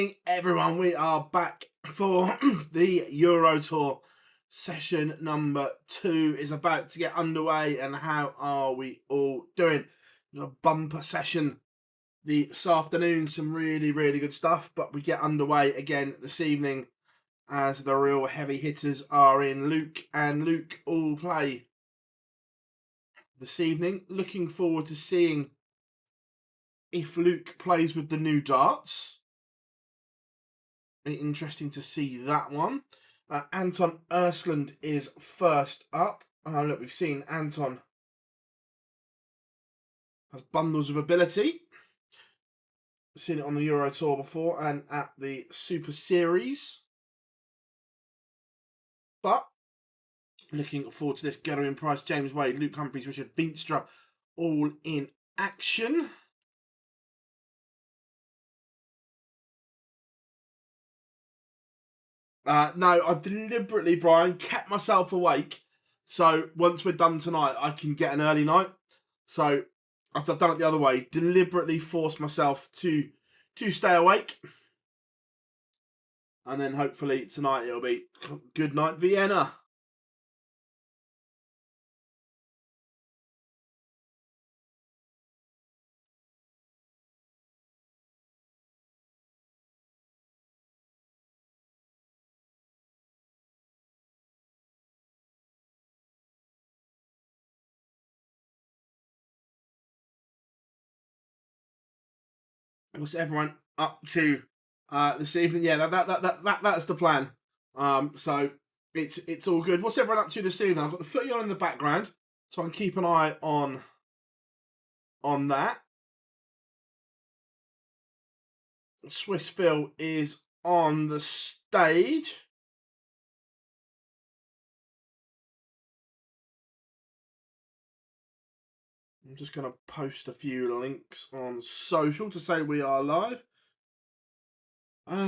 evening, everyone. We are back for the Euro Tour. Session number 2 is about to get underway, and how are we all doing? A bumper session this afternoon, some really good stuff, but we get underway again this evening as the real heavy hitters are in. Luke and Luke all play this evening. Looking forward to seeing if Luke plays with the new darts. Interesting to see that one. Anton Urland is first up. Look, we've seen Anton has bundles of ability. Seen it on the Euro Tour before and at the Super Series. But looking forward to this. Gerwyn Price, James Wade, Luke Humphries, Richard Beenstra, all in action. No, I've deliberately, Brian, kept myself awake. So once we're done tonight, I can get an early night. So after I've done it the other way, deliberately forced myself to stay awake. And then hopefully tonight it'll be good night, Vienna. What's everyone up to this evening? Yeah, that's the plan. So it's all good. What's everyone up to this evening? I've got the footy on in the background, so I can keep an eye on that. Swiss Phil is on the stage. I'm just going to post a few links on social to say we are live. Let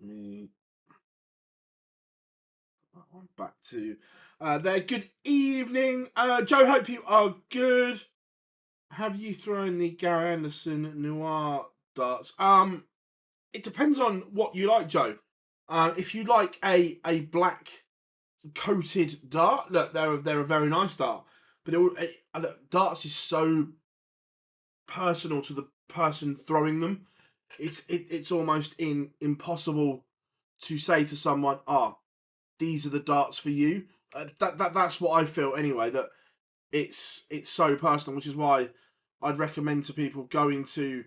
me put that one back to there. Good evening, Joe. Hope you are good. Have you thrown the Gary Anderson Noir darts? It depends on what you like, Joe. If you like a black coated dart, look, they're a very nice dart. But look, darts is so personal to the person throwing them. It's almost impossible to say to someone, these are the darts for you. That's what I feel anyway. That it's so personal, which is why I'd recommend to people going to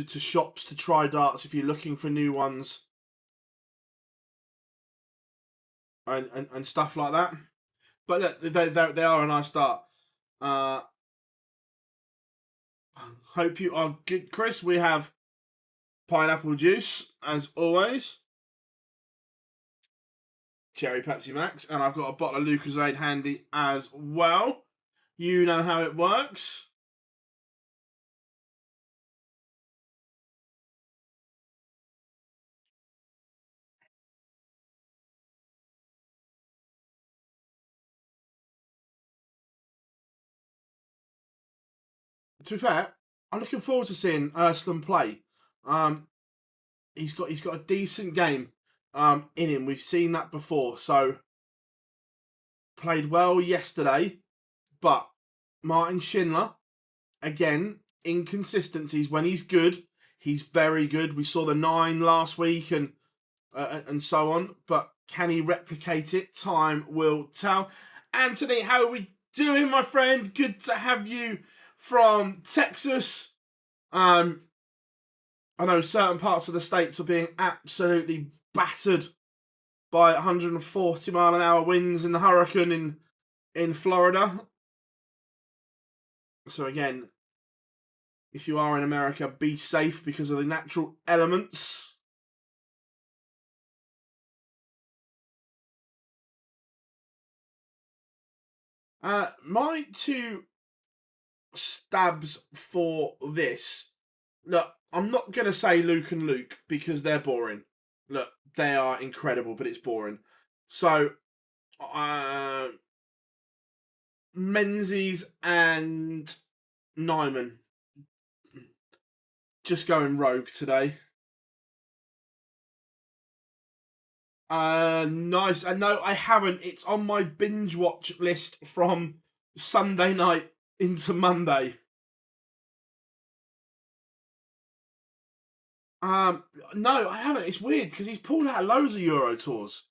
shops to try darts if you're looking for new ones and stuff like that. But look, they are a nice dart. Hope you are good, Chris. We have pineapple juice as always. Cherry Pepsi Max, and I've got a bottle of Lucozade handy as well. You know how it works. To be fair, I'm looking forward to seeing Urland play. He's got a decent game in him. We've seen that before. So played well yesterday, but Martin Schindler, again, inconsistencies. When he's good, he's very good. We saw the 9 last week and so on. But can he replicate it? Time will tell. Anthony, how are we doing, my friend? Good to have you from Texas. I know certain parts of the States are being absolutely battered by 140 mile an hour winds in the hurricane in Florida. So again, if you are in America, be safe because of the natural elements. My 2 stabs for this. Look, I'm not going to say Luke and Luke because they're boring. Look, they are incredible, but it's boring. So, Menzies and Nyman just going rogue today. Nice. No, I haven't. It's on my binge watch list from Sunday night into Monday. No, I haven't. It's weird because he's pulled out loads of Euro tours.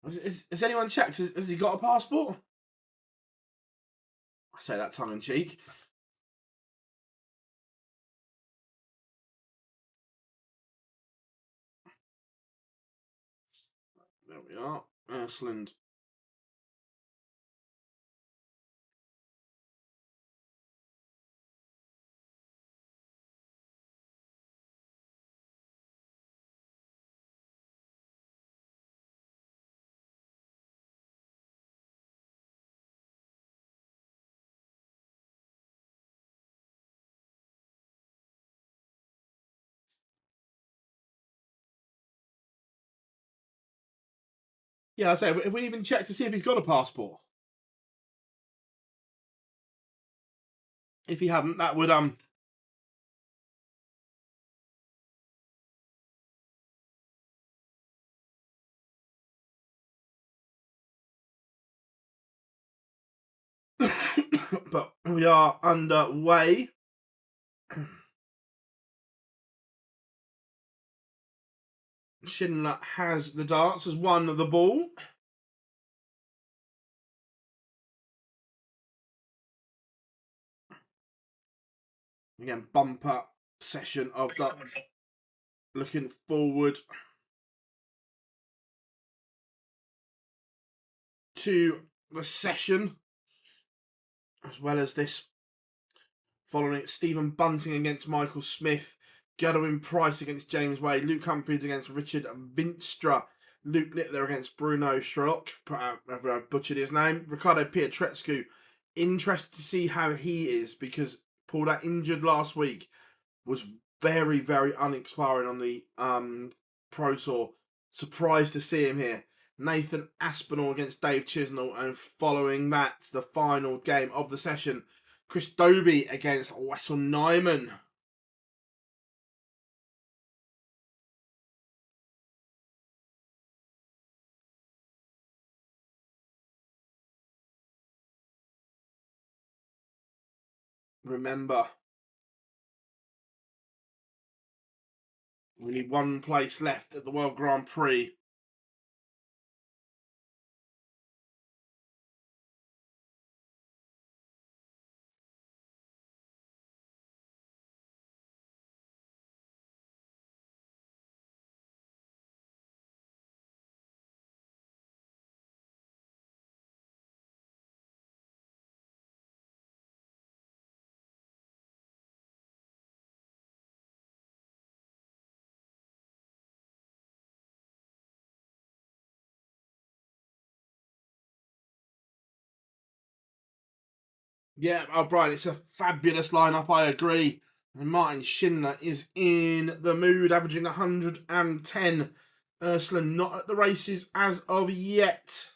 Has anyone checked? Has he got a passport? I say that tongue in cheek. There we are. Urland. Yeah, I say, have we even checked to see if he's got a passport? If he hadn't, that would but we are underway. Schindler has the darts, has won the ball. Again, bumper session of that. Looking forward to the session, as well as this following it. Stephen Bunting against Michael Smith. Godwin Price against James Wade. Luke Humphries against Richard Vinstra. Luke Littler against Bruno Schrock. I've butchered his name. Ricardo Pietreczku. Interested to see how he is because pulled out injured last week. Was very, very uninspiring on the Pro Tour. Surprised to see him here. Nathan Aspinall against Dave Chisnell, and following that, the final game of the session, Chris Dobie against Wessel Nyman. Remember, we need one place left at the World Grand Prix. Yeah, Brian, it's a fabulous lineup, I agree. And Martin Schindler is in the mood, averaging 110. Ursula not at the races as of yet.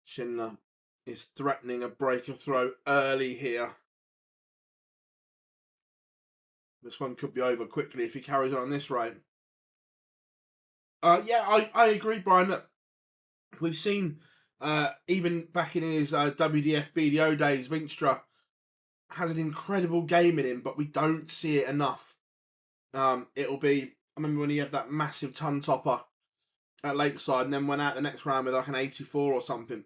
Schindler is threatening a break of throw early here. This one could be over quickly if he carries on this rate. Yeah, I agree, Brian, that we've seen, even back in his WDF BDO days, Vinstra has an incredible game in him, but we don't see it enough. It'll be, I remember when he had that massive ton topper at Lakeside and then went out the next round with like an 84 or something.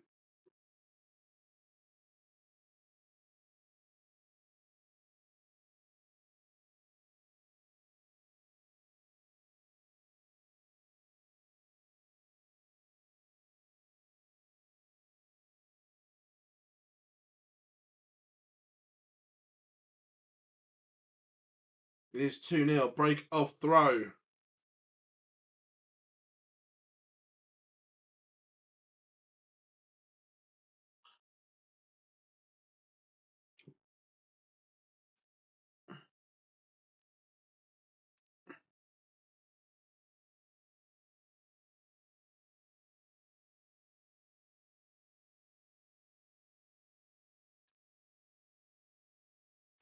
It is 2-0. Break of throw.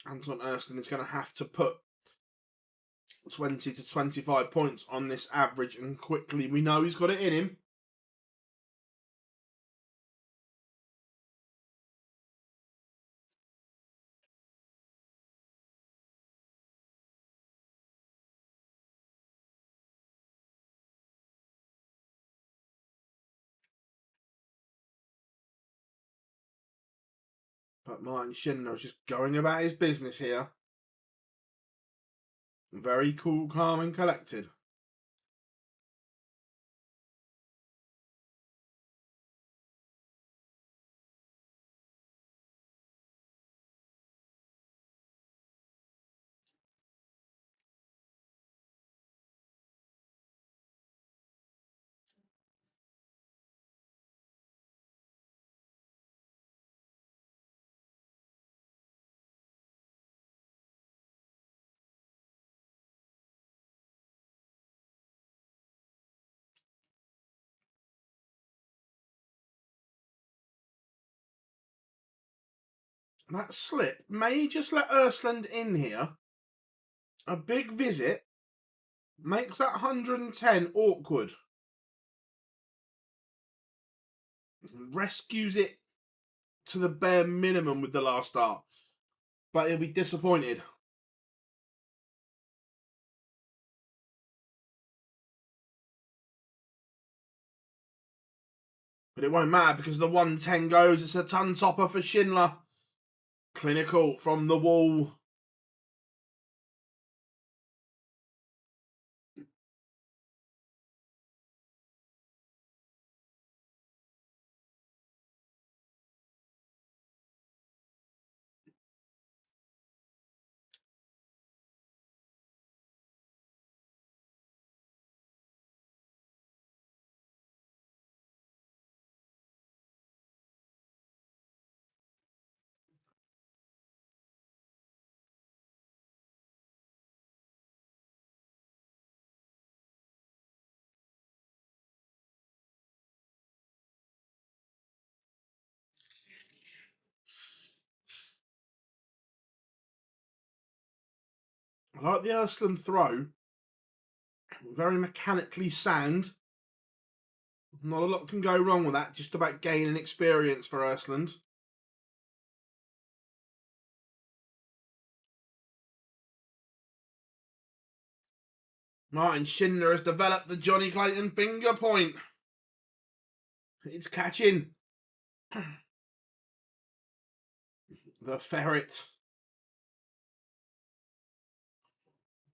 Anton Urland is going to have to put 20 to 25 points on this average, and quickly. We know he's got it in him. But Martin Schindler is just going about his business here. Very cool, calm and collected. That slip may just let Urland in here. A big visit makes that 110 awkward. Rescues it to the bare minimum with the last start. But he'll be disappointed. But it won't matter because the 110 goes. It's a ton topper for Schindler. Clinical from the wall. I like the Urland throw. Very mechanically sound. Not a lot can go wrong with that. Just about gaining experience for Urland. Martin Schindler has developed the Johnny Clayton finger point. It's catching. The ferret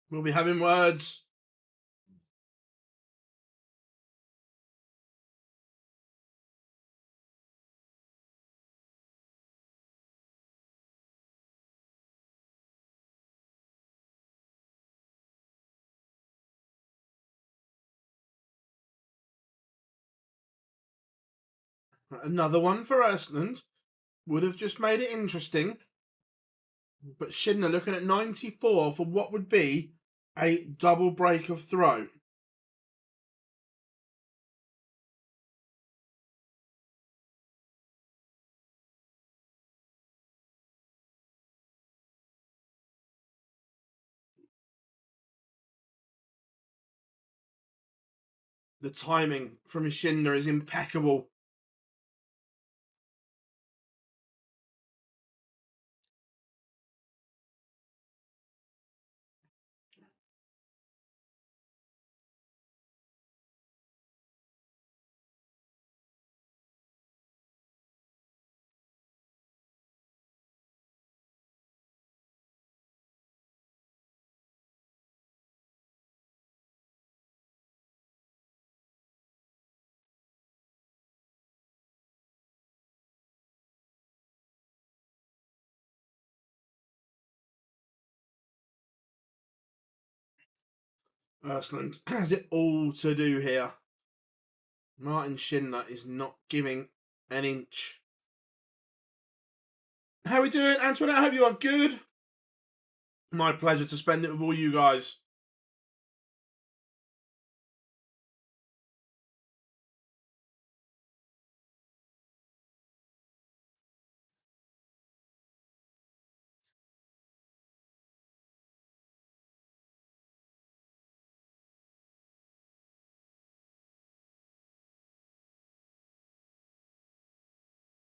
will be having words. Another one for Urland. Would have just made it interesting. But Schindler looking at 94 for what would be a double break of throw. The timing from Schindler is impeccable. Urland has it all to do here. Martin Schindler is not giving an inch. How are we doing, Antoinette? I hope you are good. My pleasure to spend it with all you guys.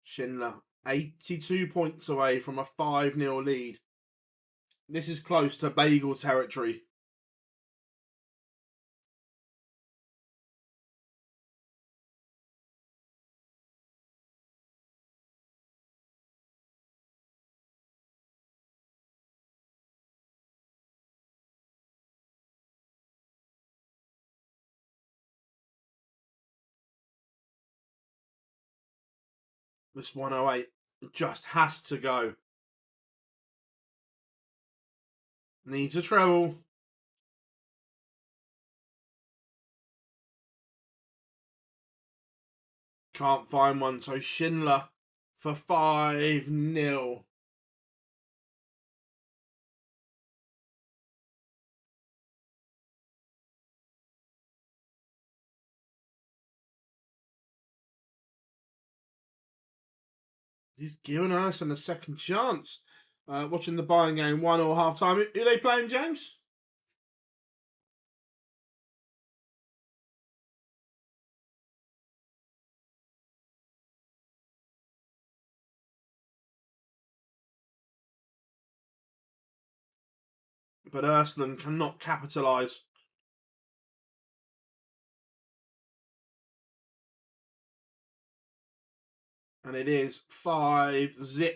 Schindler, 82 points away from a 5-0 lead. This is close to bagel territory. This 108 just has to go. Needs a treble. Can't find one, so Schindler for 5-0. He's given Urland a second chance. Watching the Bayern game 1-1 half time. Who are they playing, James? But Urland cannot capitalise. And it is 5-0.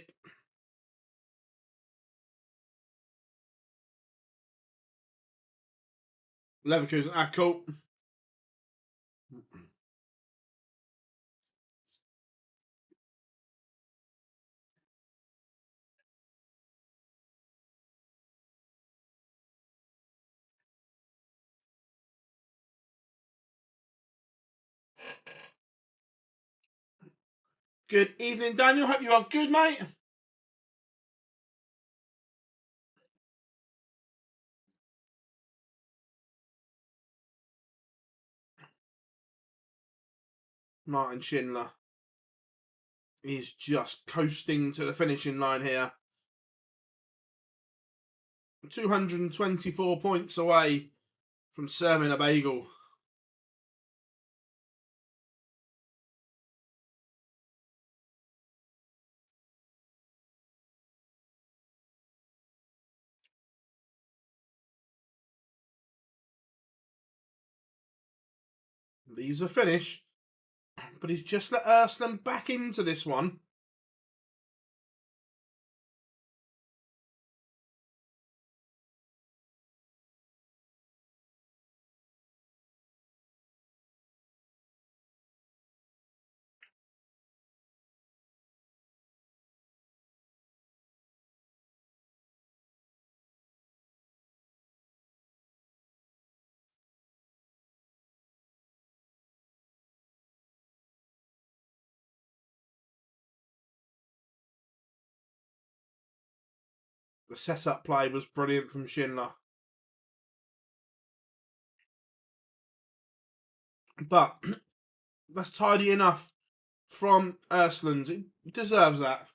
Leverkusen, cool. Good evening, Daniel. Hope you are good, mate. Martin Schindler is just coasting to the finishing line here. 224 points away from serving a bagel. Leaves a finish, but he's just let Urland back into this one. The setup play was brilliant from Schindler. But that's tidy enough from Urland. It deserves that.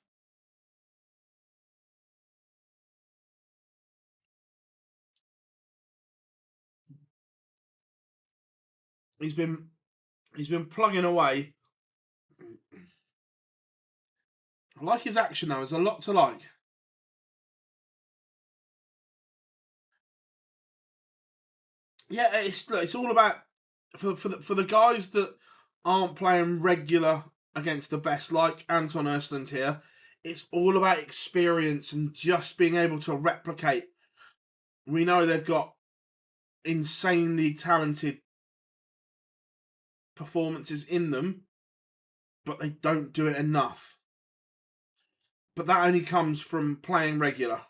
He's been plugging away. I like his action though. There's a lot to like. Yeah, it's all about for the guys that aren't playing regular against the best, like Anton Urland here. It's all about experience and just being able to replicate. We know they've got insanely talented performances in them, but they don't do it enough. But that only comes from playing regular.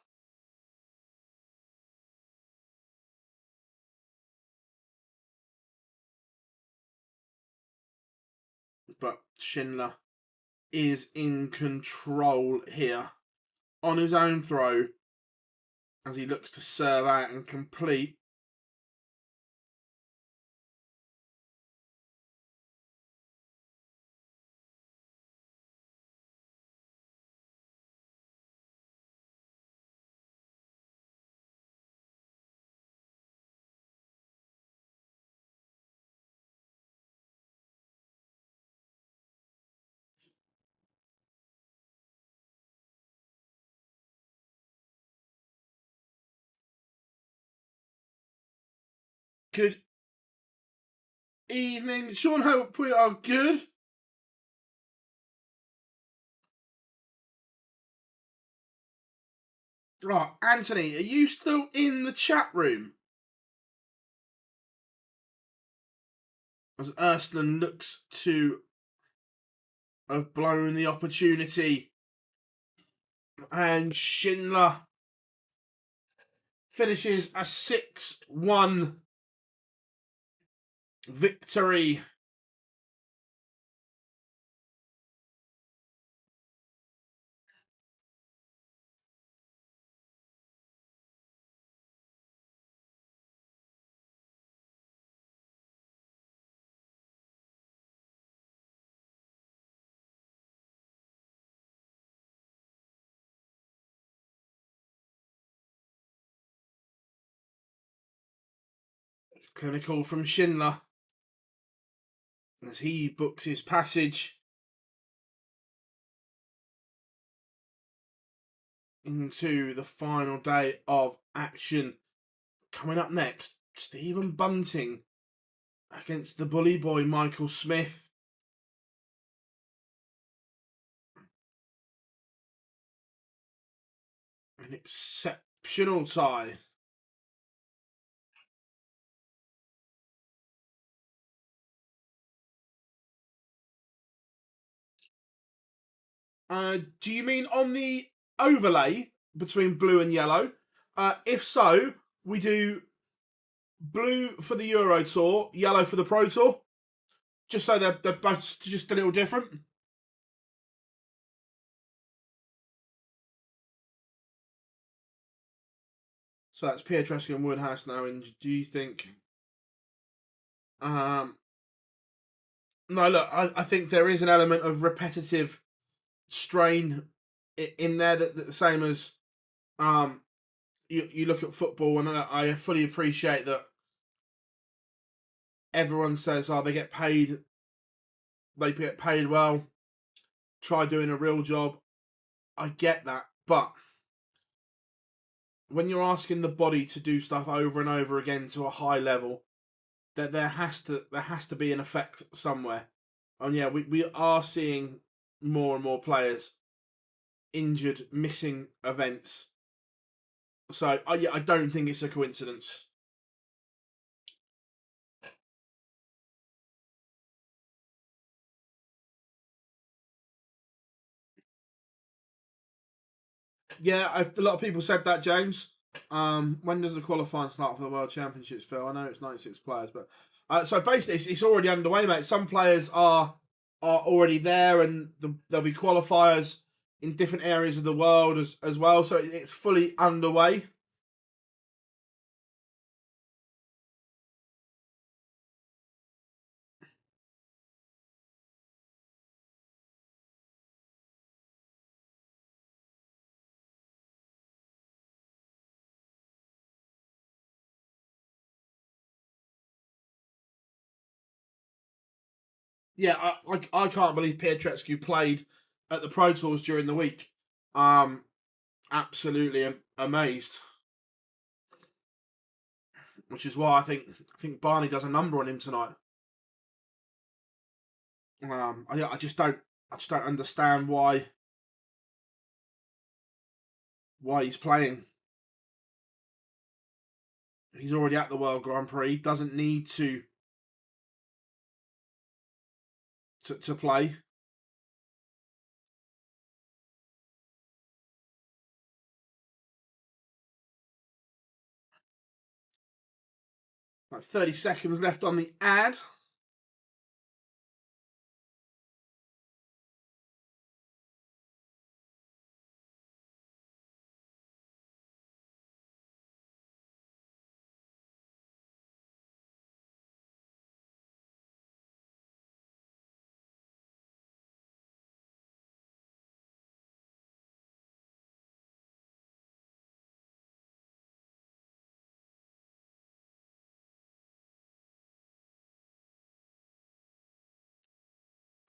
but Schindler is in control here on his own throw as he looks to serve out and complete. Good evening, Sean. Hope we are good. Right, Anthony, are you still in the chat room? As Urland looks to have blown the opportunity. And Schindler finishes a 6-1 victory. Clinical from Schindler as he books his passage into the final day of action. Coming up next, Stephen Bunting against the bully boy Michael Smith. An exceptional tie. Do you mean on the overlay between blue and yellow? If so, we do blue for the Euro Tour, yellow for the Pro Tour. Just so they're both just a little different. So that's Pietruscu and Woodhouse now. And do you think... no, look, I think there is an element of repetitive strain in there that the same as you look at football, and I fully appreciate that everyone says, oh, they get paid well, try doing a real job. I get that, but when you're asking the body to do stuff over and over again to a high level, that there has to be an effect somewhere. And yeah, we are seeing more and more players injured, missing events. So I don't think it's a coincidence. Yeah, a lot of people said that, James. When does the qualifying start for the World Championships, Phil? I know it's 96 players, but so basically it's already underway, mate. Some players are already there, and there'll be qualifiers in different areas of the world as well. So it's fully underway. Yeah, I can't believe Pietruscu played at the Pro Tours during the week. Absolutely amazed. Which is why I think Barney does a number on him tonight. I just don't understand why he's playing. He's already at the World Grand Prix. Doesn't need to play. Like 30 seconds left on the ad.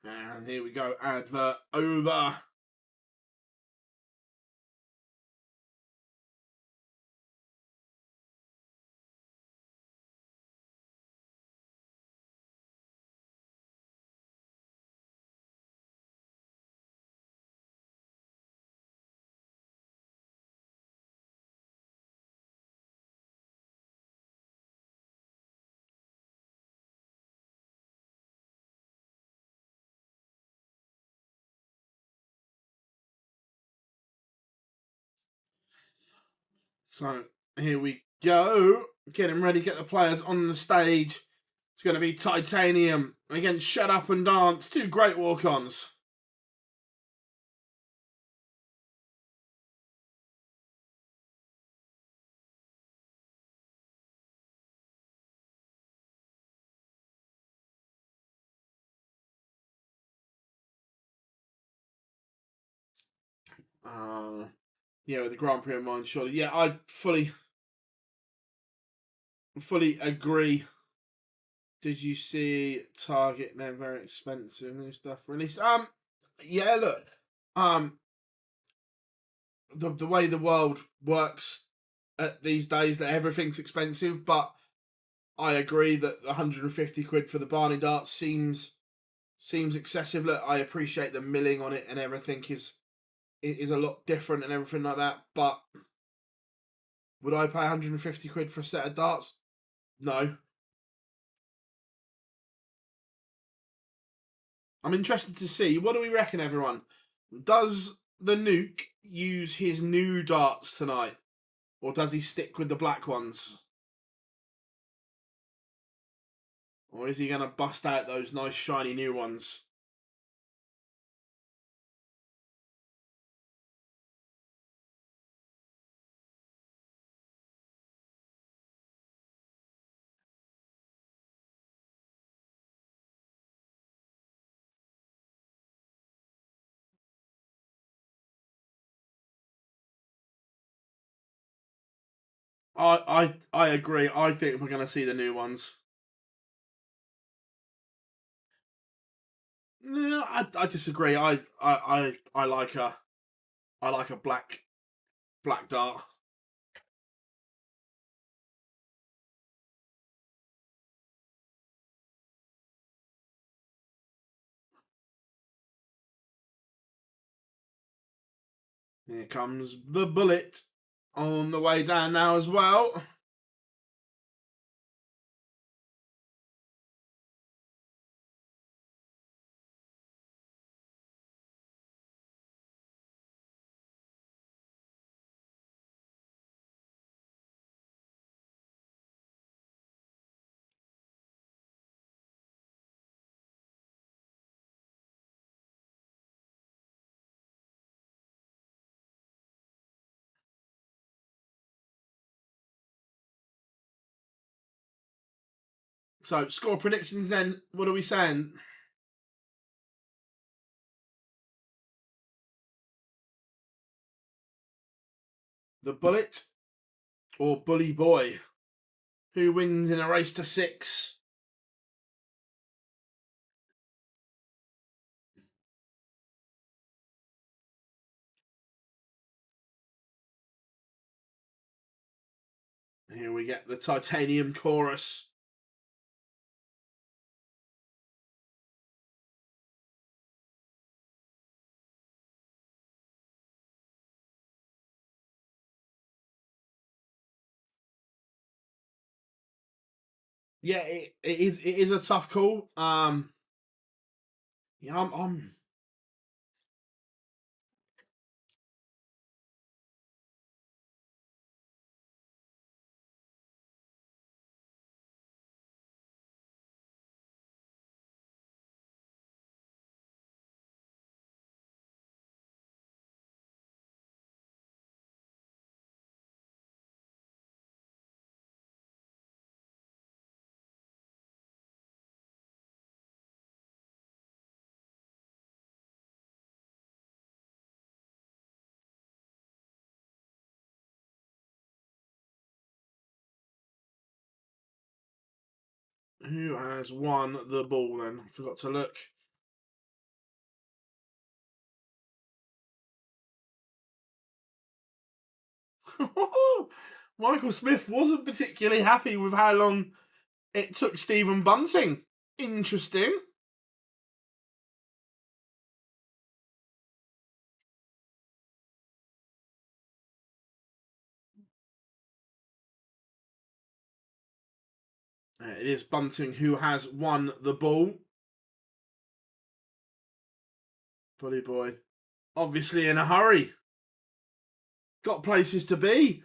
And here we go, advert over. So here we go. Getting ready, get the players on the stage. It's going to be Titanium against Shut Up and Dance. Two great walk-ons. Yeah, with the Grand Prix in mind, surely. Yeah, I fully agree. Did you see Target? They're very expensive new stuff released. Yeah, look, the way the world works these days, that everything's expensive. But I agree that 150 quid for the Barney darts seems excessive. Look, I appreciate the milling on it and everything is a lot different and everything like that. But would I pay 150 quid for a set of darts? No. I'm interested to see, what do we reckon, everyone? Does the Nuke use his new darts tonight? Or does he stick with the black ones? Or is he going to bust out those nice shiny new ones? I agree. I think we're going to see the new ones. No, I disagree. I like a black dart. Here comes the bullet on the way down now as well. So, score predictions then. What are we saying? The Bullet or Bully Boy? Who wins in a race to 6? Here we get the Titanium chorus. Yeah, it is a tough call. Yeah, I'm Who has won the ball then? I forgot to look. Michael Smith wasn't particularly happy with how long it took Stephen Bunting. Interesting. It is Bunting who has won the ball. Bully boy. Obviously in a hurry. Got places to be.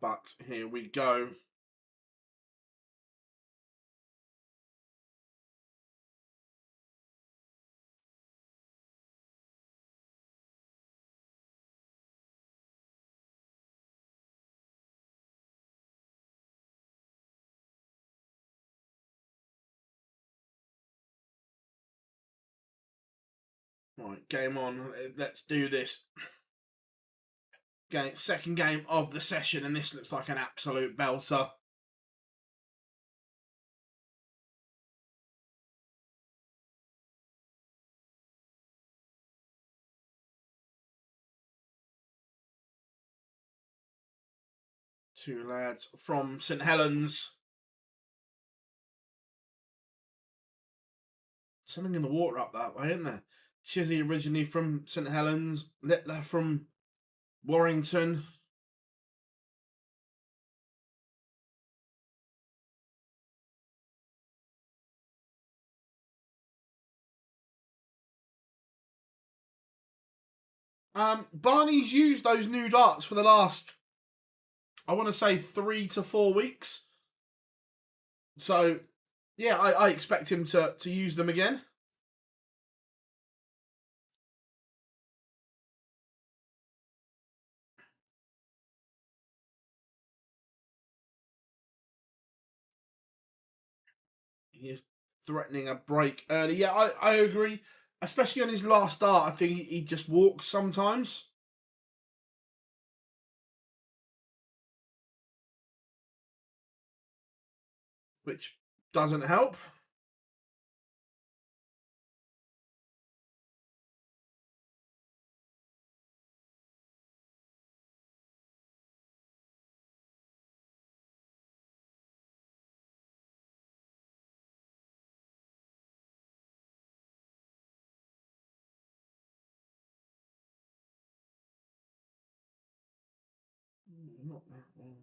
But here we go. Right, game on. Let's do this. Second game of the session, and this looks like an absolute belter. Two lads from St Helens. Something in the water up that way, isn't there? Chizzy originally from St Helens, Littler from Warrington. Barney's used those new darts for the last, I want to say, 3 to 4 weeks. So, yeah, I expect him to use them again. He is threatening a break early. Yeah, I agree. Especially on his last dart, I think he just walks sometimes. Which doesn't help. Not that one.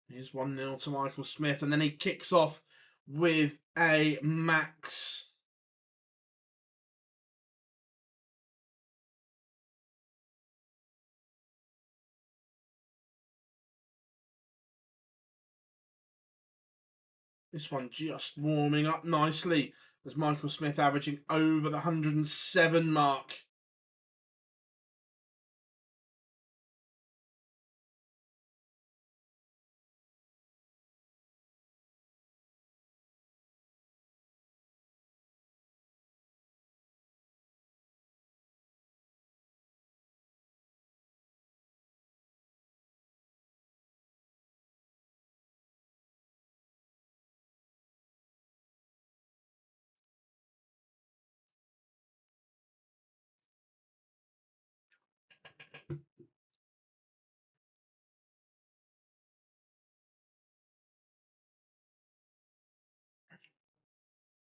Here's 1-0 to Michael Smith, and then he kicks off with a max. This one just warming up nicely as Michael Smith averaging over the 107 mark.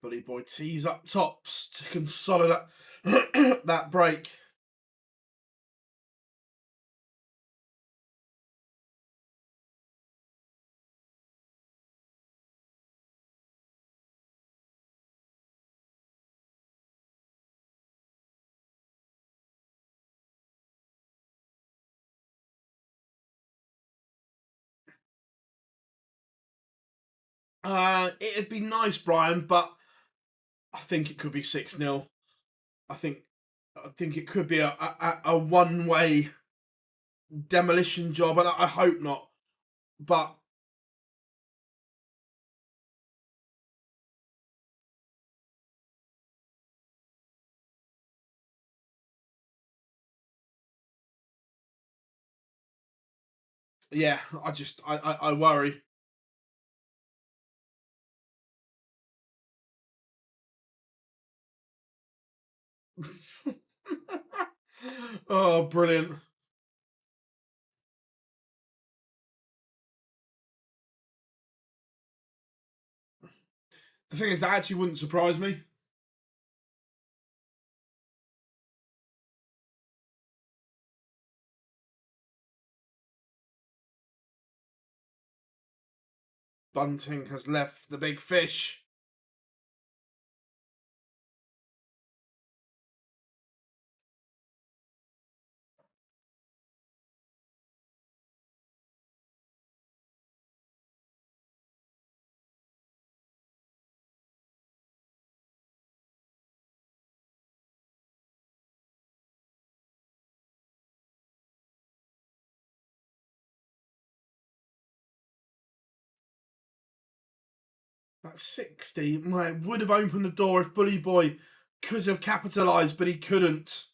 Bully boy tees up tops to consolidate that break. It'd be nice, Brian, but I think it could be 6-0. I think it could be a one-way demolition job, and I hope not. But yeah, I worry. Oh, brilliant. The thing is, that actually wouldn't surprise me. Bunting has left the big fish. That's 60. It would have opened the door if Bully Boy could have capitalised, but he couldn't.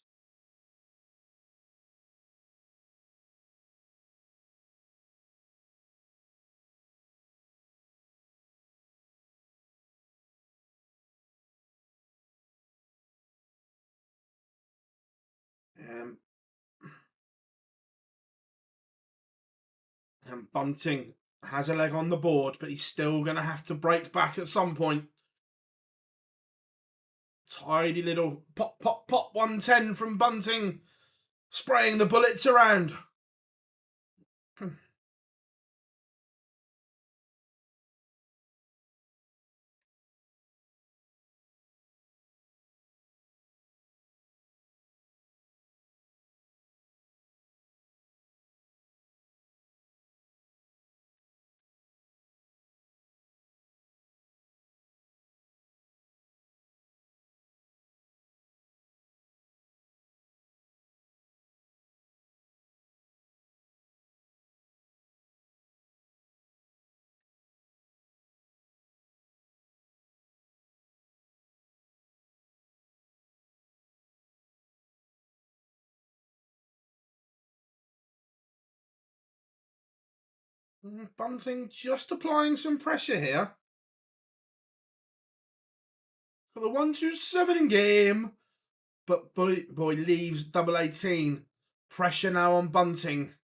Um, and Bunting has a leg on the board, but he's still going to have to break back at some point. Tidy little pop, pop, pop 110 from Bunting, spraying the bullets around. Bunting just applying some pressure here. For the 1-2-7 in game. But Bully Boy leaves double 18. Pressure now on Bunting.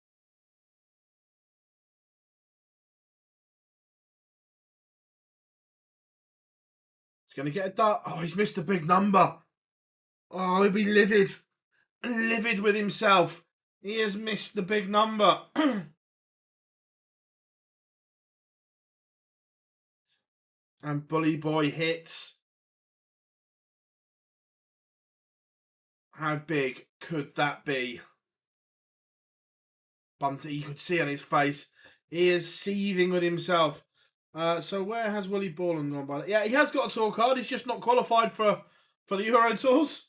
He's going to get a dart. Oh, he's missed a big number. Oh, he'll be livid. Livid with himself. He has missed the big number. And Bully Boy hits. How big could that be? Bunting, you could see on his face, he is seething with himself. So where has Willie Borland gone by? Yeah, he has got a tour card. He's just not qualified for the Euro Tours.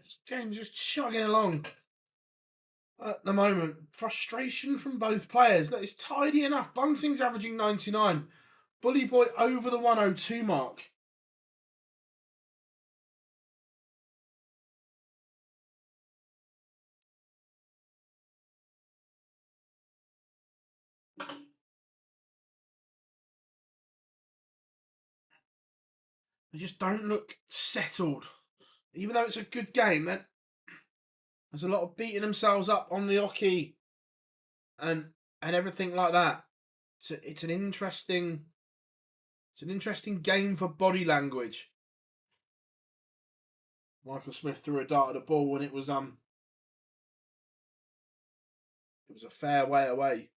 This game's just chugging along at the moment. Frustration from both players. Look, it's tidy enough. Bunting's averaging 99. Bully Boy over the 102 mark. They just don't look settled. Even though it's a good game, there's a lot of beating themselves up on the hockey and everything like that. It's an interesting game for body language. Michael Smith threw a dart at the ball and it was a fair way away.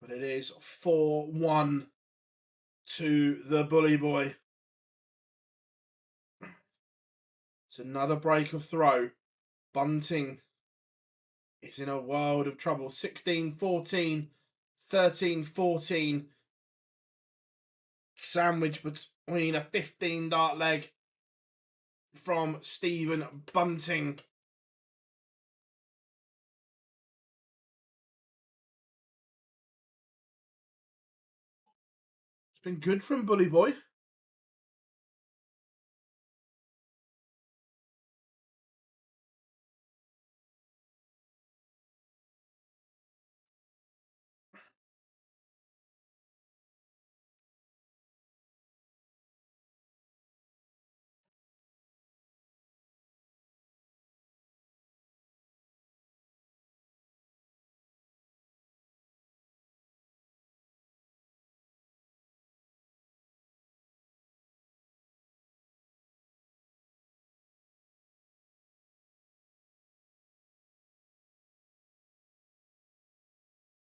But it is 4-1 to the Bully Boy. It's another break of throw. Bunting is in a world of trouble. 16-14, 13-14. Sandwich between a 15 dart leg from Stephen Bunting. It's been good from Bully Boy.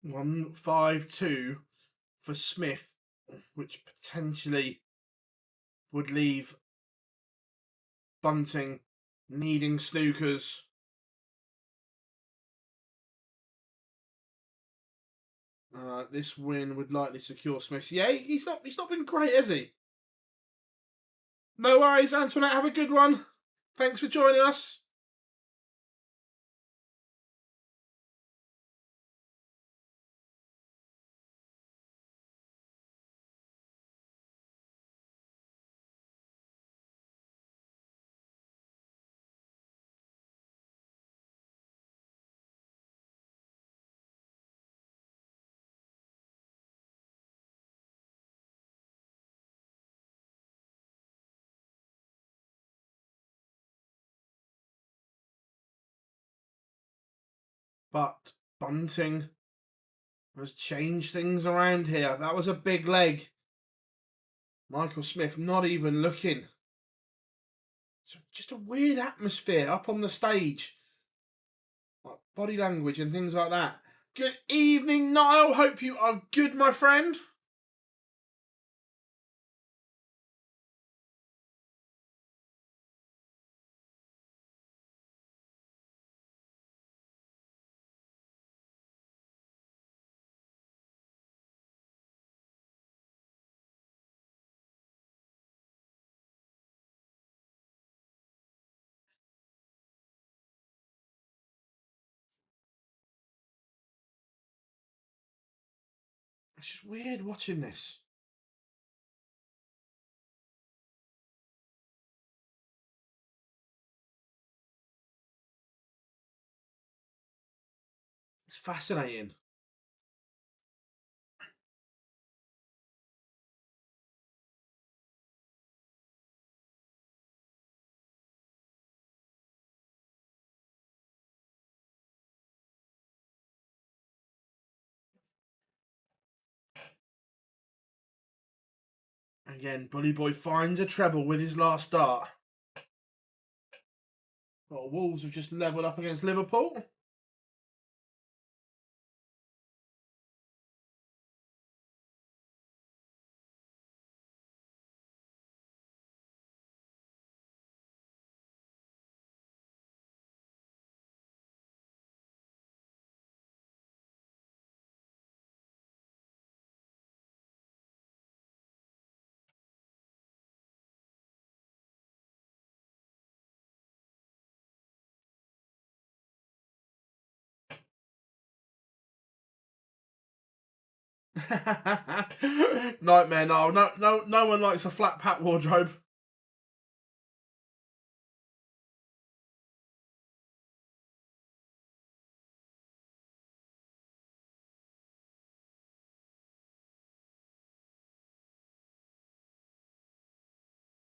One 5-2 for Smith, which potentially would leave Bunting needing snookers. This win would likely secure Smith. Yeah, he's not been great, has he? No worries, Antoinette. Have a good one. Thanks for joining us. But Bunting has changed things around here. That was a big leg. Michael Smith not even looking. It's just a weird atmosphere up on the stage. Like body language and things like that. Good evening, Niall. Hope you are good, my friend. It's just weird watching this. It's fascinating. Again, Bully Boy finds a treble with his last dart. Well, Wolves have just levelled up against Liverpool. Nightmare, no one likes a flat pack wardrobe.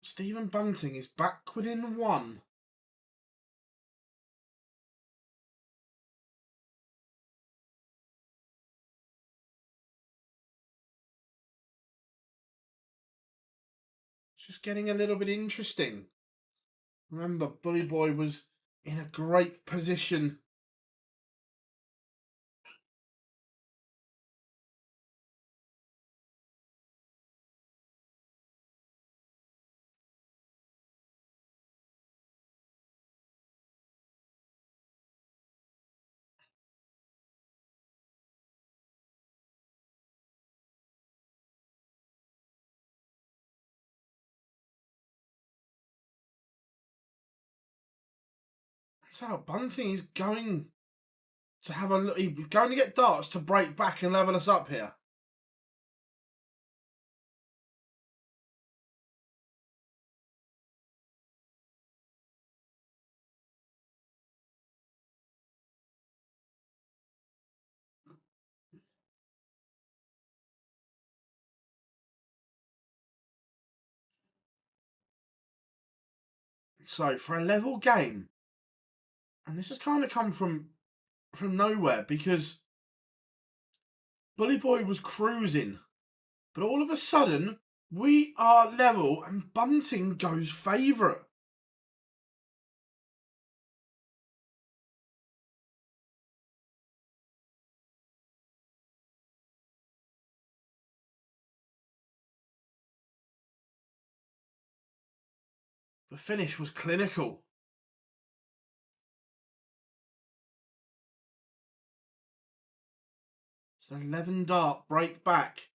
Stephen Bunting is back within one. It's just getting a little bit interesting. Remember, Bully Boy was in a great position. So Bunting is going to have a look. He's going to get darts to break back and level us up here. So for a level game, and this has kind of come from nowhere because Bully Boy was cruising, but all of a sudden we are level and Bunting goes favourite. The finish was clinical. It's an 11 dart break back.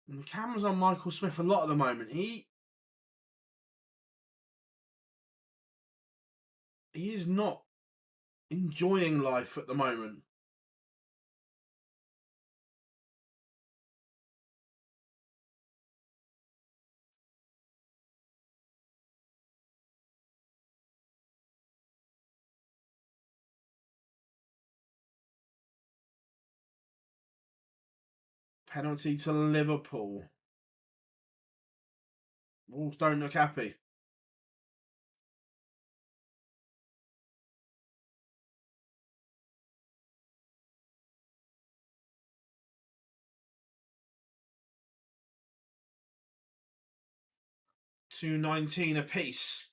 And the camera's on Michael Smith a lot at the moment. He is not enjoying life at the moment. Penalty to Liverpool. Wolves don't look happy. $2.19 apiece.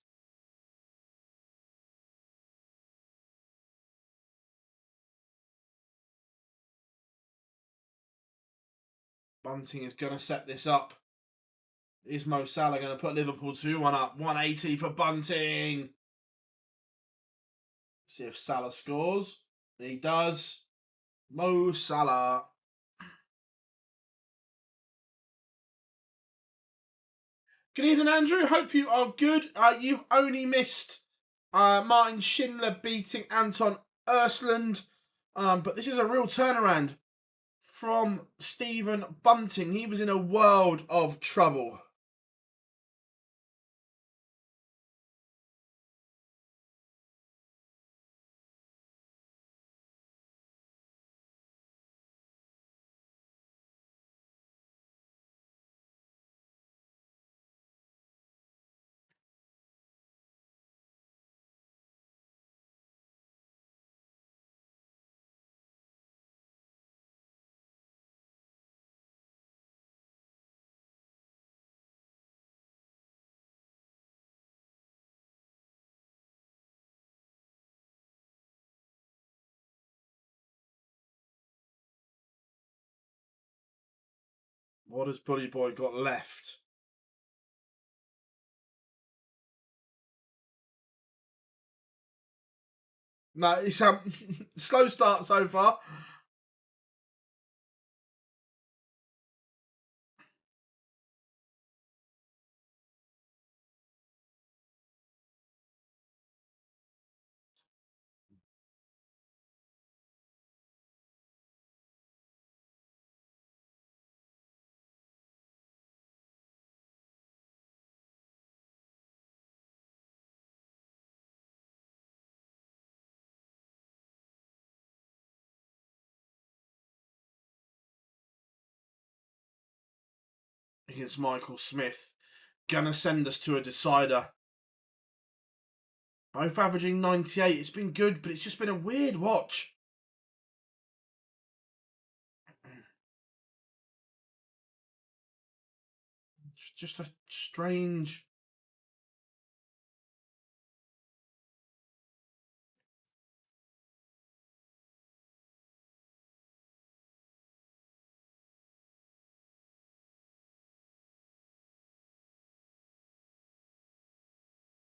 Bunting is going to set this up. Is Mo Salah going to put Liverpool 2-1 up? 180 for Bunting. See if Salah scores. He does. Mo Salah. Good evening, Andrew. Hope you are good. You've only missed Martin Schindler beating Anton Urland. But this is a real turnaround from Stephen Bunting. He was in a world of trouble. What has Bully Boy got left? No, it's slow start so far. against Michael Smith. Gonna send us to a decider. Both averaging 98. It's been good, but it's just been a weird watch. Just a strange...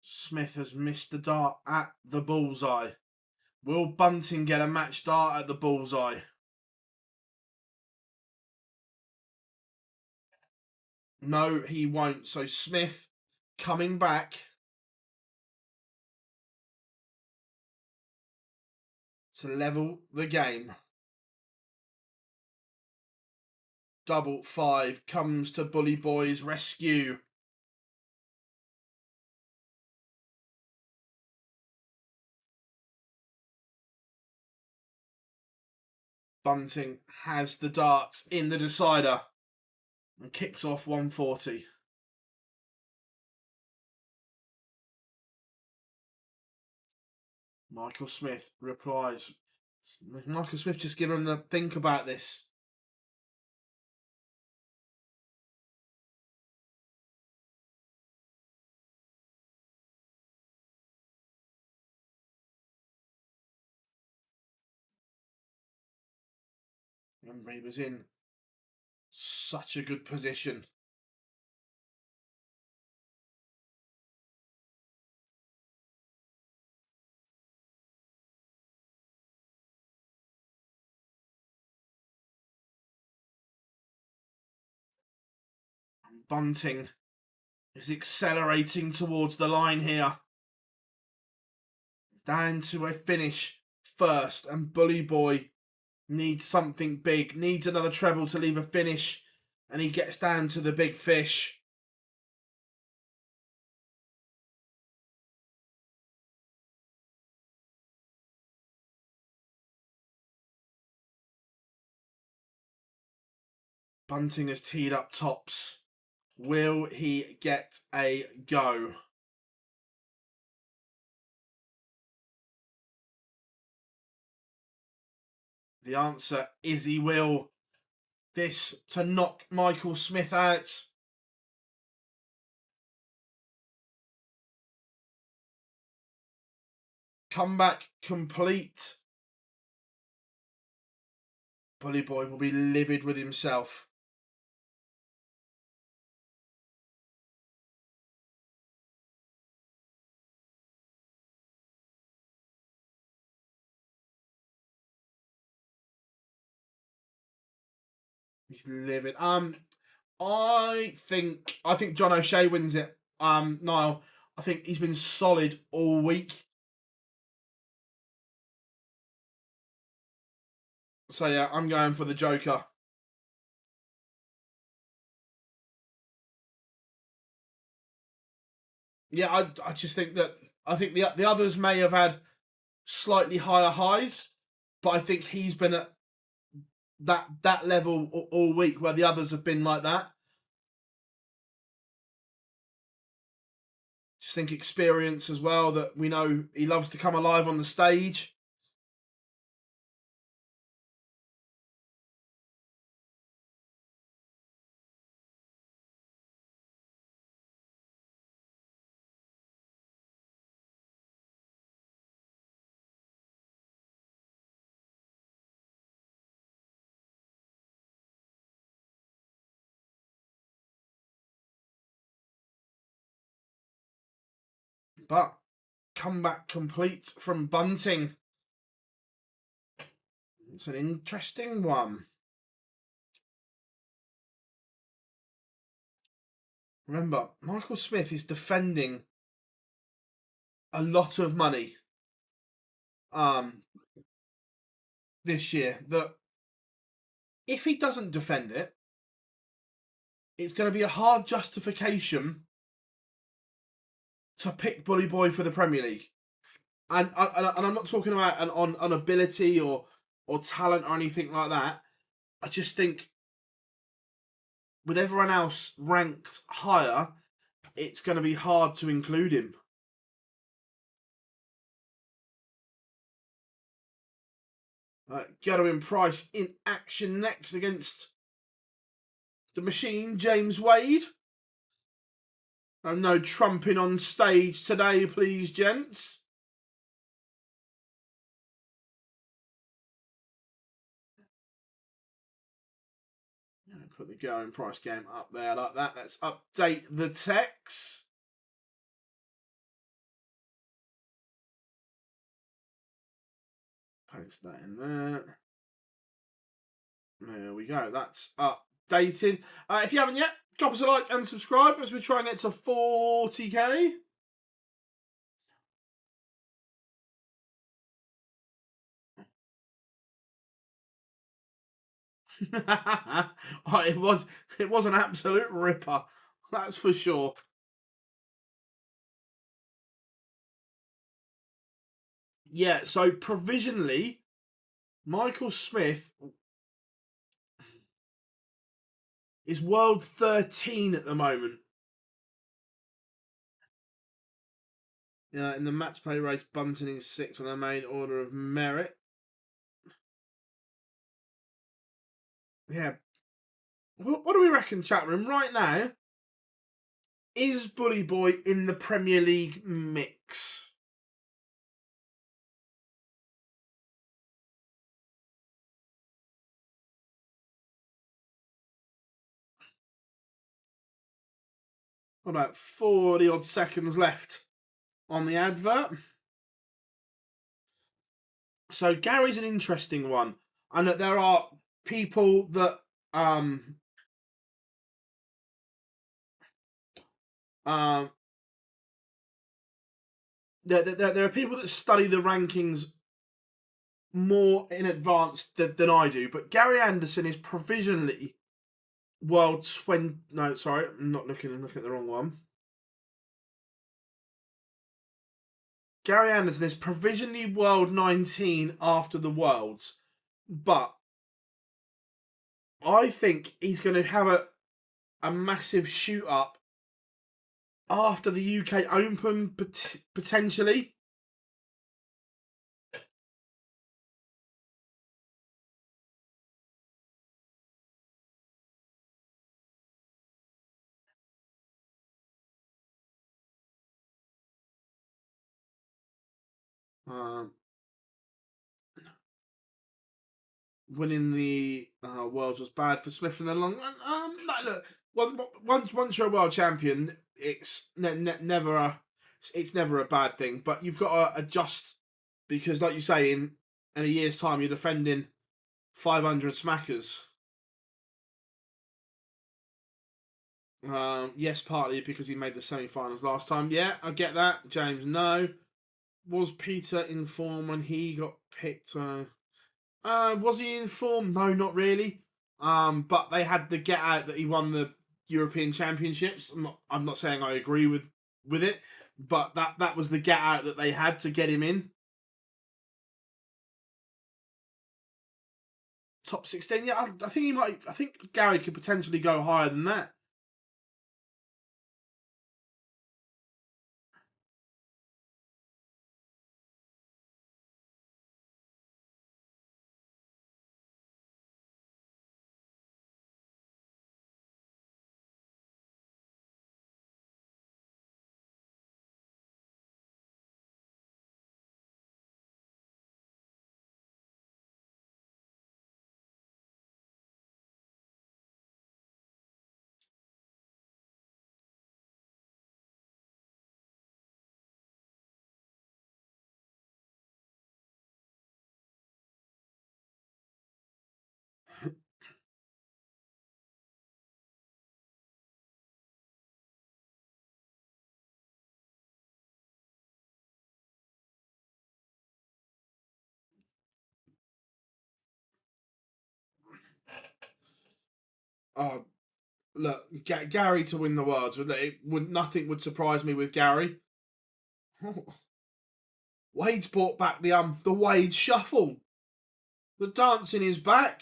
Smith has missed the dart at the bullseye. Will Bunting get a match dart at the bullseye? No, he won't. So Smith coming back to level the game. Double 5 comes to Bully Boy's rescue. Bunting has the darts in the decider and kicks off 140. Michael Smith replies. Michael Smith just give him the think about this. Remember, he was in such a good position. Bunting is accelerating towards the line here. Down to a finish first, and Bully Boy needs something big, needs another treble to leave a finish, and he gets down to the big fish. Bunting has teed up tops. Will he get a go? The answer is he will. This to knock Michael Smith out. Comeback complete. Bully Boy will be livid with himself. He's livid. I think John O'Shea wins it. Niall, I think he's been solid all week. So yeah, I'm going for the Joker. Yeah, I just think that the others may have had slightly higher highs, but I think he's been at that level all week where the others have been like that. Just think experience as well, that we know he loves to come alive on the stage. But comeback complete from Bunting. It's an interesting one. Remember, Michael Smith is defending a lot of money this year, that if he doesn't defend it, it's going to be a hard justification to pick Bully Boy for the Premier League. And I'm not talking about on ability or talent or anything like that. I just think with everyone else ranked higher, it's going to be hard to include him. Gerwyn Price in action next against the machine, James Wade. No trumping on stage today, please, gents. Put the Gerwyn Price game up there like that. Let's update the text. Post that in there. There we go. That's updated. If you haven't yet, drop us a like and subscribe as we try and get to 40k. It was an absolute ripper, that's for sure. Yeah, so provisionally, Michael Smith is world 13 at the moment. In the match play race, Bunting is 6th on the main order of merit. Yeah. What do we reckon, chat room? Right now, is Bully Boy in the Premier League mix? What about 40 odd seconds left on the advert? So Gary's an interesting one. And that there are people that there are people that study the rankings more in advance than I do, but Gary Anderson is provisionally world 20. No, sorry, I'm looking at the wrong one. Gary Anderson is provisionally world 19 after the Worlds, but I think he's going to have a massive shoot up after the UK Open, potentially. Winning the Worlds was bad for Smith in the long run. No, look, once you're a world champion, it's never a bad thing. But you've got to adjust because, like you say, in a year's time, you're defending 500 smackers. Yes, partly because he made the semi-finals last time. Yeah, I get that. James, no. Was Peter in form when he got picked? Was he in form? No, not really. But they had the get out that he won the European Championships. I'm not saying I agree with it, but that was the get out that they had to get him in. Top 16, yeah. I think he might. I think Gary could potentially go higher than that. Oh, look, Gary to win the Worlds. Nothing would surprise me with Gary. Wade's brought back the Wade shuffle. The dancing is back.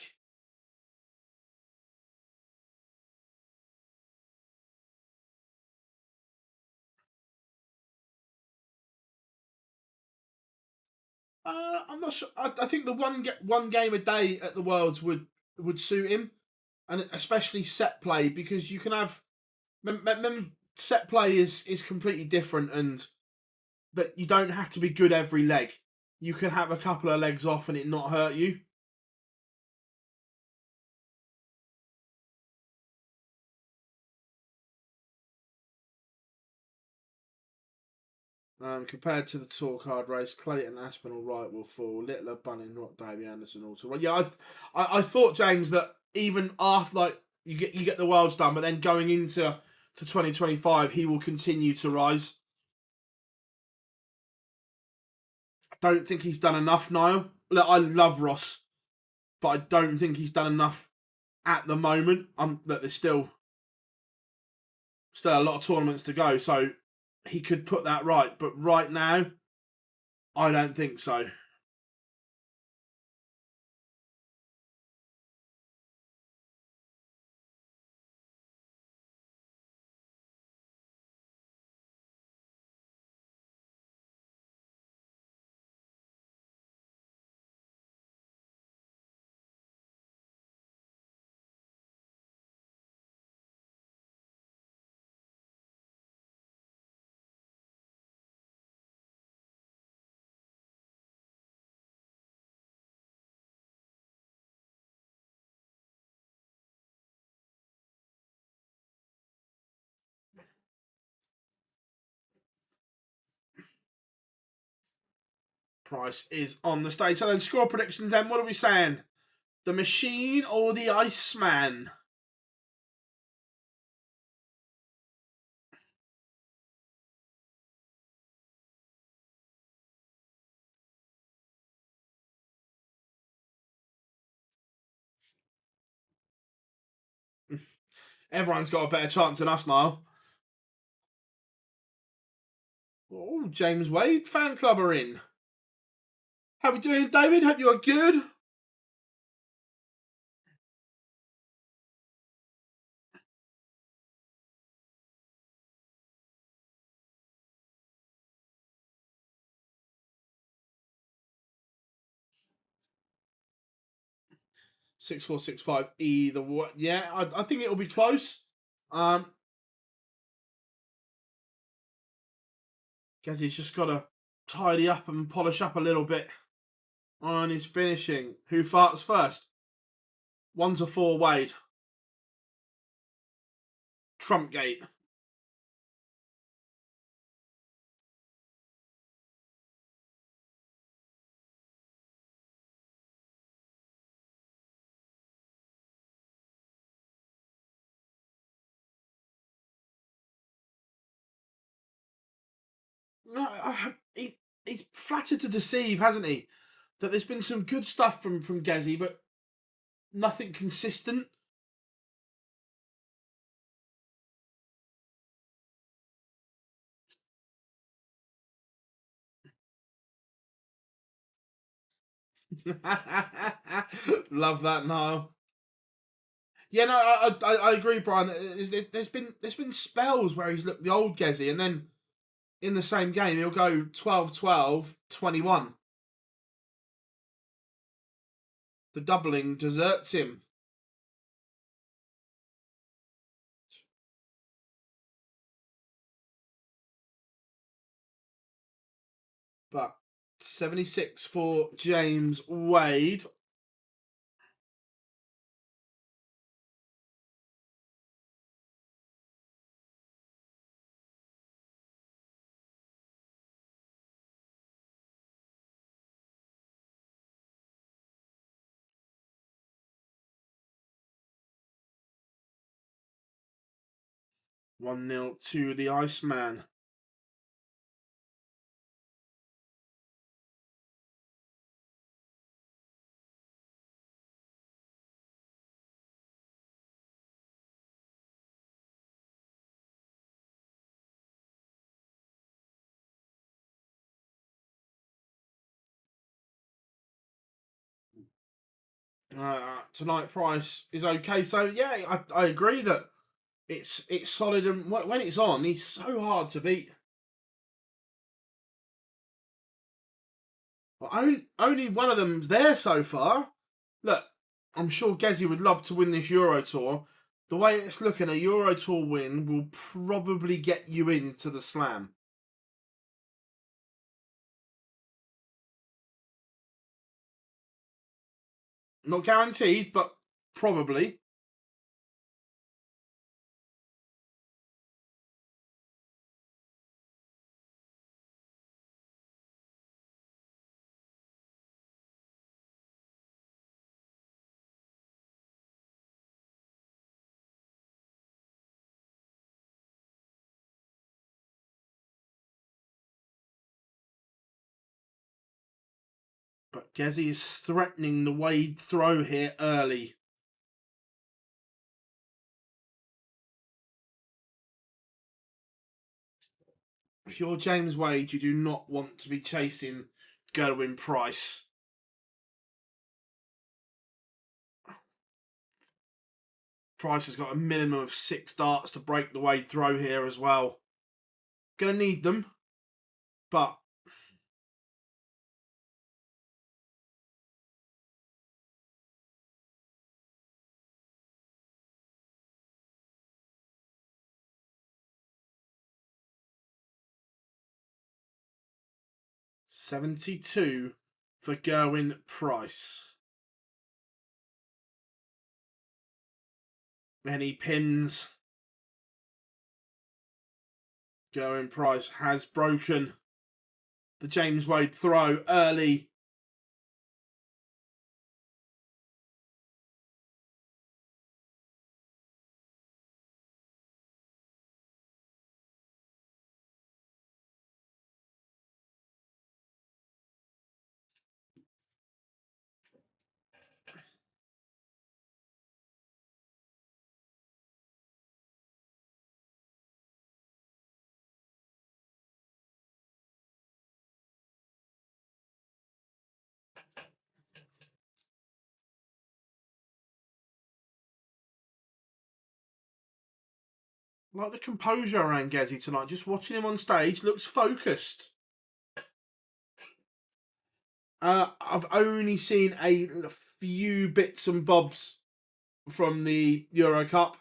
I'm not sure. I think the one game a day at the Worlds would suit him, and especially set play, because you can have set play is completely different, and that you don't have to be good every leg. You can have a couple of legs off and it not hurt you. Compared to the tour card race, Clayton, Aspinall, Wright will fall. Littler, Bunting, Rock, Davey, Anderson, also. Well, yeah, I thought, James, that even after, like, you get the Worlds done, but then going into 2025, he will continue to rise. I don't think he's done enough, Niall. Look, I love Ross, but I don't think he's done enough at the moment. That there's still a lot of tournaments to go, so he could put that right. But right now, I don't think so. Price is on the stage. So then, score predictions then. What are we saying? The Machine or the Iceman? Everyone's got a better chance than us now. Oh, James Wade fan club are in. How we doing, David? Hope you are good. Six four six five either way. Yeah, I think it'll be close. Guess he's just got to tidy up and polish up a little bit on his finishing. Who farts first? 1-4 Wade. Trumpgate. No, he's flattered to deceive, hasn't he? That there's been some good stuff from Gezi, but nothing consistent. Love that, Niall. Yeah, no, I agree, Brian. There's been spells where he's looked the old Gezi, and then in the same game he'll go 12-12, 21. The doubling deserts him. But 76 for James Wade. — 1-0 to the Iceman. Tonight price is okay. So yeah, I agree that it's solid, and when it's on, he's so hard to beat. Well, only one of them's there so far. Look, I'm sure Gezi would love to win this Euro Tour. The way it's looking, a Euro Tour win will probably get you into the Slam. Not guaranteed, but probably. But Gezi is threatening the Wade throw here early. If you're James Wade, you do not want to be chasing Gerwin Price. Price has got a minimum of 6 darts to break the Wade throw here as well. Gonna need them, but $72 for Gerwin Price. Many pins. Gerwin Price has broken the James Wade throw early. Like the composure around Gezi tonight. Just watching him on stage, looks focused. I've only seen a few bits and bobs from the Euro Cup.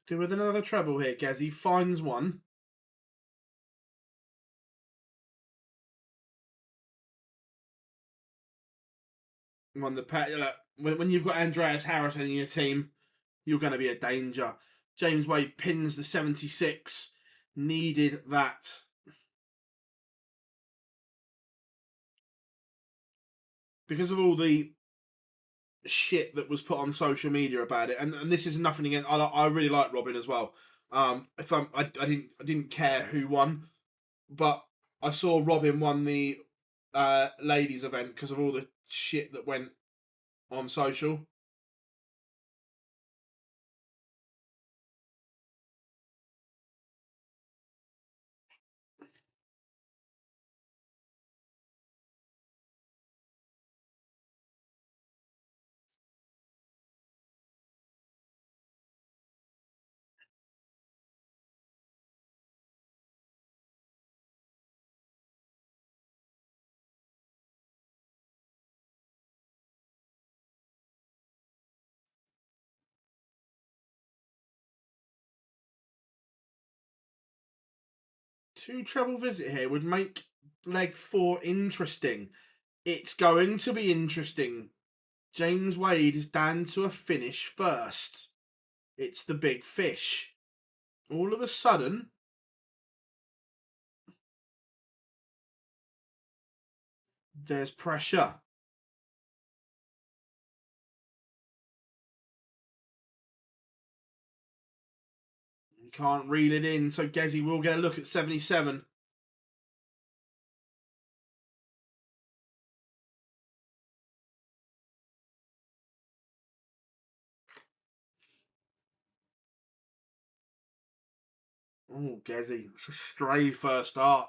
Do with another treble here, Gezi finds one. When you've got Andreas Harrison in your team, you're going to be a danger. James Wade pins the 76. Needed that. Because of all the shit that was put on social media about it, and this is nothing against. I really like Robin as well. I didn't care who won, but I saw Robin won the ladies event because of all the shit that went on social. Two treble visit here would make leg 4 interesting. It's going to be interesting. James Wade is down to a finish first. It's the big fish. All of a sudden, there's pressure. can't reel it in, so Gezi will get a look at 77. Oh, Gezi, it's a stray first start.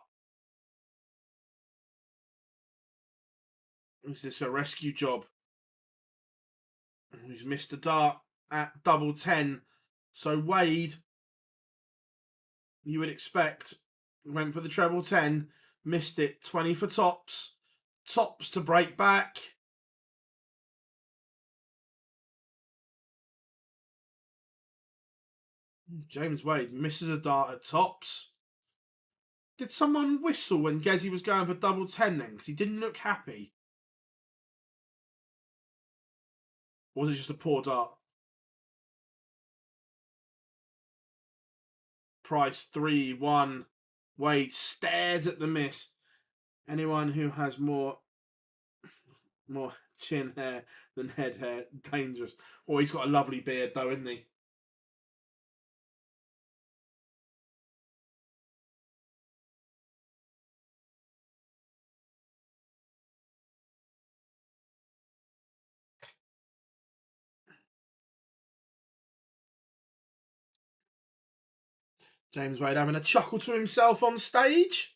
Is this a rescue job? He's missed the dart at double 10. So Wade, you would expect, went for the treble 10, missed it. 20 for tops. Tops to break back. James Wade misses a dart at tops. Did someone whistle when Gezi was going for double 10 then? Because he didn't look happy. Or was it just a poor dart? Price 3-1. Wade stares at the miss. Anyone who has more chin hair than head hair, dangerous. Oh, he's got a lovely beard though, isn't he? James Wade having a chuckle to himself on stage.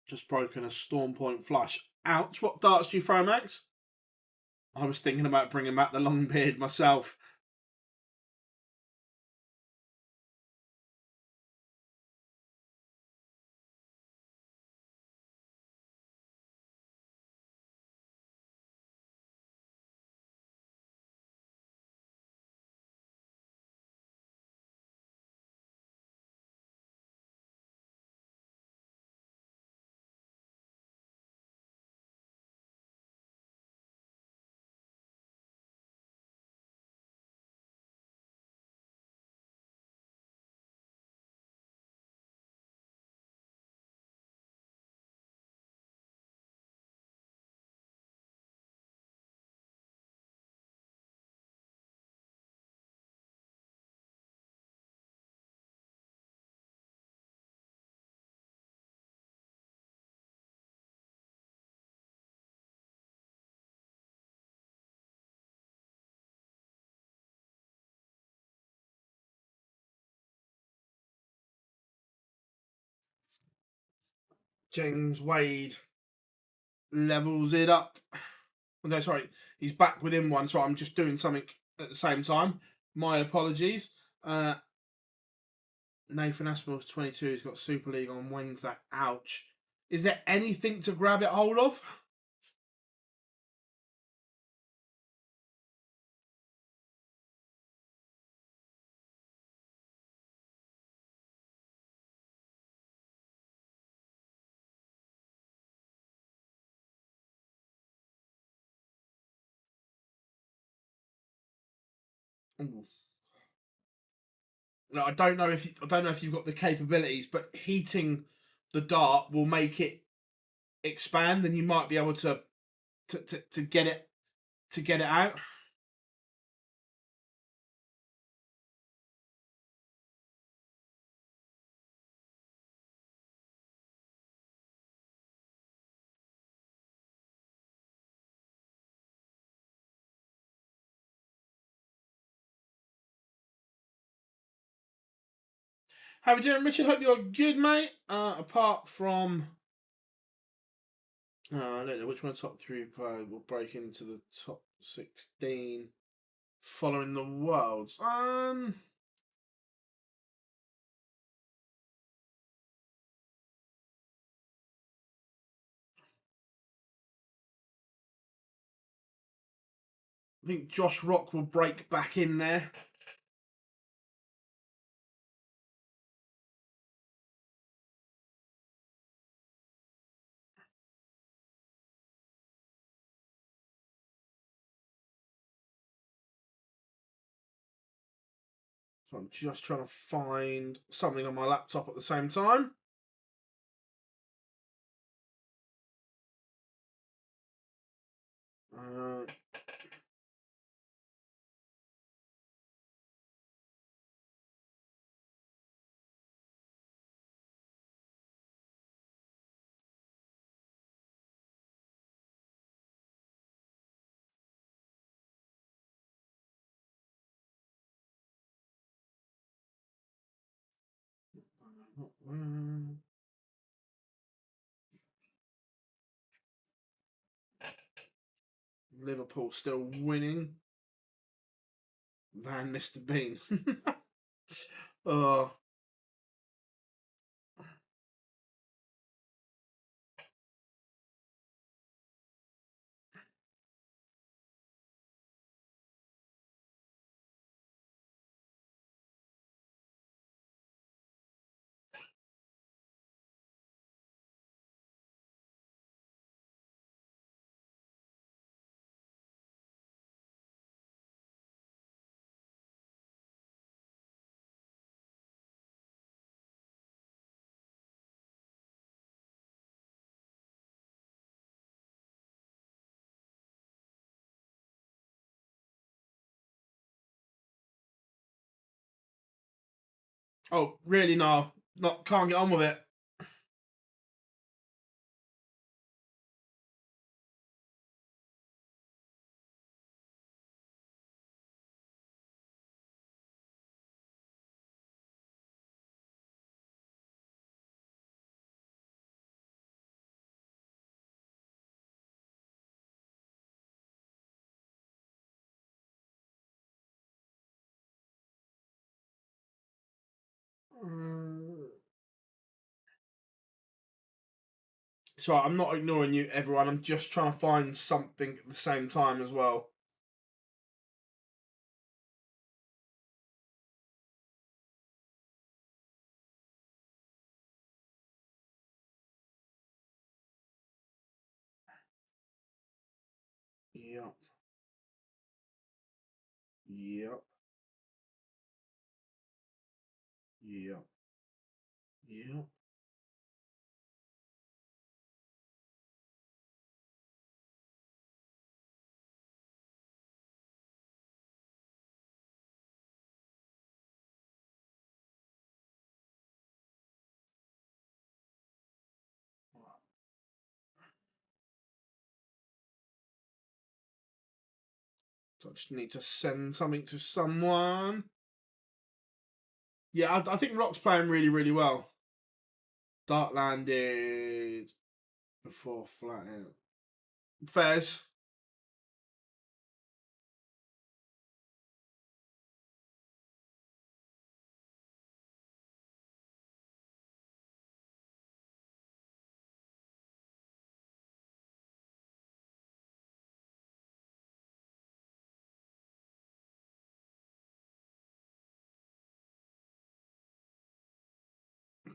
Just broken a Storm Point flush. Ouch. What darts do you throw, Max? I was thinking about bringing back the long beard myself. James Wade levels it up. No, sorry, he's back within one. So I'm just doing something at the same time. My apologies. Nathan Aspinall's 22. He's got Super League on Wednesday. Ouch. Is there anything to grab it hold of? Ooh. No, I don't know if you've got the capabilities, but heating the dart will make it expand, and you might be able to get it out. How are we doing, Richard? Hope you're good, mate. Apart from, I don't know which one top 3 will break into the top 16 following the Worlds. think Josh Rock will break back in there. So I'm just trying to find something on my laptop at the same time. Liverpool still winning. Man, Mr. Bean. Oh. Oh, really? No, not can't get on with it. So I'm not ignoring you, everyone. I'm just trying to find something at the same time as well. Yep. Yep. Yep. Yep. So I just need to send something to someone. Yeah, I think Rock's playing really, really well. Dart landed before flat out. Fairs.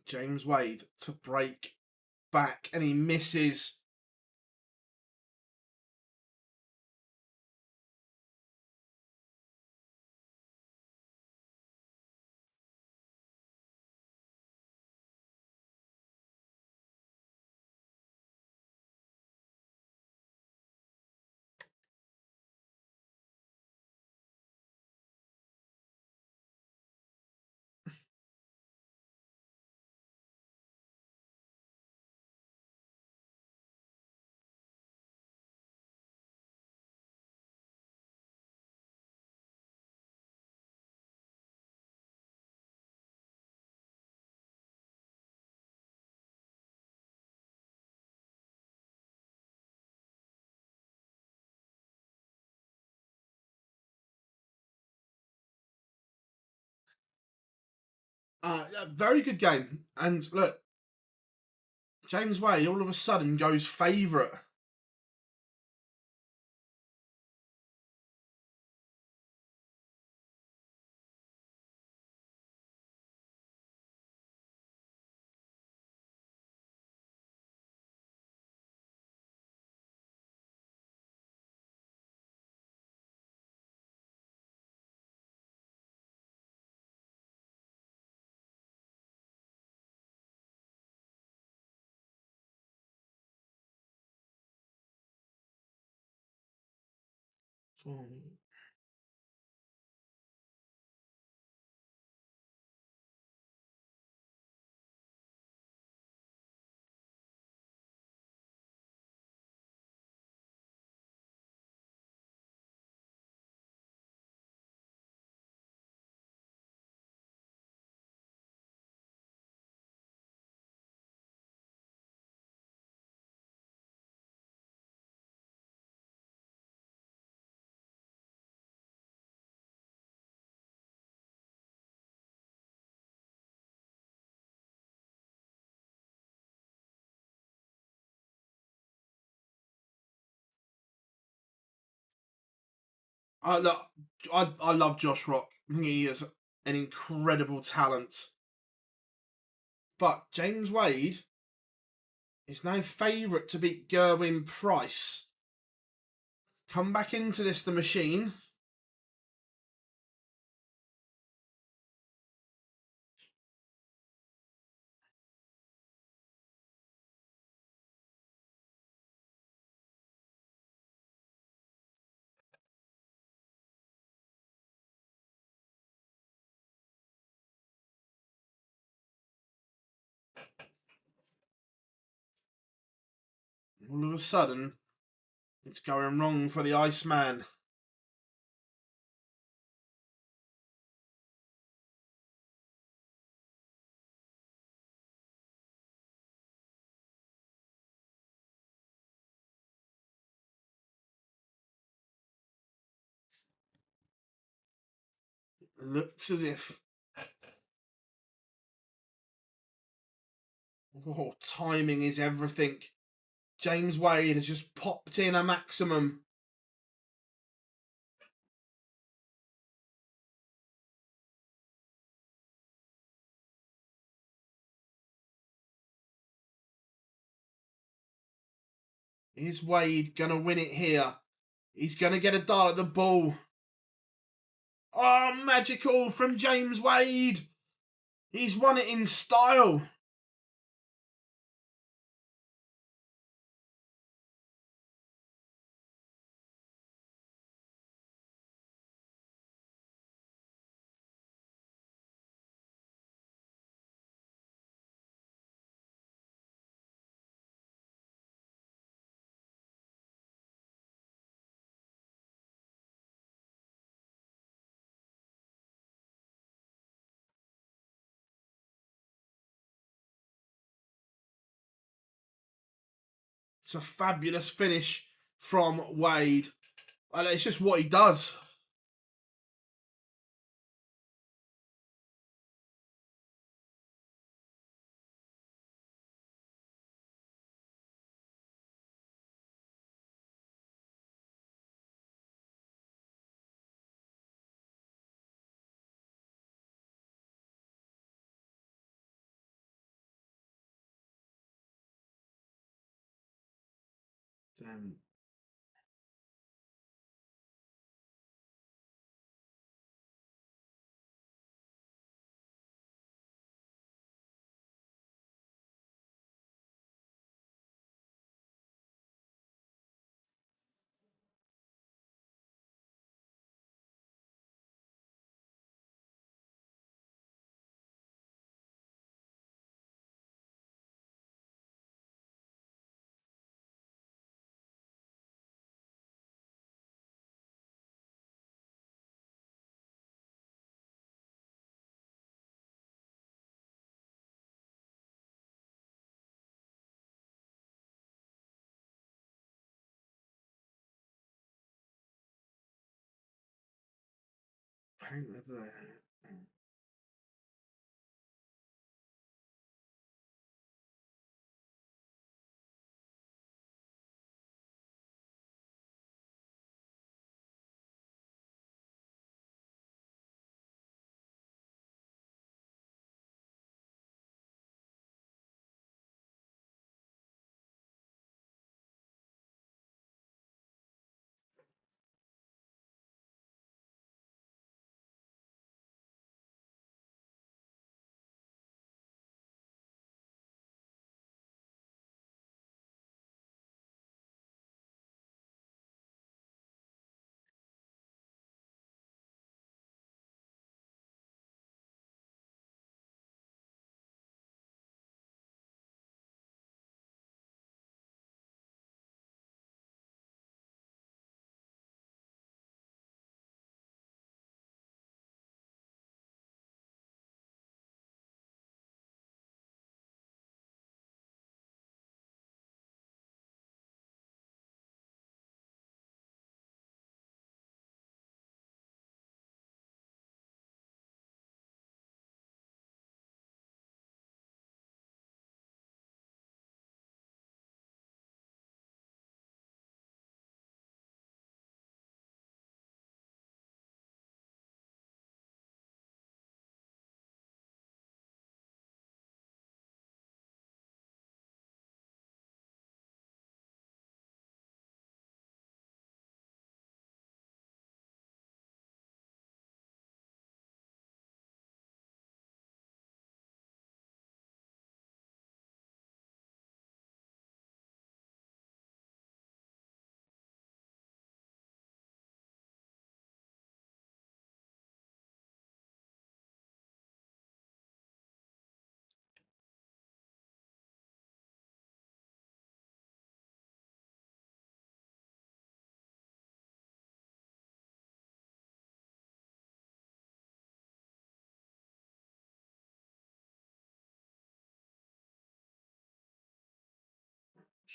James Wade to break back, and he misses. Very good game. And look, James Wade all of a sudden goes favourite. Oh. Look, I love Josh Rock. I think he is an incredible talent. But James Wade is now favourite to beat Gerwin Price. Come back into this, the machine. All of a sudden, it's going wrong for the Iceman. It looks as if... Oh, timing is everything. James Wade has just popped in a maximum. Is Wade going to win it here? He's going to get a dart at the ball. Oh, magical from James Wade. He's won it in style. It's a fabulous finish from Wade. And it's just what he does. Damn.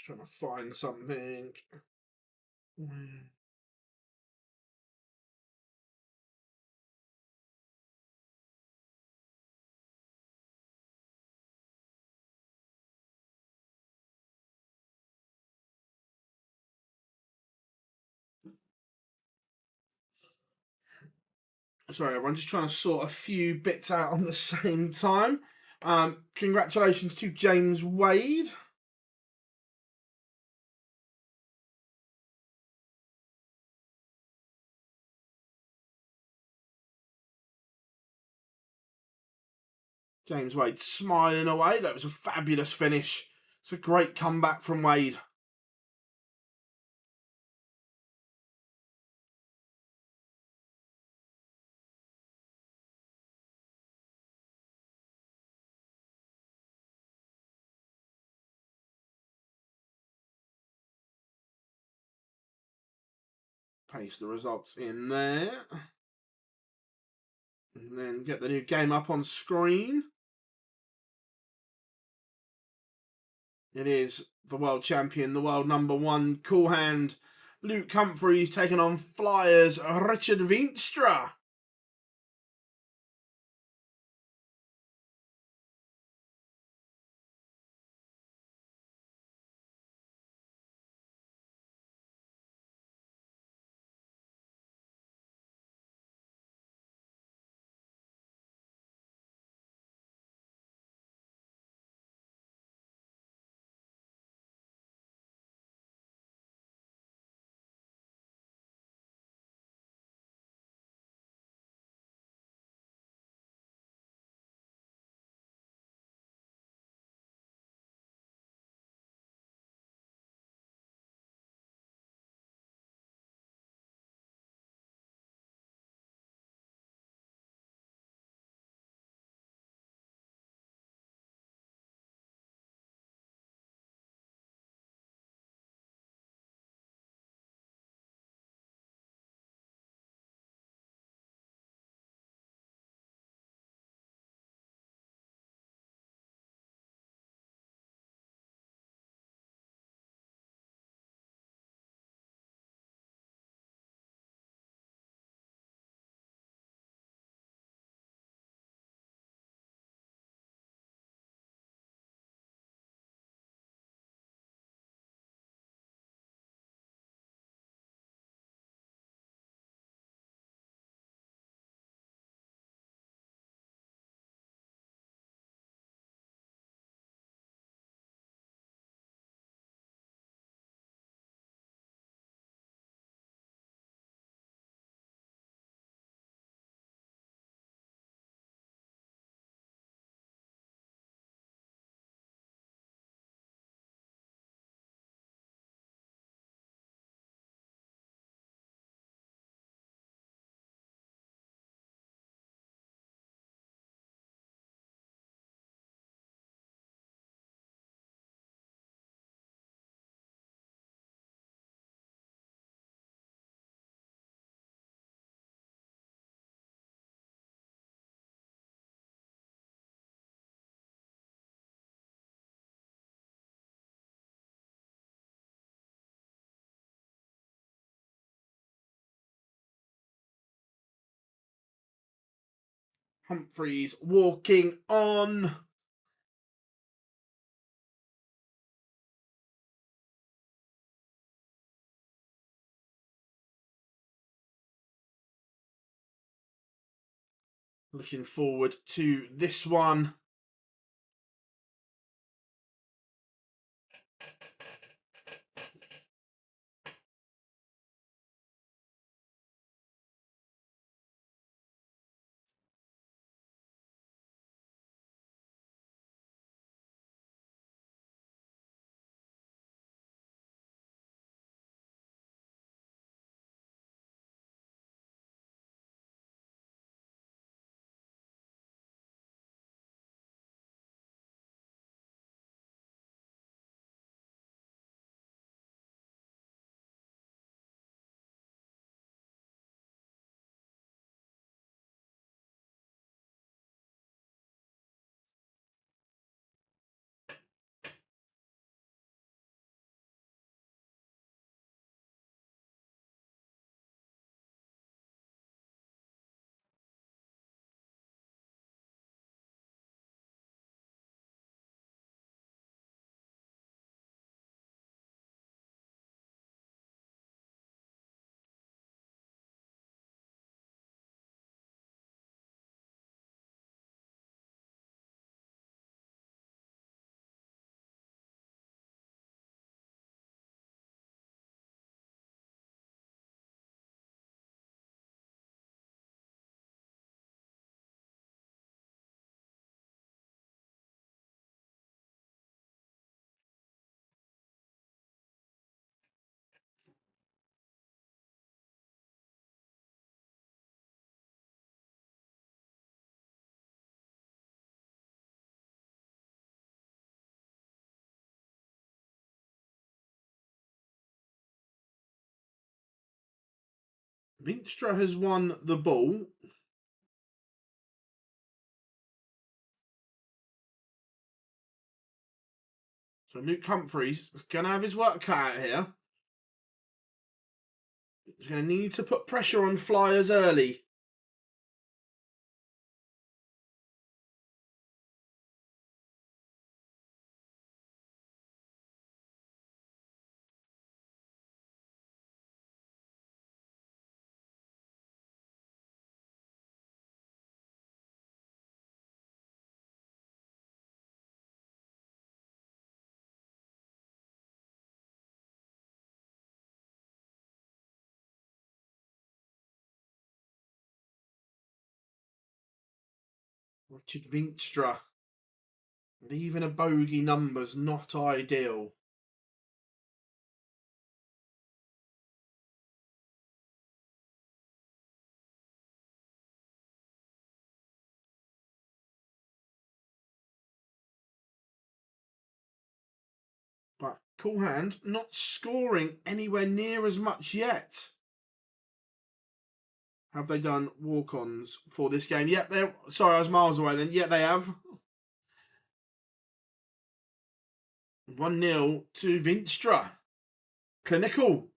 Just trying to find something. Sorry, everyone, just trying to sort a few bits out on the same time. Congratulations to James Wade. James Wade smiling away. That was a fabulous finish. It's a great comeback from Wade. Paste the results in there. And then get the new game up on screen. It is the world champion, the world #1, cool hand, Luke Humphries taking on Flyers, Richard Veenstra. Humphries walking on. Looking forward to this one. Vinstra has won the ball. So Luke Humphries is going to have his work cut out here. He's going to need to put pressure on flyers early. Richard Vinstra. Leaving a bogey number's not ideal. But Cool Hand not scoring anywhere near as much yet. Have they done walk-ons for this game? Yep, they're... Sorry, I was miles away then. Yeah, they have. 1-0 to Vinstra. Clinical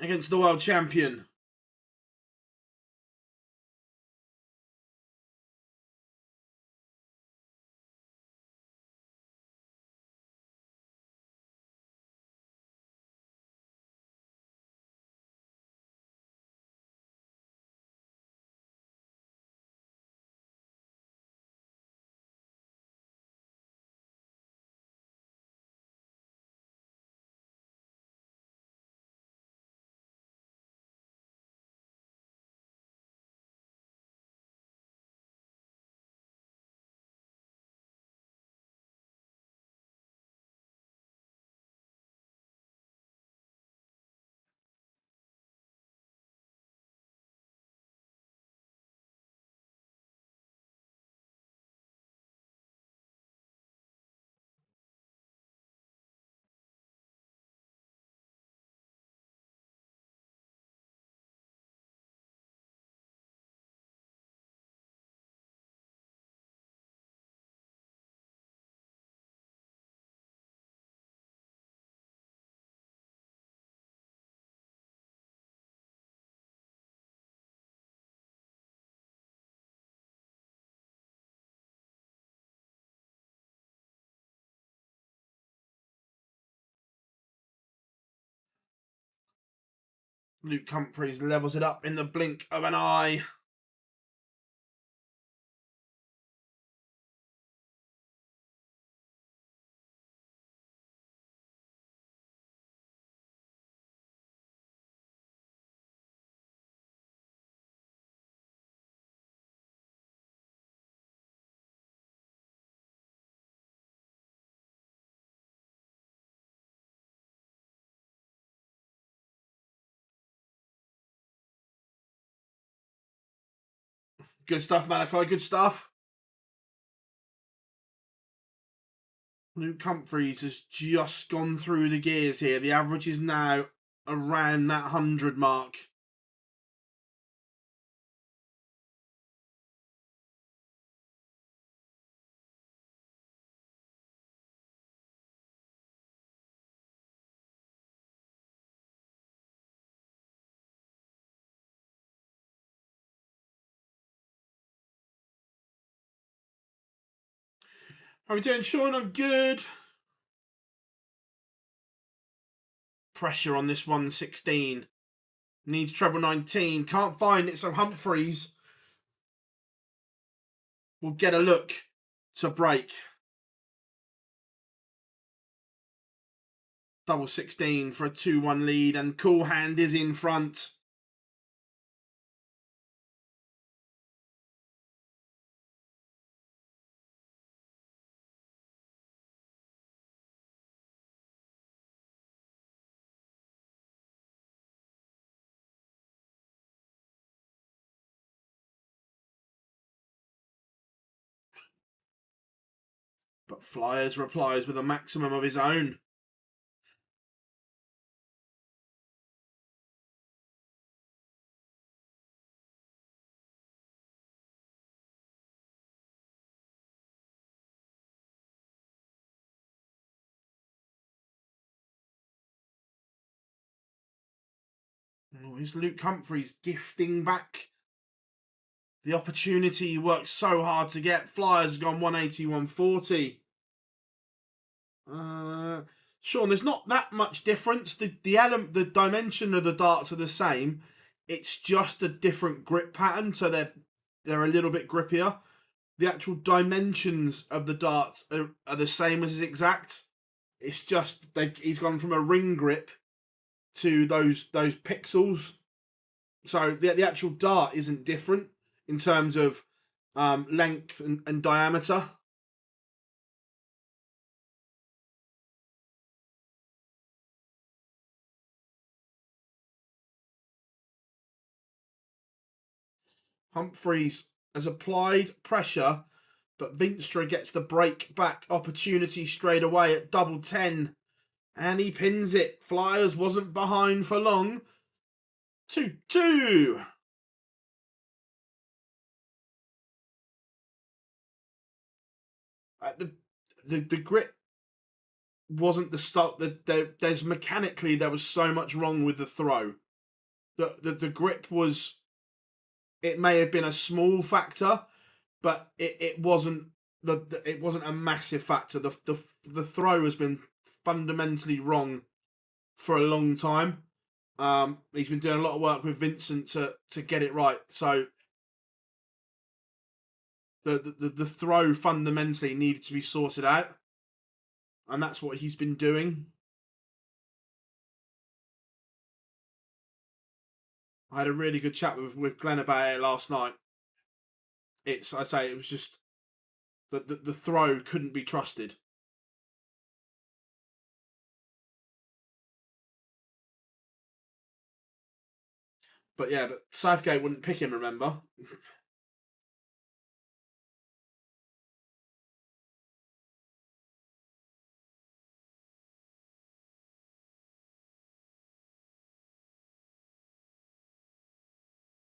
against the world champion. Luke Humphries levels it up in the blink of an eye. Good stuff, Malachi. Good stuff. Luke Humphries has just gone through the gears here. The average is now around that 100 mark. How are we doing, Sean? I'm good. Pressure on this 116. Needs treble 19. Can't find it, so Humphries will get a look to break. Double 16 for a 2-1 lead, and Cool Hand is in front. But Flyers replies with a maximum of his own. Oh, here's Luke Humphries gifting back the opportunity he worked so hard to get. Flyers has gone 180, 140. Sean, there's not that much difference. The dimension of the darts are the same. It's just a different grip pattern, so they're a little bit grippier. The actual dimensions of the darts are the same as his exact. It's just he's gone from a ring grip to those pixels. So the actual dart isn't different in terms of length and diameter. Humphries has applied pressure, but Vinstra gets the break back opportunity straight away at double 10. And he pins it. Flyers wasn't behind for long. 2-2. The grip wasn't the start. There's mechanically there was so much wrong with the throw. The grip was. It may have been a small factor, but it wasn't it wasn't a massive factor. The throw has been fundamentally wrong for a long time. He's been doing a lot of work with Vincent to get it right. So the throw fundamentally needed to be sorted out, and that's what he's been doing. I had a really good chat with Glenn about it last night. It was just the throw couldn't be trusted. But yeah, but Southgate wouldn't pick him, remember?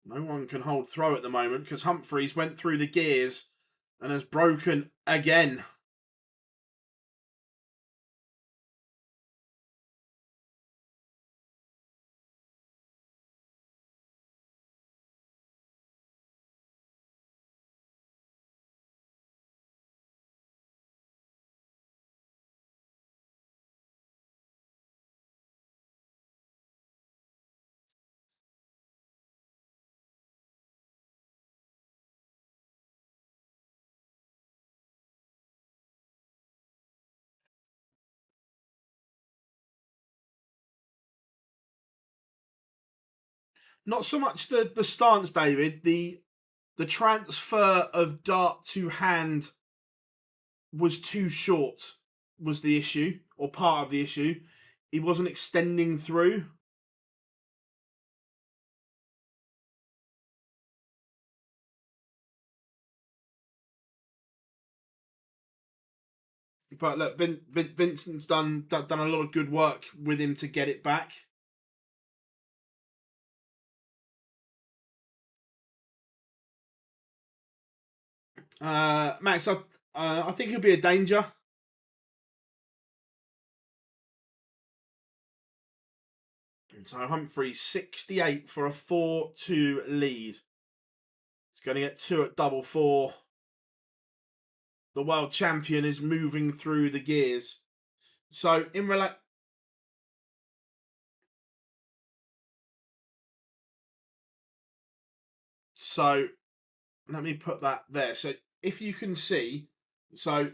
No one can hold throw at the moment because Humphries went through the gears and has broken again. Not so much the stance, David. The transfer of dart to hand was too short, was the issue, or part of the issue. He wasn't extending through. But look, Vincent's done a lot of good work with him to get it back. Max, I think he'll be a danger. So Humphries 68 for a 4-2 lead. He's going to get 2 at double 4. The world champion is moving through the gears. So So let me put that there. So if you can see, so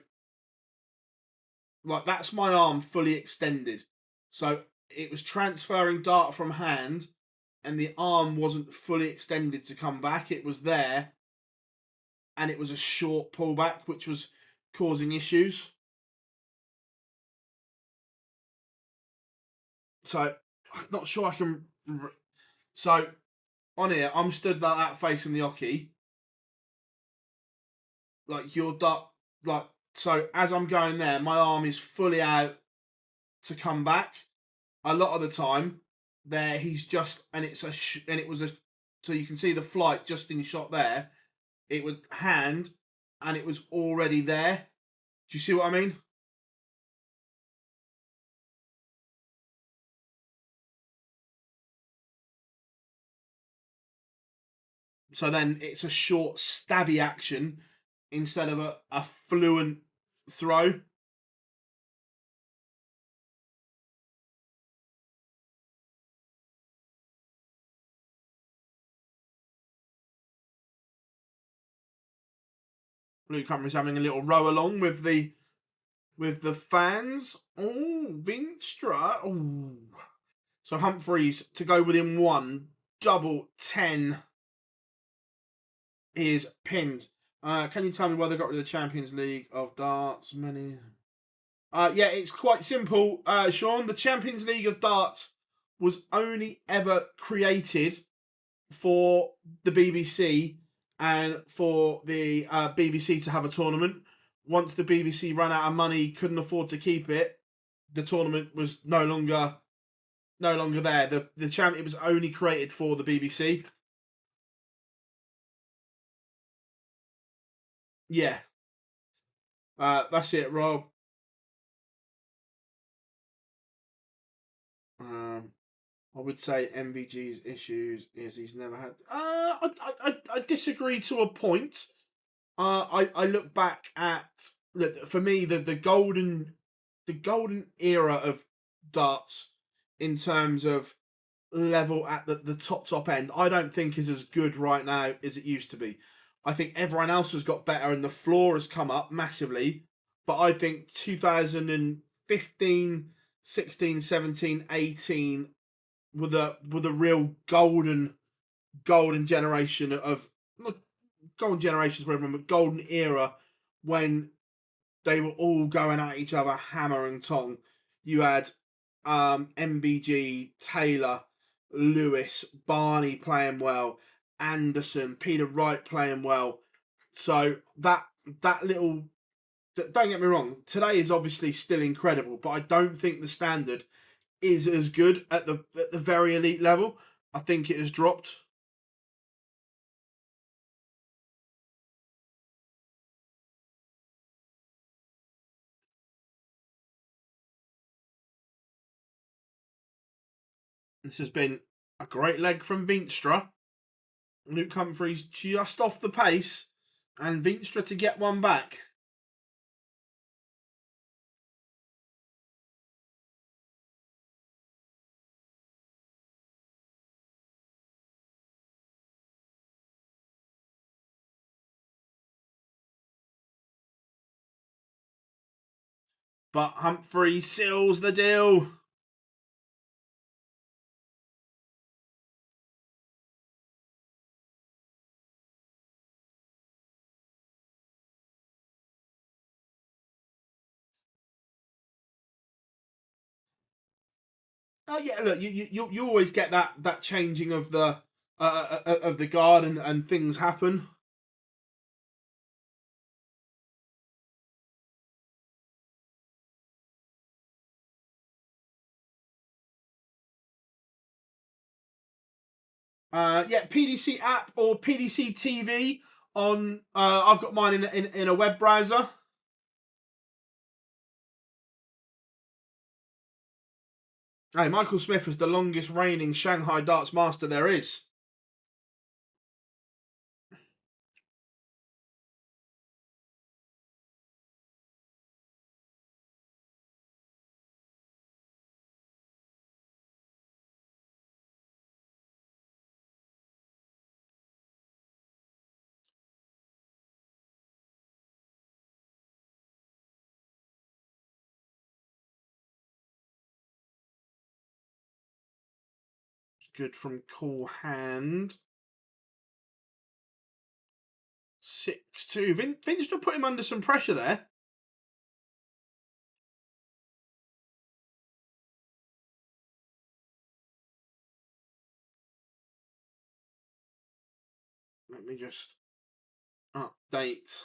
like that's my arm fully extended. So it was transferring dart from hand and the arm wasn't fully extended to come back. It was there and it was a short pullback, which was causing issues. So I'm not sure I can. So on here, I'm stood like that facing the oche. Like your dart, like so as I'm going there, my arm is fully out to come back. A lot of the time, there he's just and it's and it was a so you can see the flight just in shot there. It would hand and it was already there. Do you see what I mean? So then it's a short, stabby action instead of a fluent throw. Luke Humphries having a little row along with the fans. Oh, Vinstra. Oh. So Humphries to go within one. Double 10 is pinned. Can you tell me why they got rid of the Champions League of Darts? Many. Yeah, it's quite simple, Sean. The Champions League of Darts was only ever created for the BBC and for the BBC to have a tournament. Once the BBC ran out of money, couldn't afford to keep it, the tournament was no longer there. It was only created for the BBC. Yeah, that's it, Rob. I would say MVG's issues is he's never had. I disagree to a point. I look back at, for me, the golden era of darts in terms of level at the top end. I don't think is as good right now as it used to be. I think everyone else has got better and the floor has come up massively. But I think 2015, 16, 17, 18 with a real golden generation of, not golden generations, whatever, but golden era when they were all going at each other hammer and tong. You had MBG, Taylor, Lewis, Barney playing well, Anderson, Peter Wright playing well. So that little, don't get me wrong, today is obviously still incredible, but I don't think the standard is as good at the very elite level. I think it has dropped. This has been a great leg from Vinstra. Luke Humphries just off the pace, and Vinstra to get one back. But Humphries seals the deal. Oh yeah, look, you always get that changing of the guard and things happen. Yeah, PDC app or PDC TV on. I've got mine in a web browser. Hey, Michael Smith is the longest reigning Shanghai darts master there is. Good from Cool Hand. 6-2. Vince just put him under some pressure there. Let me just update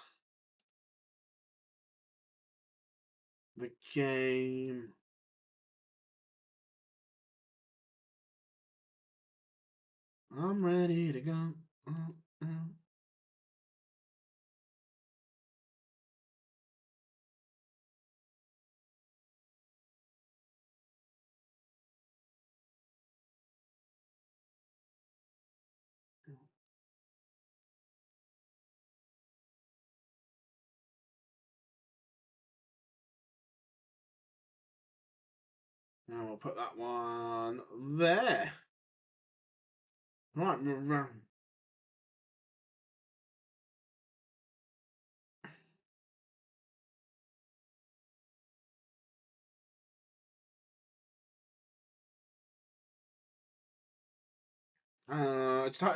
the game. I'm ready to go. And we'll put that one there. Right.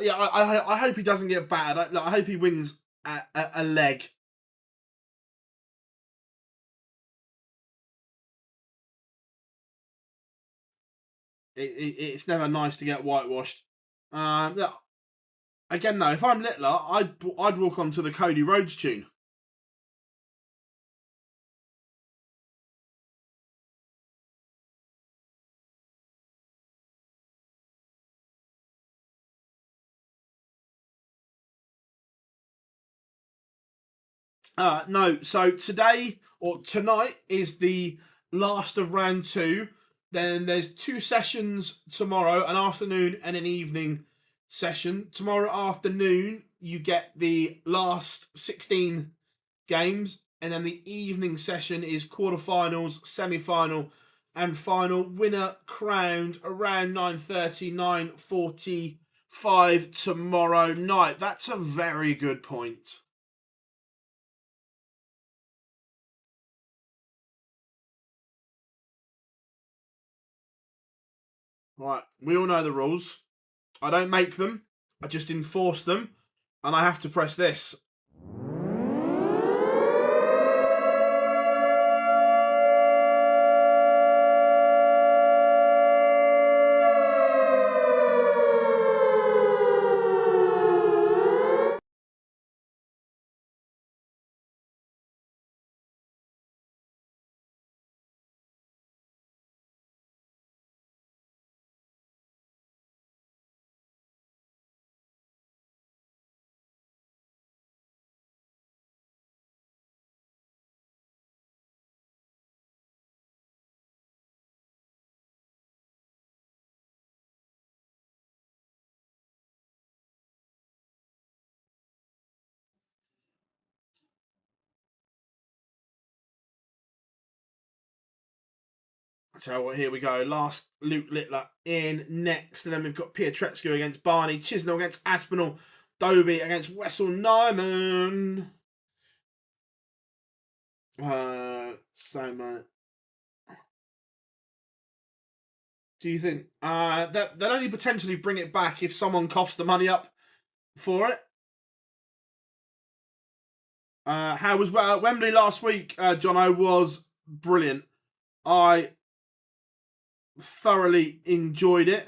Yeah, I hope he doesn't get battered. I hope he wins a leg. It's never nice to get whitewashed. Yeah. Again, though, if I'm Littler, I'd walk onto the Cody Rhodes tune. No, so today or tonight is the last of round 2. Then there's 2 sessions tomorrow, an afternoon and an evening session. Tomorrow afternoon, you get the last 16 games, and then the evening session is quarterfinals, semi-final, and final. Winner crowned around 9:30, 9:45 tomorrow night. That's a very good point. Right, we all know the rules. I don't make them, I just enforce them, and I have to press this. So here we go. Last Luke Littler in next. And then we've got Pietreczko against Barney. Chisnell against Aspinall. Doby against Wessel Nyman. So much. Do you think that they'll only potentially bring it back if someone coughs the money up for it? How was Wembley last week? Jono was brilliant. I thoroughly enjoyed it.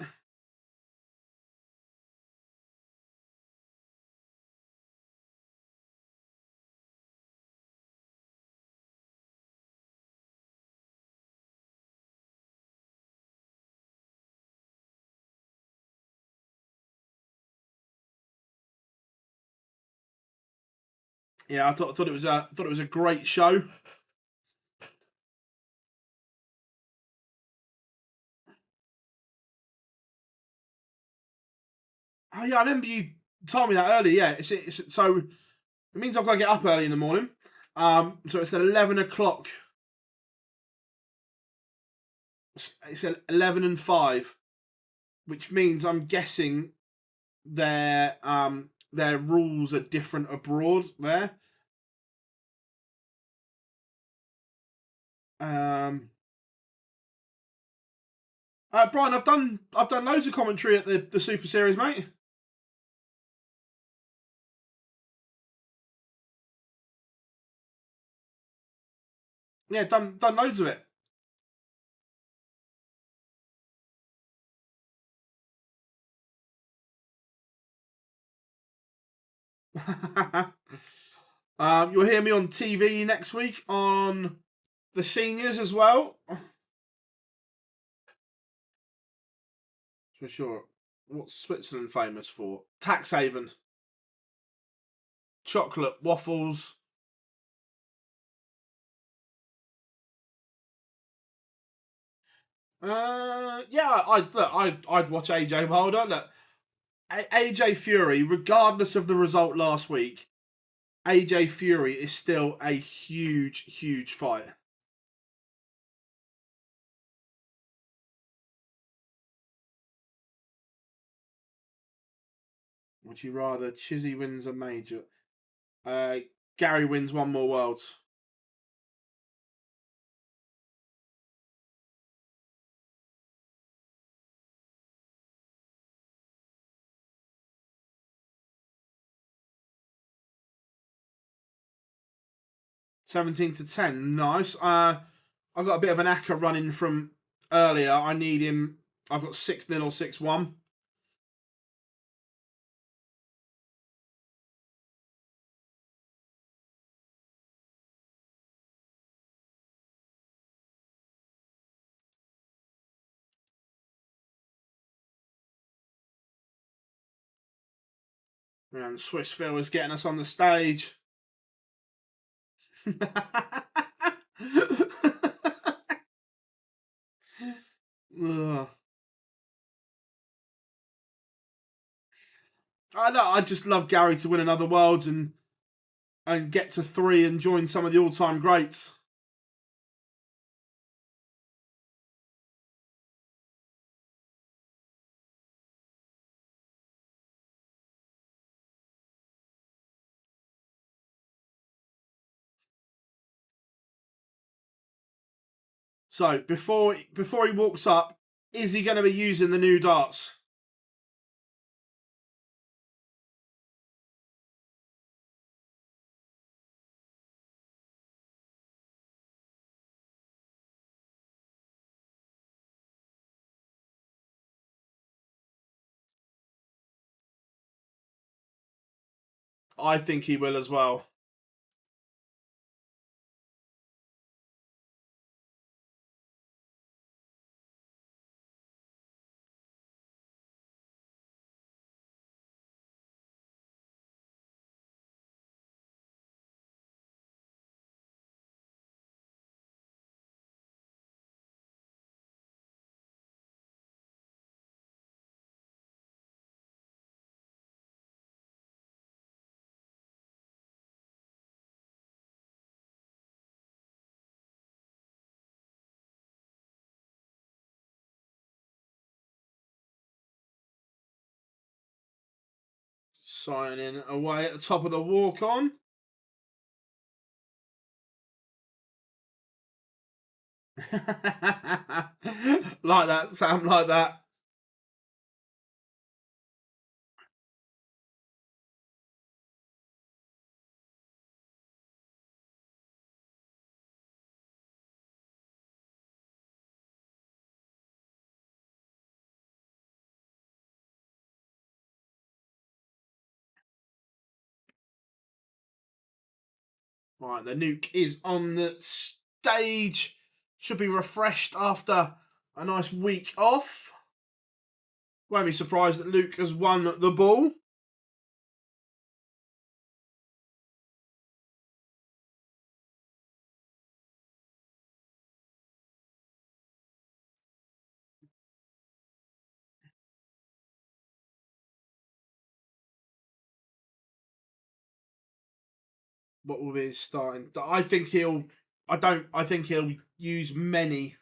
Yeah, I thought it was a great show. Oh yeah, I remember you told me that earlier. Yeah, it's so it means I've got to get up early in the morning. So it's at 11 o'clock. It's at 11 and 5, which means I'm guessing their rules are different abroad there. Brian, I've done loads of commentary at the Super Series, mate. Yeah, done loads of it. You'll hear me on TV next week on the seniors as well. For sure. What's Switzerland famous for? Tax haven. Chocolate waffles. Yeah, I'd watch AJ Wilder. Look, AJ Fury, regardless of the result last week, AJ Fury is still a huge fight. Would you rather Chizzy wins a major? Gary wins one more Worlds. $17-10. Nice. I've got a bit of an acca running from earlier. I need him. I've got 6-0 or 6-1. And Swiss Phil is getting us on the stage. I know. I just love Gary to win another Worlds and get to 3 and join some of the all-time greats. So before he walks up, is he going to be using the new darts? I think he will as well. Signing away at the top of the walk-on. Like that, Sam, like that. Right, the nuke is on the stage. Should be refreshed after a nice week off. Won't be surprised that Luke has won the ball. What will be his starting? I think he'll. I think he'll use many.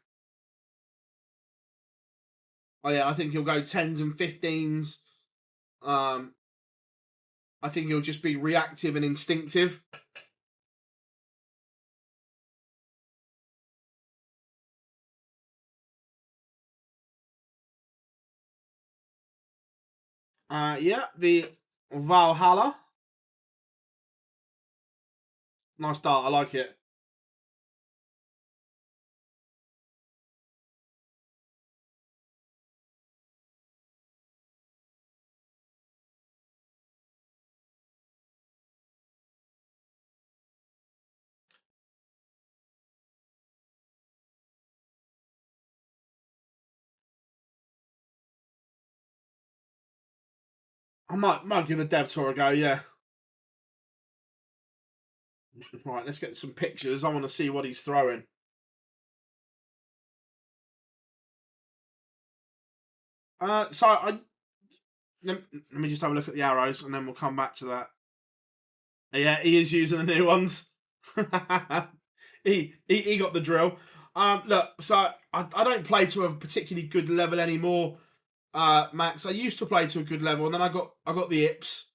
Oh yeah, I think he'll go 10s and 15s. I think he'll just be reactive and instinctive. Yeah, the Valhalla. Nice start. I like it. I might give the dev tour a go. Yeah. Right, let's get some pictures. I want to see what he's throwing. So let me just have a look at the arrows, and then we'll come back to that. Yeah, he is using the new ones. he got the drill. Look, so I don't play to a particularly good level anymore. Max. I used to play to a good level, and then I got the ips,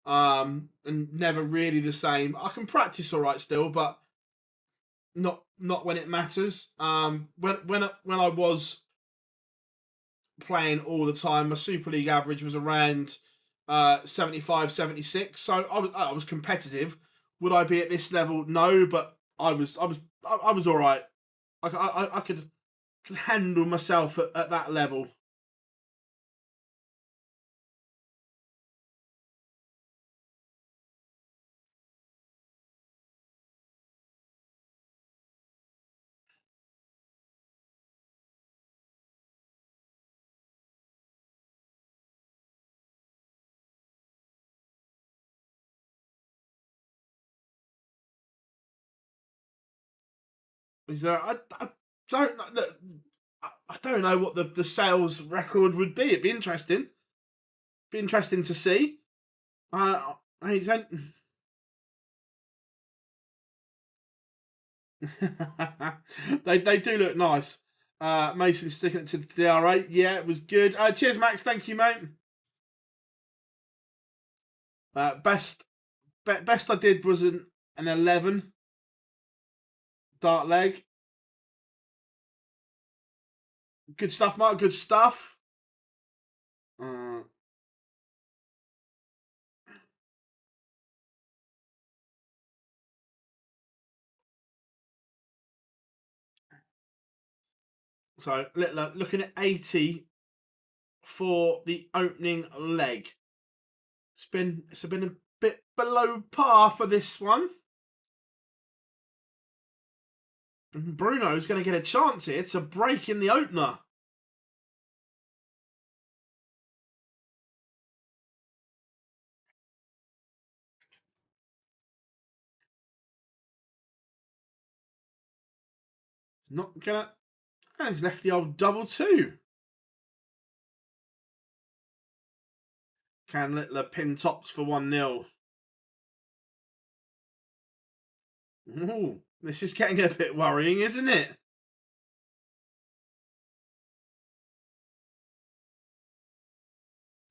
and never really the same. I can practice all right still, but not when it matters. When I was playing all the time, my Super League average was around 75, 76. So I was competitive. Would I be at this level? No, but I was all right. I could handle myself at that level. Is there? I don't know. Look, I don't know what the sales record would be. It'd be interesting. Be interesting to see. I don't. They do look nice. Mason sticking it to the DR8. Yeah, it was good. Cheers, Max. Thank you, mate. Best I did was an 11 dart leg. Good stuff, Mark. Good stuff. Uh, so looking at 80 for the opening leg. It's been a bit below par for this one. Bruno's going to get a chance here to break in the opener. Not gonna. Oh, he's left the old double two. Can Littler pin tops for 1-0. Ooh, this is getting a bit worrying, isn't it?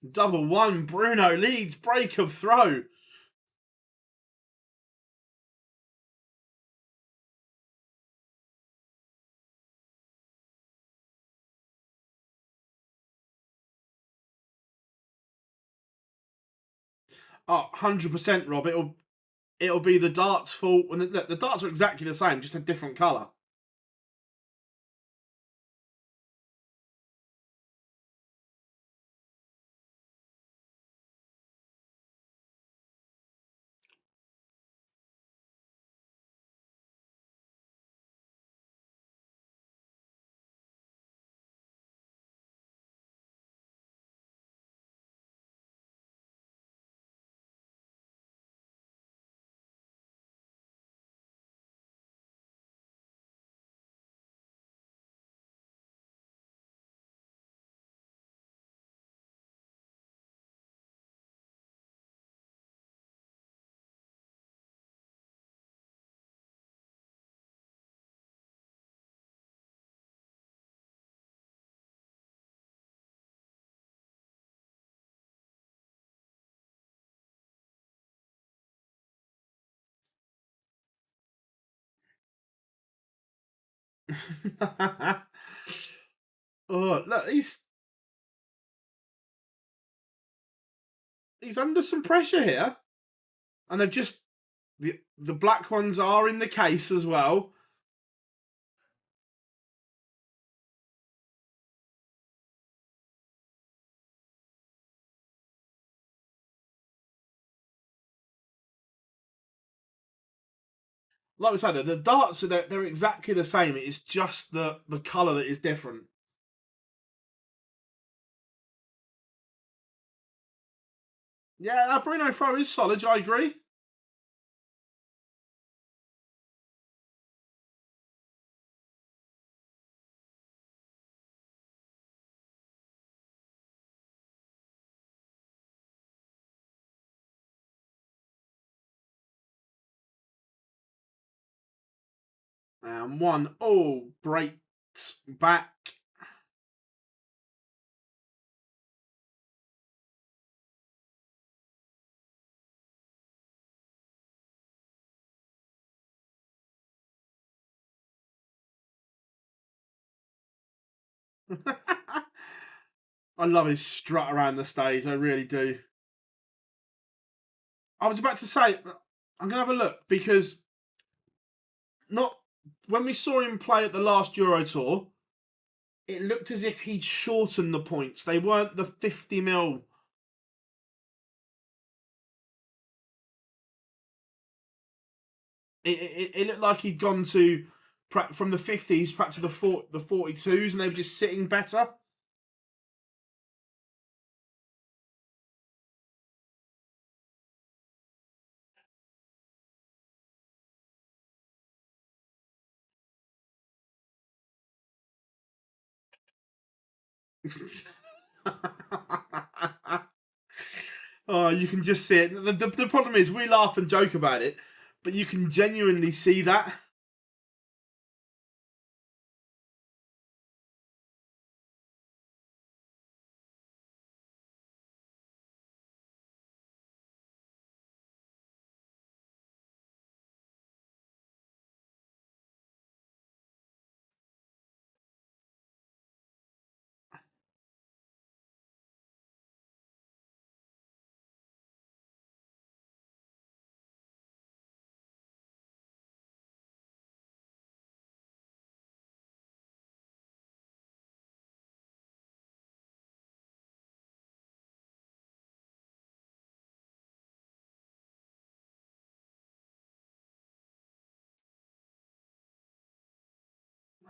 Double one. Bruno leads. Break of throw. Oh, 100%, Rob. It'll be the darts' fault. And the darts are exactly the same, just a different colour. Oh, look, he's under some pressure here. And they've just the black ones are in the case as well. Like we said, the darts they're exactly the same. It's just the colour that is different. Yeah, that Bruno throw is solid. I agree. And one all breaks back. I love his strut around the stage. I really do. I was about to say, I'm gonna have a look because not when we saw him play at the last Euro Tour, it looked as if he'd shortened the points. They weren't the 50 mil. It looked like he'd gone to from the 50s perhaps to the 42s, and they were just sitting better. Oh, you can just see it. The problem is we laugh and joke about it, but you can genuinely see that.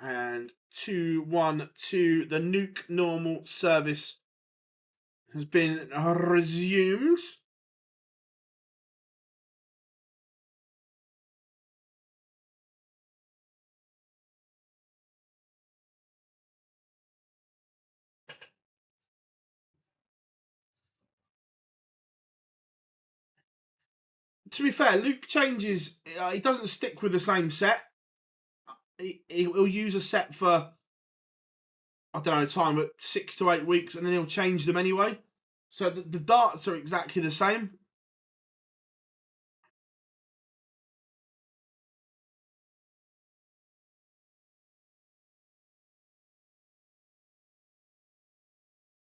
And 2-1-2. The nuke normal service has been resumed. To be fair, Luke changes. He doesn't stick with the same set. He'll use a set for, I don't know, time, but 6 to 8 weeks, and then he'll change them anyway. So the darts are exactly the same.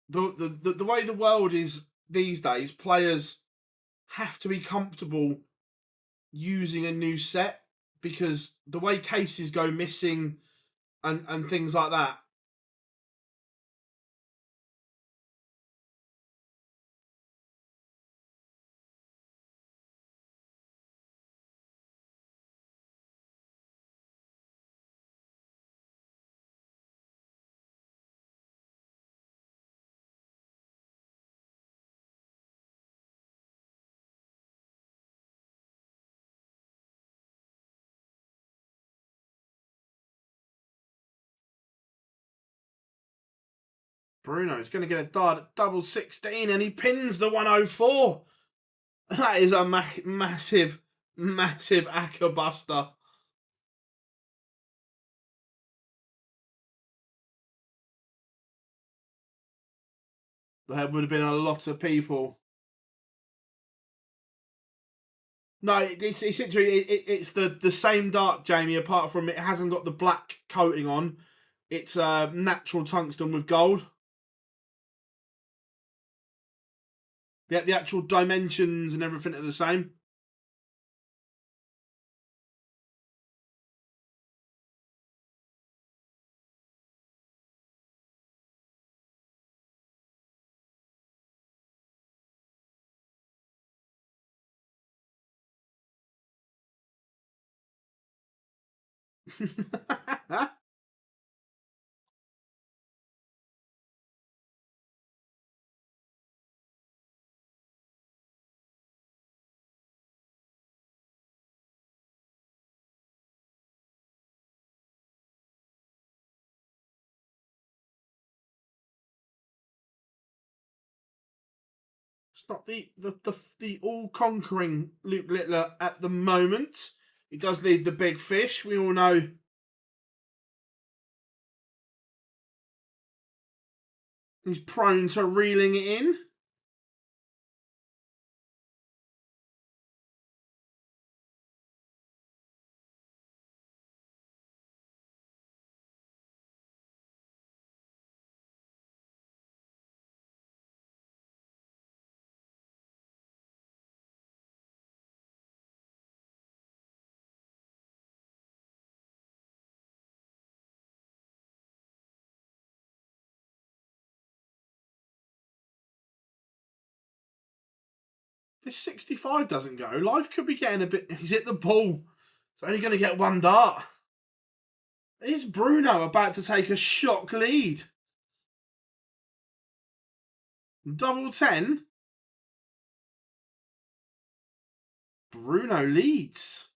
The way the world is these days, players have to be comfortable using a new set because the way cases go missing and things like that. Bruno's going to get a dart at double 16 and he pins the 104. That is a massive, massive acca buster. There would have been a lot of people. No, it's literally it's the same dart, Jamie. Apart from it hasn't got the black coating on, it's natural tungsten with gold. The actual dimensions and everything are the same. It's not the all conquering Luke Littler at the moment. He does lead the big fish. We all know. He's prone to reeling it in. This 65 doesn't go. Live could be getting a bit... He's hit the ball. It's only going to get one dart. Is Bruno about to take a shock lead? Double 10. Bruno leads.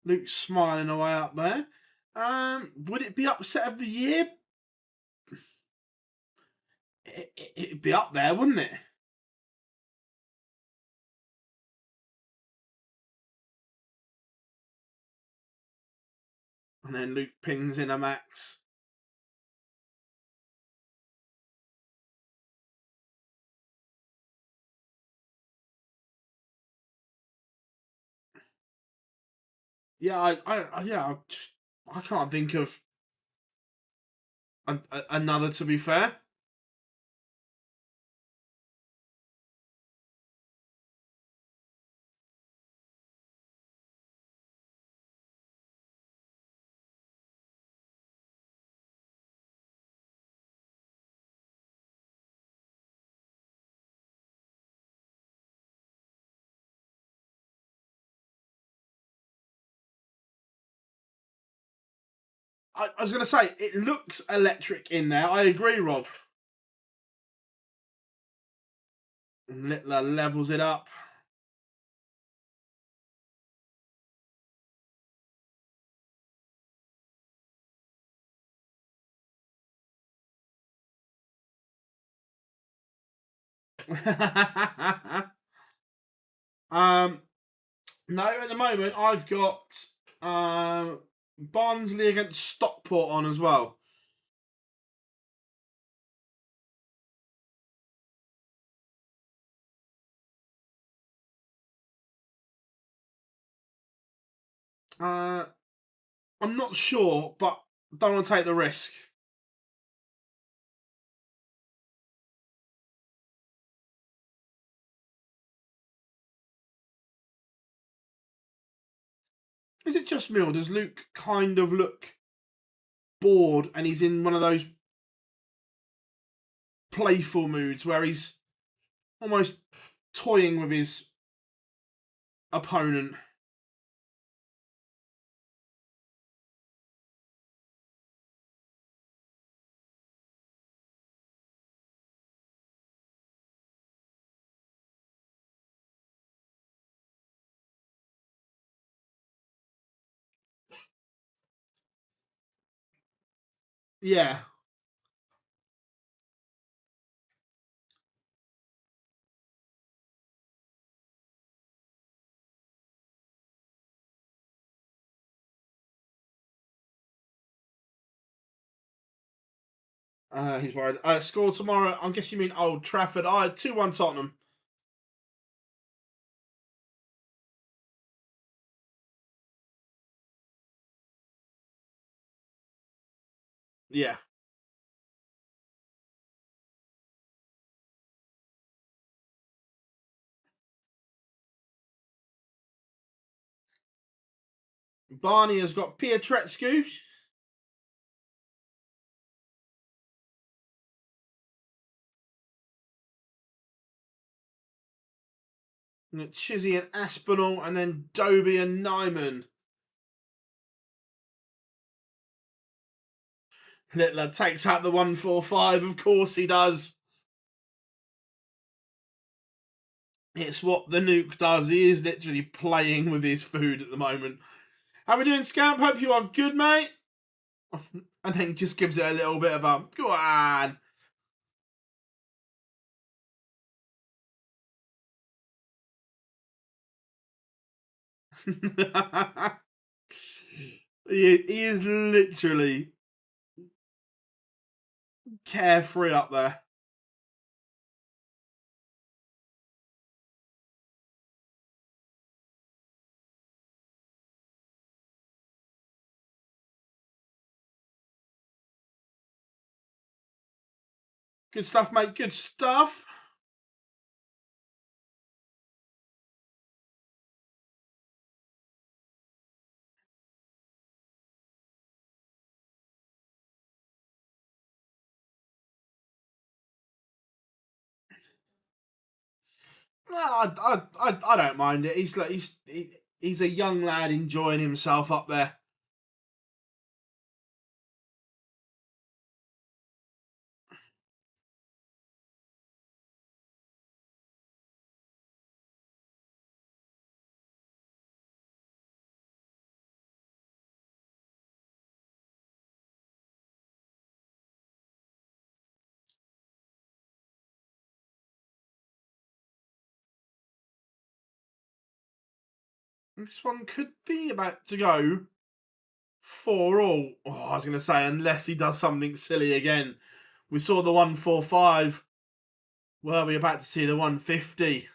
Luke's smiling away up there. Would it be upset of the year? It'd be up there, wouldn't it? And then Luke pings in a max. Yeah, I can't think of another, to be fair. I was going to say, it looks electric in there. I agree, Rob. Littler levels it up. No, at the moment I've got Barnsley against Stockport on as well. I'm not sure, but don't want to take the risk. Is it just me, or does Luke kind of look bored and he's in one of those playful moods where he's almost toying with his opponent? Yeah. He's worried. Score tomorrow. I guess you mean Old Trafford. 2-1 Tottenham. Yeah. Barney has got Pietretsku. Chizzy and Aspinall, and then Doby and Nyman. Littler takes out the 145, of course he does. It's what the nuke does. He is literally playing with his food at the moment. How we doing, Scamp? Hope you are good, mate. And then just gives it a little bit of a, go on. He is literally carefree up there. Good stuff, mate. Good stuff. No, I don't mind it. He's a young lad enjoying himself up there. This one could be about to go 4-all. Oh, I was going to say, unless he does something silly again. We saw the 145. Well, we're about to see the 150.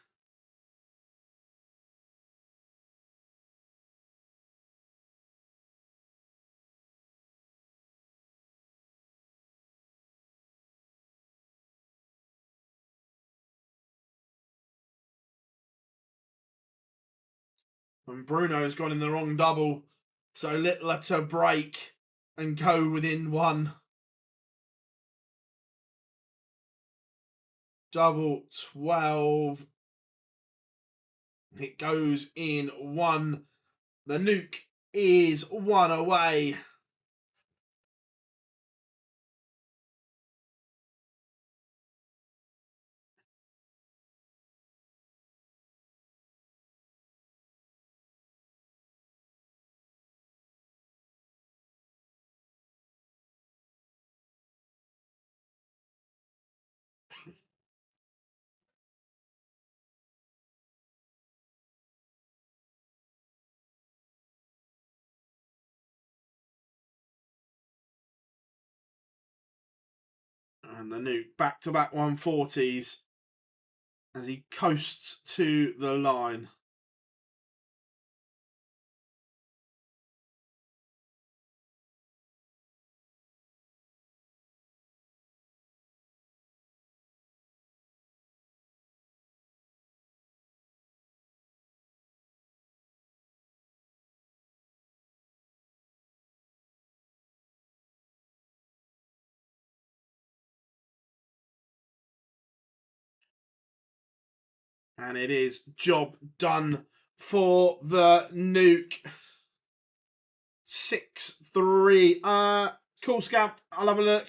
And Bruno's gone in the wrong double. So Littler to break and go within one. Double 12. It goes in one. The nuke is one away. And the nuke back-to-back 140s as he coasts to the line. And it is job done for the nuke. 6-3. Cool scamp. I'll have a look.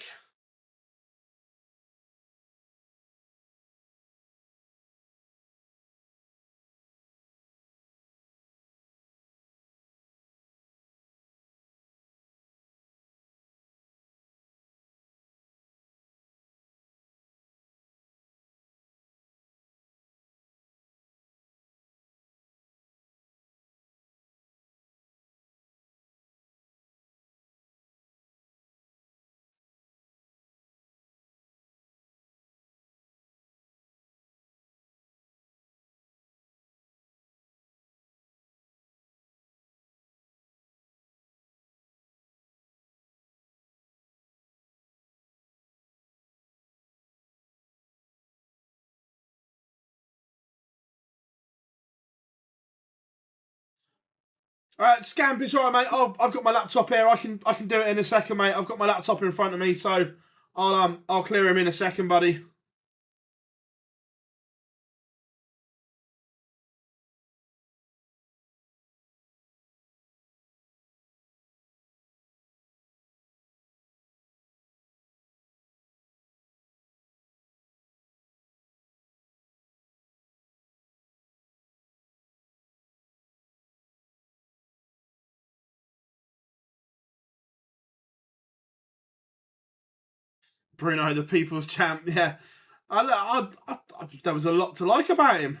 Scamp, it's all right, mate. I've got my laptop here. I can do it in a second, mate. I've got my laptop in front of me, so I'll clear him in a second, buddy. Bruno, the people's champ. Yeah, there was a lot to like about him.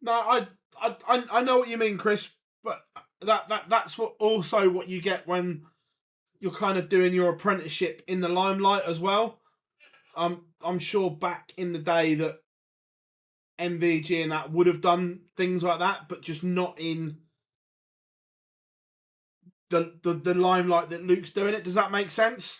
No, I know what you mean, Chris, but that's what you get when you're kind of doing your apprenticeship in the limelight as well. I'm sure back in the day that MVG and that would have done things like that, but just not in the limelight that Luke's doing it. Does that make sense?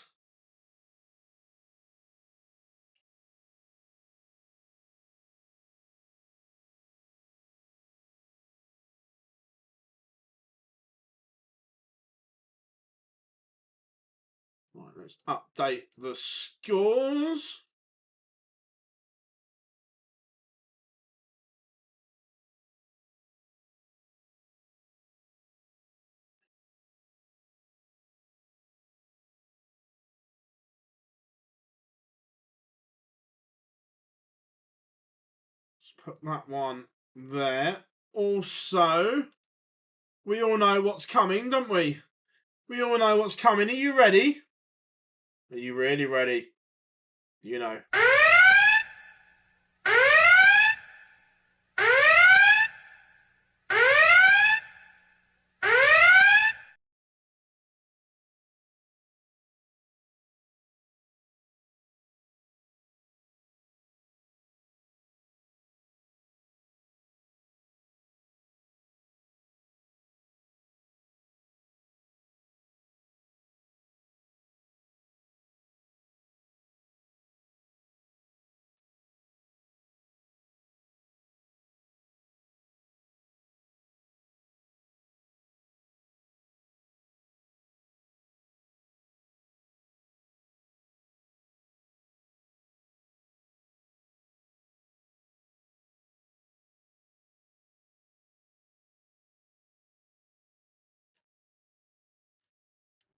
Right, let's update the scores. Let's put that one there. Also, we all know what's coming, don't we? We all know what's coming. Are you ready? Are you really ready? You know.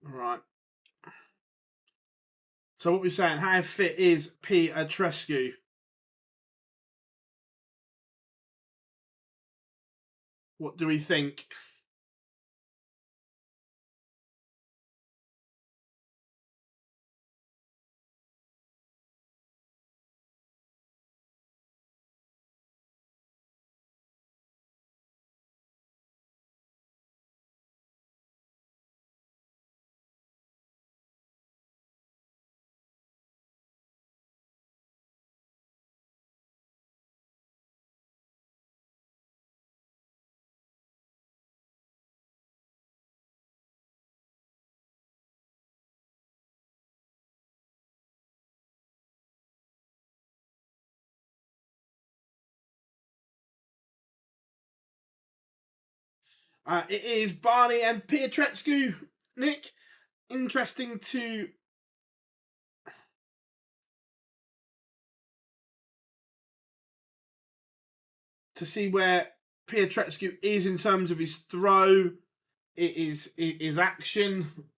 All right. So what we're saying, how fit is Petrescu? What do we think? It is Barney and Petrescu. Nick, interesting to see where Petrescu is in terms of his throw, his action.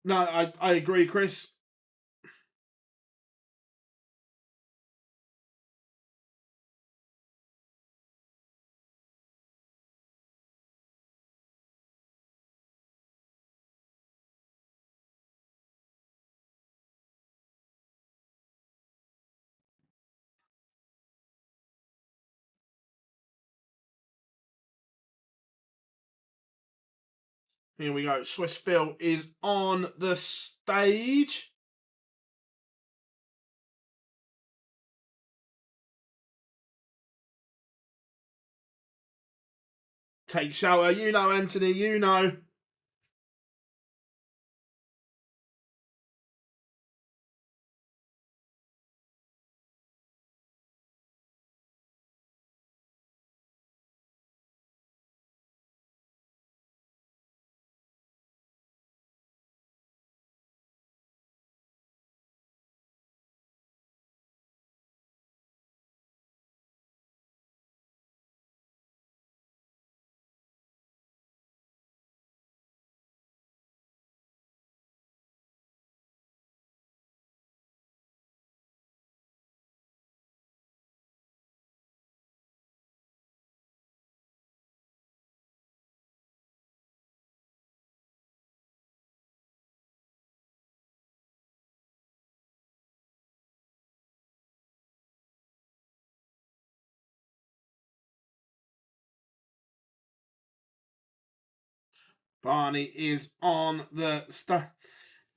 No, I agree, Chris. Here we go. Swiss Phil is on the stage. Take shelter. You know, Anthony, you know. Barney is on the stuff.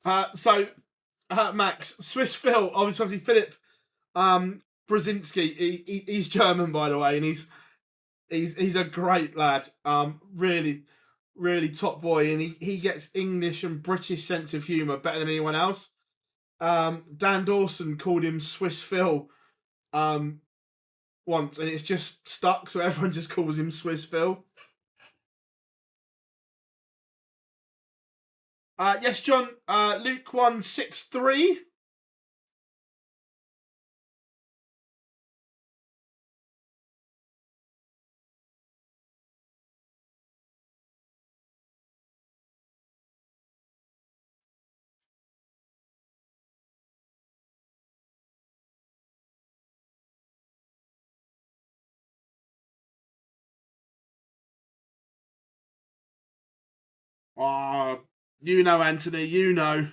Max, Swiss Phil, obviously Philip Brzezinski. He's German, by the way, and he's a great lad. Really, really top boy, and he gets English and British sense of humour better than anyone else. Dan Dawson called him Swiss Phil once, and it's just stuck, so everyone just calls him Swiss Phil. Yes, John. Luke 163. You know, Anthony. You know.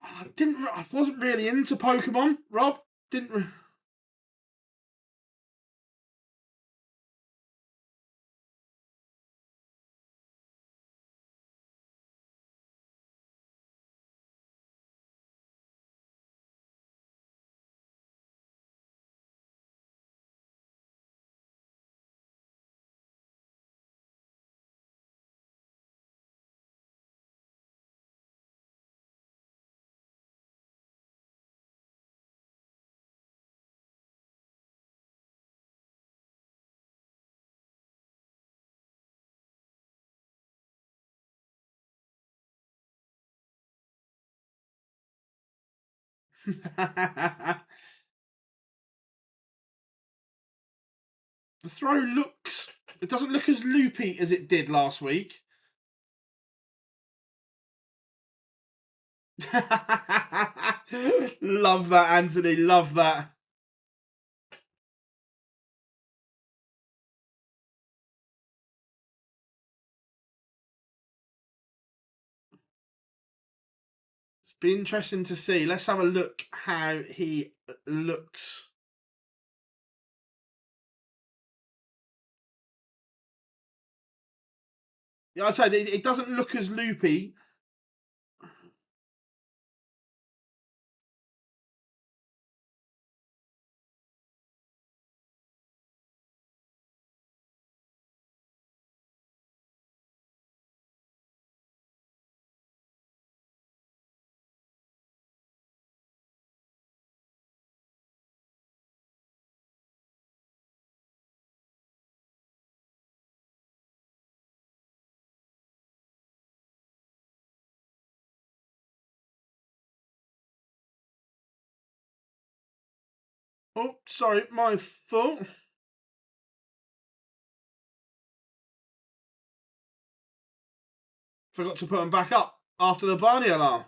I wasn't really into Pokemon, Rob. Didn't. The throw looks. It doesn't look as loopy as it did last week. Love that, Anthony. Love that. It's been interesting to see. Let's have a look how he looks. Yeah, I'd say it doesn't look as loopy. Oh, sorry, my fault. Forgot to put them back up after the Barney alarm.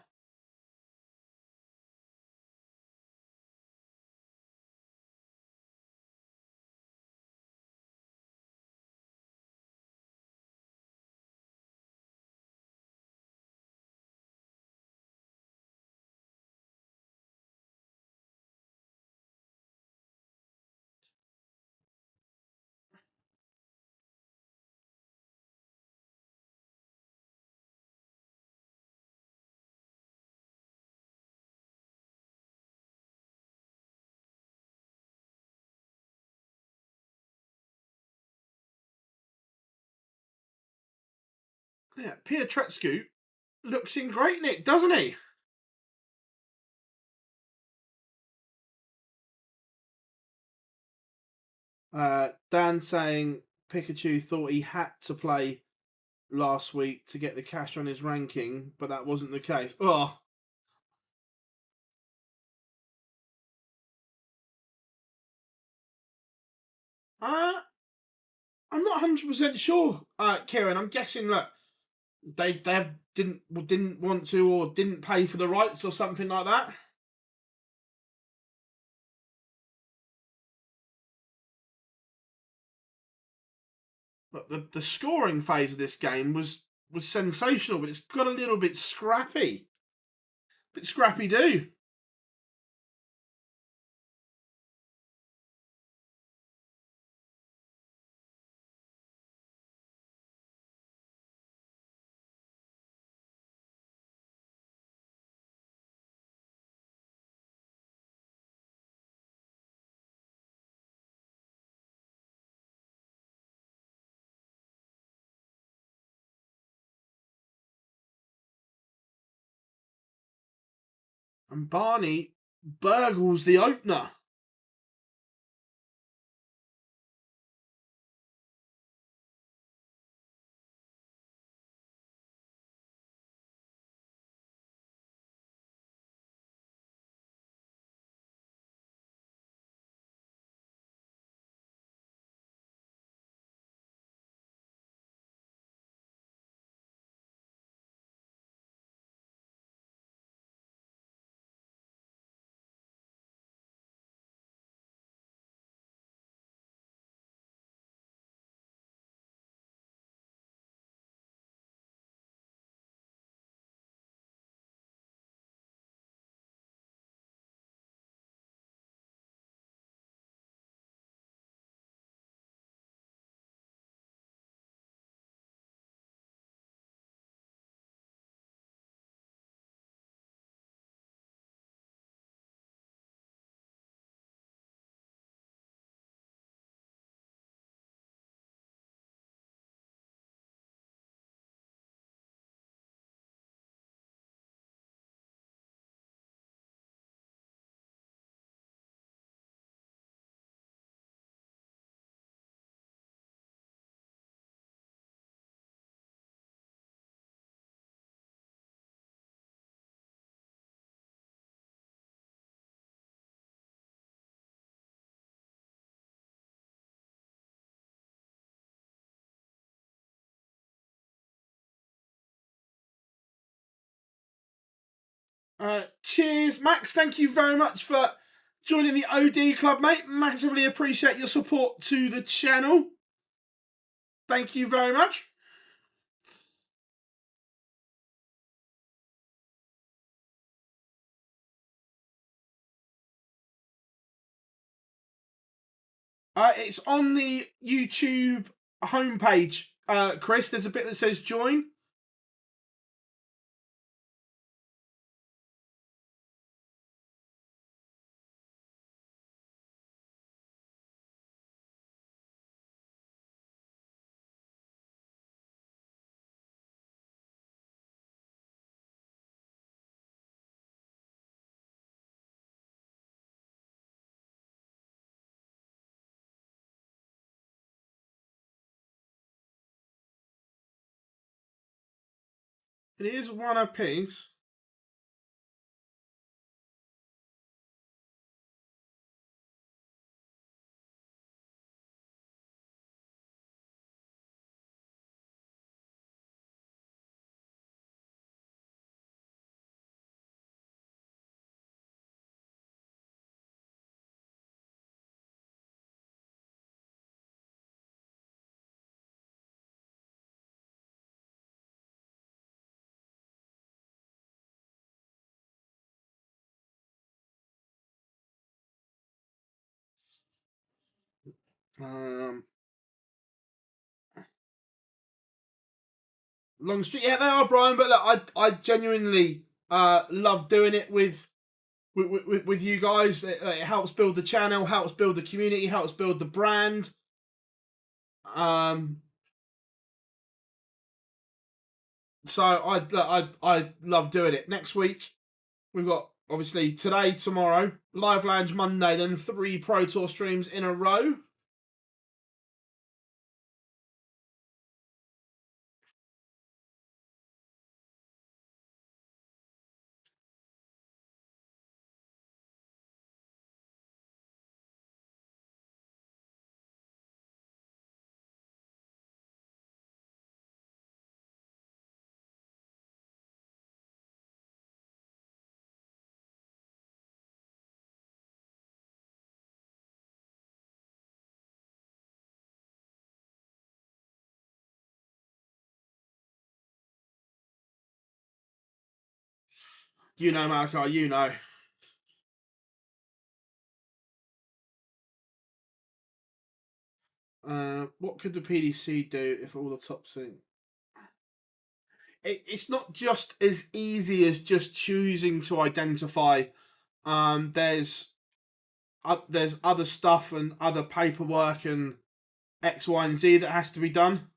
Yeah, Pietretscu looks in great nick, doesn't he? Dan saying Pikachu thought he had to play last week to get the cash on his ranking, but that wasn't the case. Oh. I'm not 100% sure, Kieran. I'm guessing that they didn't want to or didn't pay for the rights or something like that. But the scoring phase of this game was sensational, but it's got a little bit scrappy. Bit scrappy do. And Barney burgles the opener. Cheers, Max. Thank you very much for joining the OD Club, mate. Massively appreciate your support to the channel. Thank you very much. It's on the YouTube homepage, Chris. There's a bit that says join. It is one apiece. Long street, yeah, they are, Brian. But look, I genuinely love doing it with you guys. It helps build the channel, helps build the community, helps build the brand. So I love doing it. Next week we've got obviously today, tomorrow, Live Lounge Monday, then 3 Pro Tour streams in a row. You know, Malachi, you know. What could the PDC do if all the top sync? It's not just as easy as just choosing to identify. There's other stuff and other paperwork and X, Y, and Z that has to be done.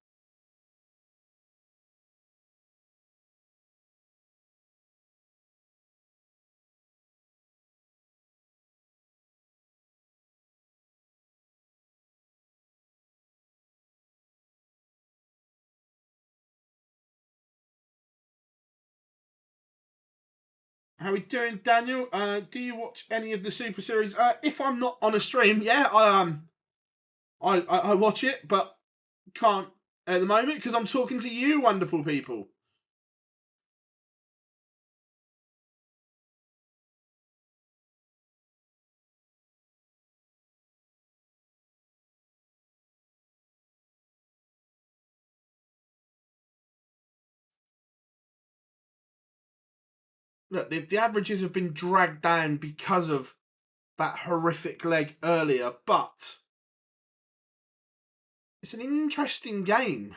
How we doing, Daniel? Do you watch any of the Super Series? If I'm not on a stream, yeah, I watch it, but can't at the moment because I'm talking to you, wonderful people. Look, the averages have been dragged down because of that horrific leg earlier, but it's an interesting game.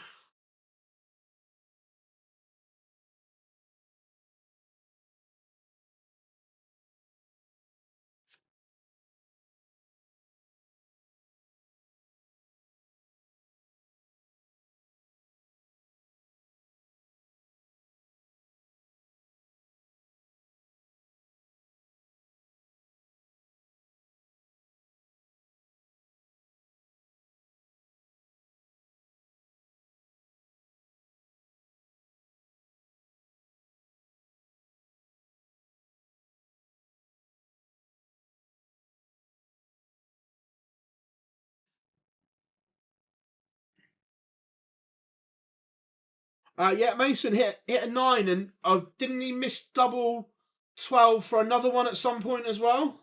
Yeah, Mason hit a 9, and didn't he miss double 12 for another one at some point as well?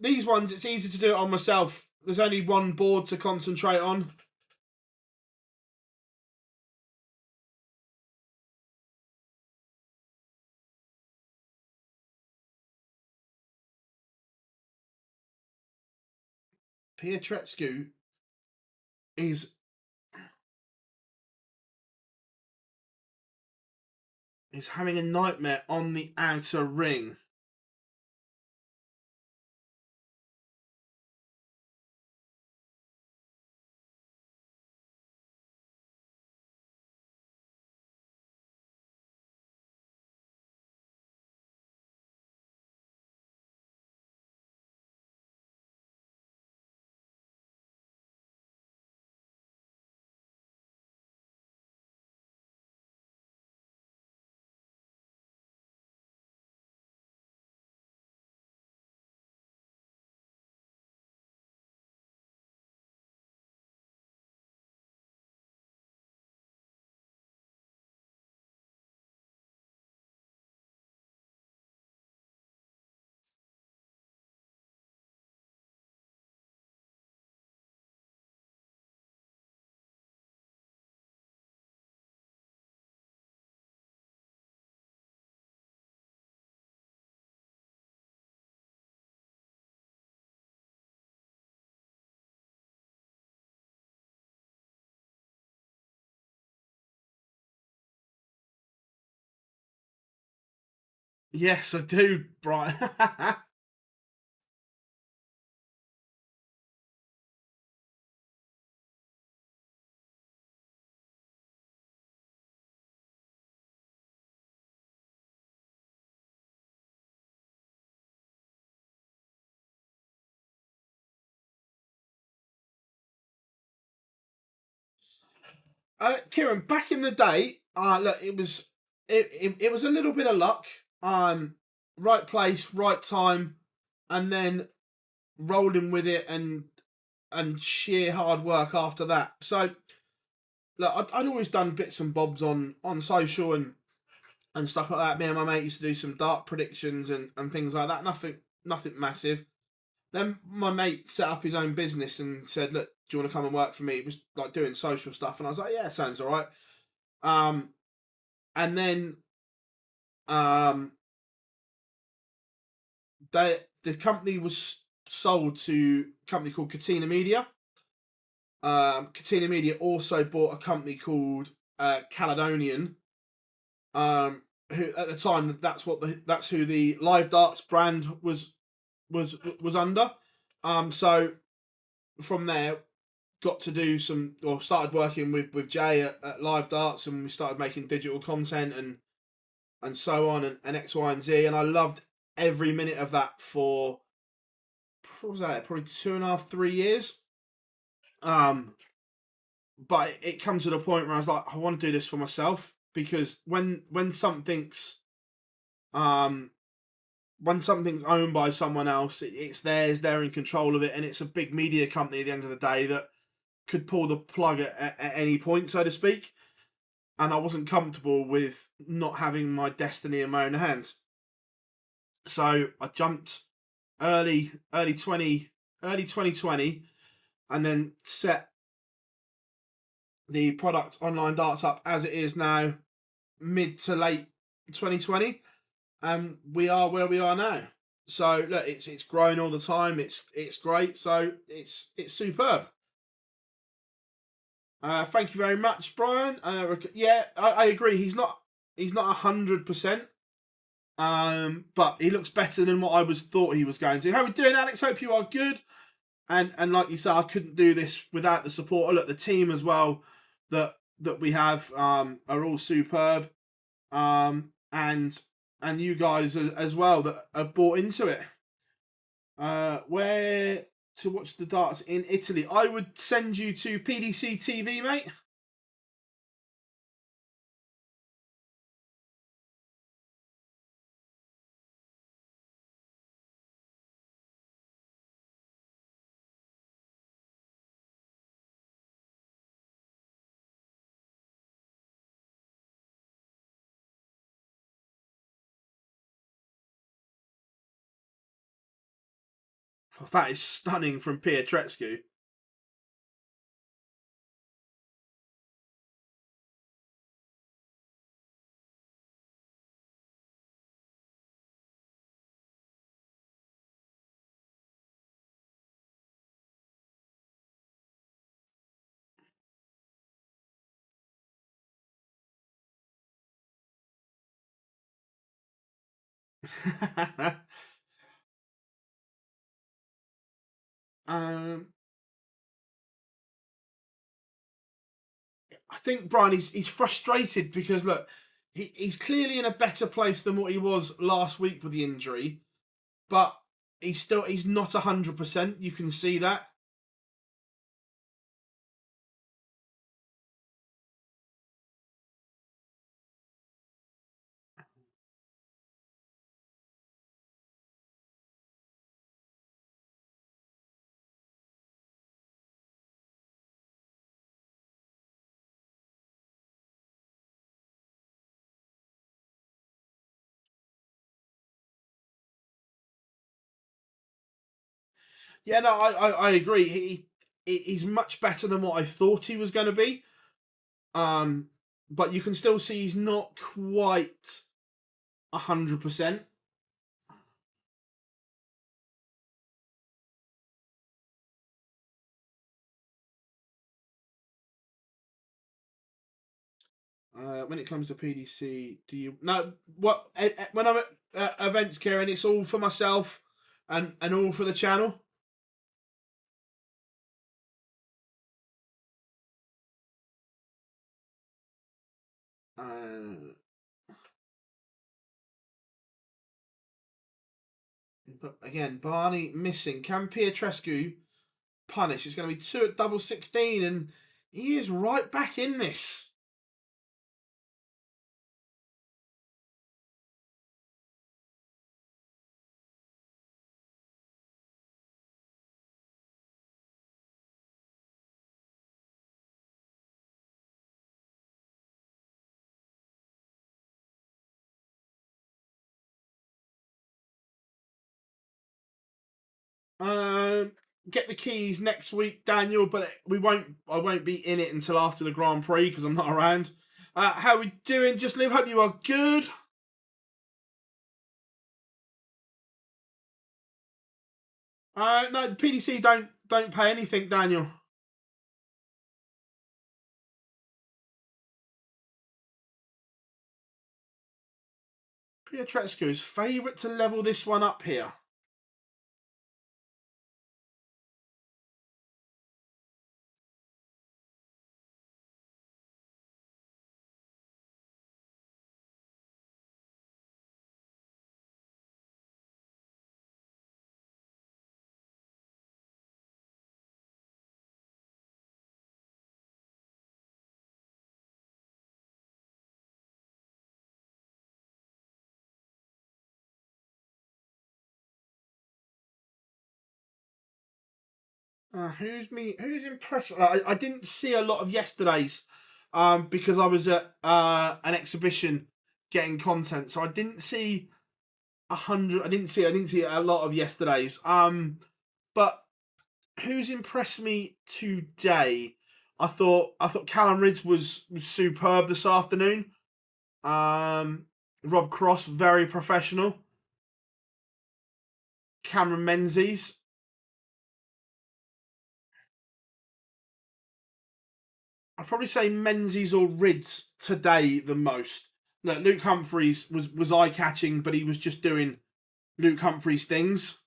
These ones, it's easy to do it on myself. There's only one board to concentrate on. Pietretscu is having a nightmare on the outer ring. Yes, I do, Brian. Kieran, back in the day, look, it was a little bit of luck. Right place, right time, and then rolling with it and sheer hard work after that. So, look, I'd always done bits and bobs on social and stuff like that. Me and my mate used to do some dark predictions and things like that. Nothing massive. Then my mate set up his own business and said, "Look, do you want to come and work for me?" It was like doing social stuff, and I was like, "Yeah, sounds all right." and then the company was sold to a company called Catena Media. Catena Media also bought a company called Caledonian, who at the time that's who the Live Darts brand was under. So from there, got to do started working with Jay at Live Darts, and we started making digital content and so on, and X, Y, and Z, and I loved every minute of that for, what was that, probably 2.5, 3 years. But it comes to the point where I was like, I want to do this for myself, because when something's owned by someone else, it's theirs, they're in control of it, and it's a big media company at the end of the day that could pull the plug at any point, so to speak. And I wasn't comfortable with not having my destiny in my own hands. So I jumped early 2020, and then set the product Online Darts up as it is now, mid to late 2020, and we are where we are now. So look, it's growing all the time. It's great. So it's superb. Thank you very much, Brian. Yeah, I agree. He's not 100%, but he looks better than what I thought he was going to. How are we doing, Alex? Hope you are good. And like you said, I couldn't do this without the support. Look, the team as well that we have are all superb, and you guys as well that have bought into it. Where to watch the darts in Italy? I would send you to PDC TV, mate. That is stunning from Pietreczku. I think Brian, he's frustrated because look, he's clearly in a better place than what he was last week with the injury, but he's not 100%. You can see that. Yeah, no, I agree. He's much better than what I thought he was going to be. But you can still see he's not quite 100%. When it comes to PDC, do you what when I'm at events, Kieran? It's all for myself and all for the channel. But again, Barney missing. Can Pietreczku punish? It's going to be 2 at double 16, and he is right back in this. Get the keys next week, Daniel, but I won't be in it until after the Grand Prix because I'm not around. How we doing? Just live. Hope you are good. No, the PDC don't pay anything, Daniel. Pietreczko is favourite to level this one up here. Who's impressed? I didn't see a lot of yesterday's because I was at an exhibition getting content, so I didn't see 100. I didn't see a lot of yesterday's. But who's impressed me today? I thought Callum Ridge was superb this afternoon. Rob Cross, very professional. Cameron Menzies. I'd probably say Menzies or Rids today the most. Look, Luke Humphreys was eye catching, but he was just doing Luke Humphreys things.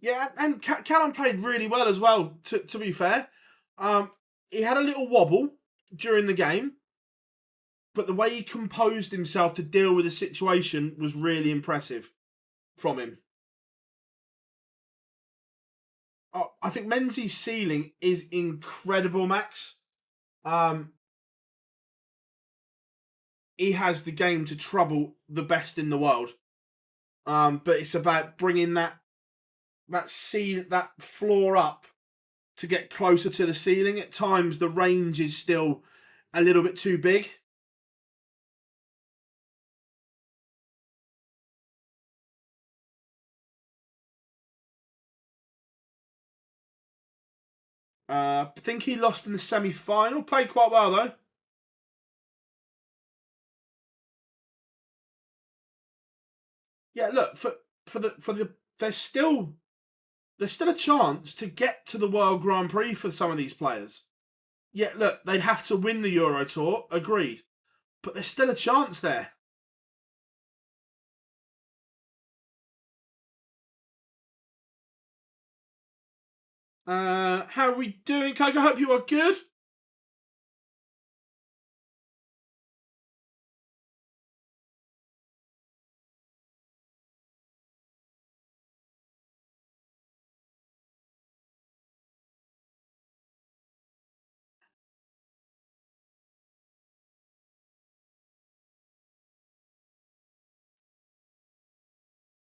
Yeah, and Callum played really well as well. To be fair, he had a little wobble during the game, but the way he composed himself to deal with the situation was really impressive from him. I think Menzies' ceiling is incredible, Max. Um, he has the game to trouble the best in the world. But it's about bringing that floor up to get closer to the ceiling. At times, the range is still a little bit too big. I think he lost in the semi-final. Played quite well though. Yeah, look for the there's still a chance to get to the World Grand Prix for some of these players. Yeah, look, they'd have to win the Euro Tour, agreed, but there's still a chance there. How are we doing, Coke? I hope you are good.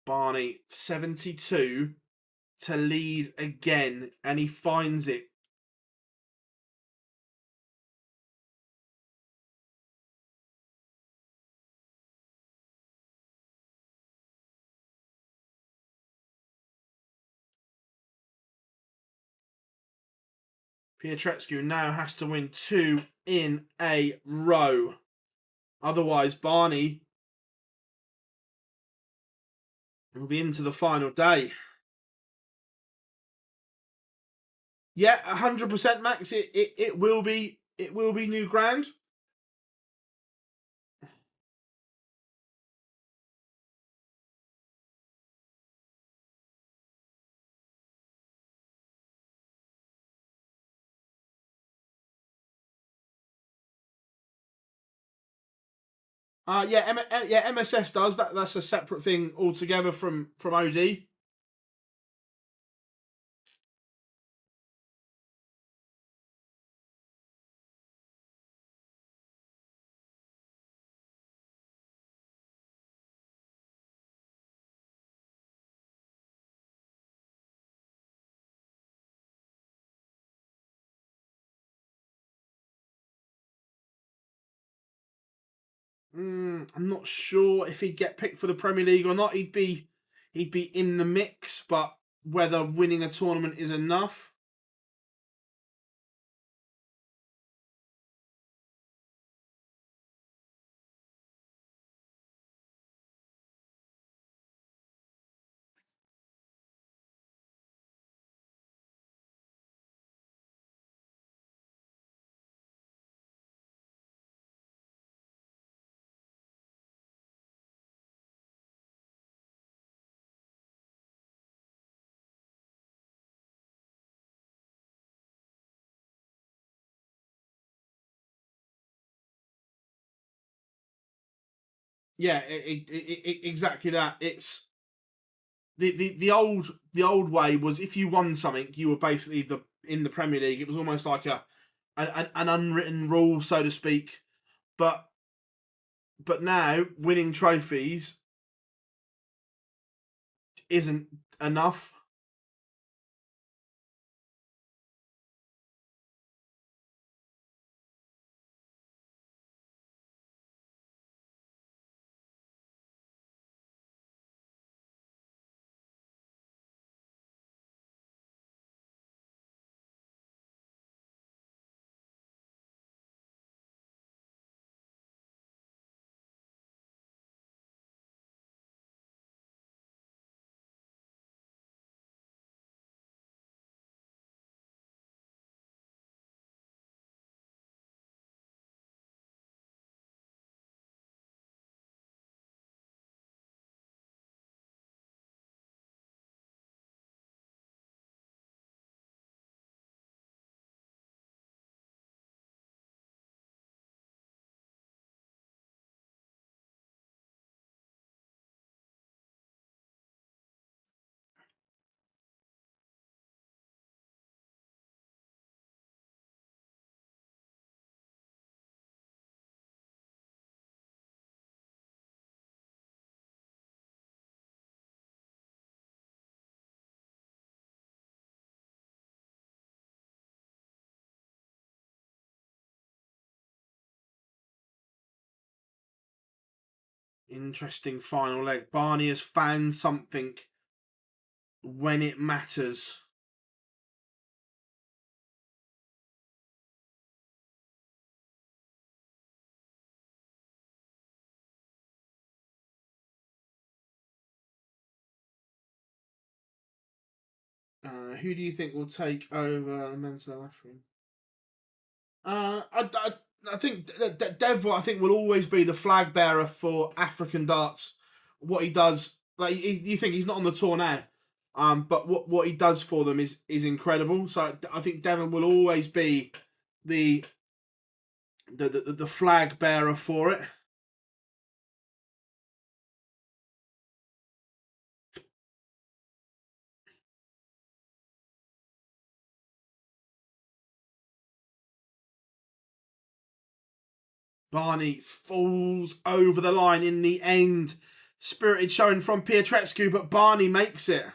Barney, 72 to lead again, and he finds it. Pietreczko now has to win 2 in a row. Otherwise, Barney will be into the final day. Yeah, 100%, Max. It will be new ground. Yeah, MSS does that. That's a separate thing altogether from OD. I'm not sure if he'd get picked for the Premier League or not. He'd be in the mix, but whether winning a tournament is enough. Yeah, exactly that. It's the old way was if you won something, you were basically in the Premier League. It was almost like an unwritten rule, so to speak. But now winning trophies isn't enough. Interesting final leg. Barney has found something when it matters. Who do you think will take over the mental referee? I think Dev, I think, will always be the flag bearer for African darts. What he does, like you think he's not on the tour now, but what he does for them is incredible. So I think Devon will always be the the flag bearer for it. Barney falls over the line in the end. Spirited showing from Pietreczku, but Barney makes it.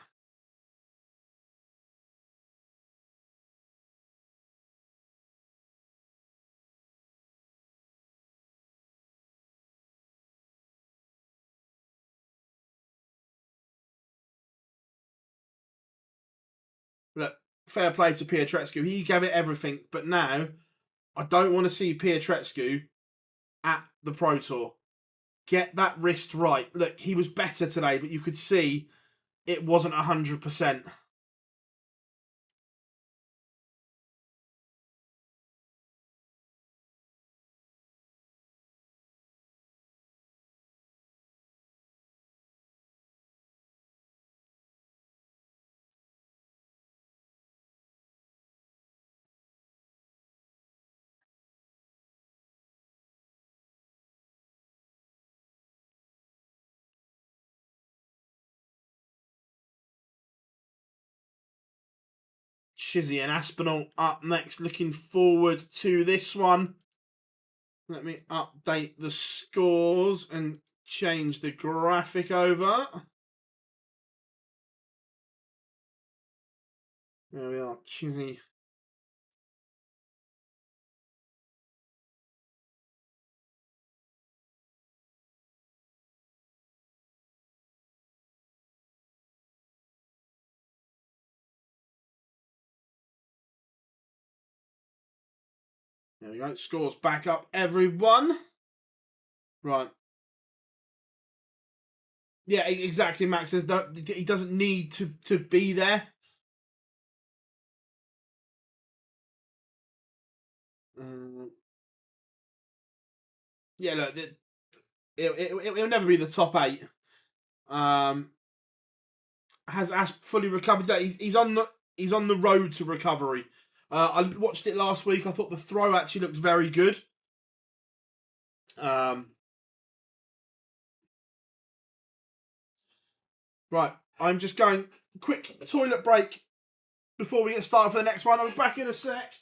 Look, fair play to Pietreczku. He gave it everything, but now I don't want to see Pietreczku at the Pro Tour. Get that wrist right. Look, he was better today, but you could see it wasn't 100%. Chizzy and Aspinall up next. Looking forward to this one. Let me update the scores and change the graphic over. There we are, Chizzy. There we go. Scores back up, everyone. Right. Yeah, exactly. Max says that he doesn't need to be there. Yeah, look, it'll never be the top 8. Has fully recovered. He's on the road to recovery. I watched it last week. I thought the throw actually looked very good. Right, I'm just going quick toilet break before we get started for the next one. I'll be back in a sec.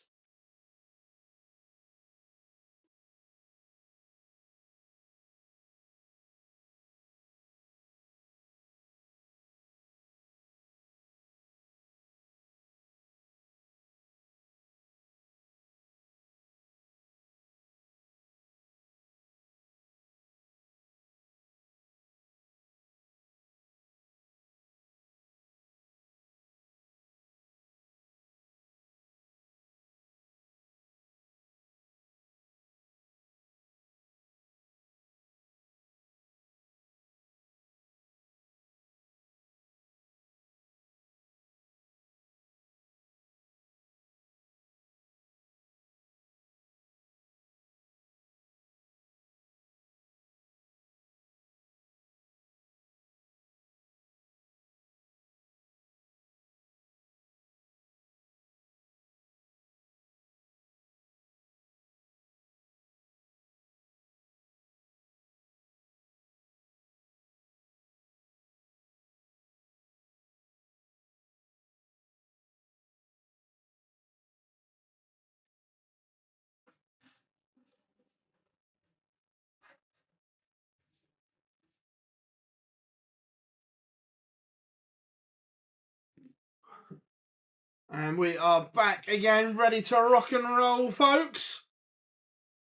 And we are back again, ready to rock and roll, folks.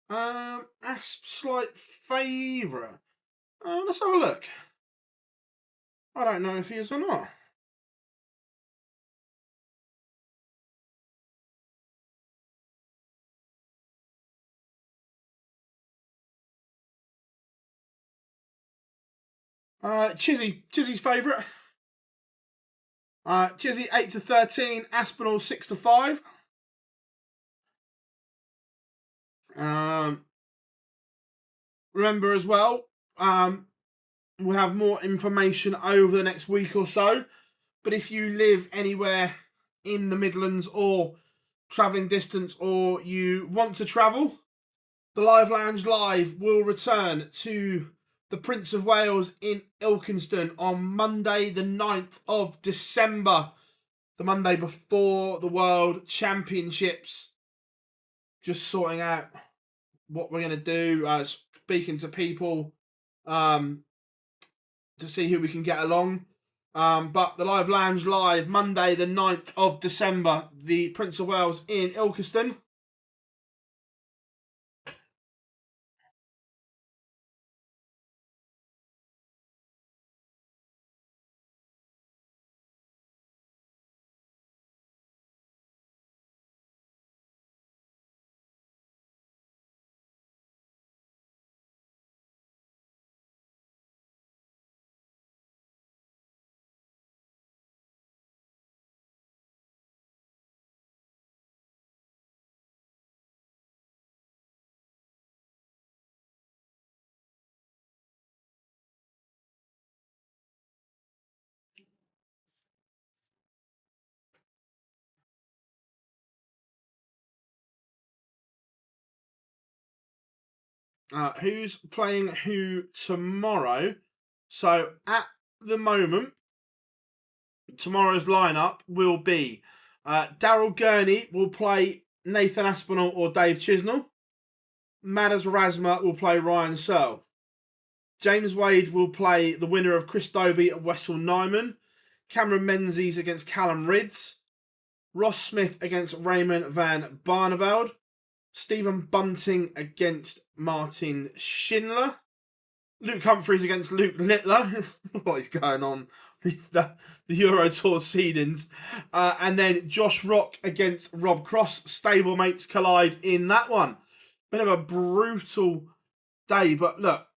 Asp slight favourite. Let's have a look. I don't know if he is or not. Chizzy's favourite. Chizzy 8-13, Aspinall 6-5. Remember as well, we'll have more information over the next week or so. But if you live anywhere in the Midlands or travelling distance, or you want to travel, the Live Lounge Live will return to the Prince of Wales in Ilkeston on Monday the 9th of December, the Monday before the World Championships. Just sorting out what we're going to do, speaking to people to see who we can get along. But the Live Lounge Live, Monday the 9th of December, the Prince of Wales in Ilkeston. Who's playing who tomorrow? So at the moment, tomorrow's lineup will be Daryl Gurney will play Nathan Aspinall or Dave Chisnell. Madas Razma will play Ryan Searle. James Wade will play the winner of Chris Dobie and Wessel Nyman. Cameron Menzies against Callum Ridds. Ross Smith against Raymond van Barneveld. Stephen Bunting against Martin Schindler. Luke Humphreys against Luke Littler. What is going on with the Euro Tour seedings? And then Josh Rock against Rob Cross. Stablemates collide in that one. Bit of a brutal day, but look,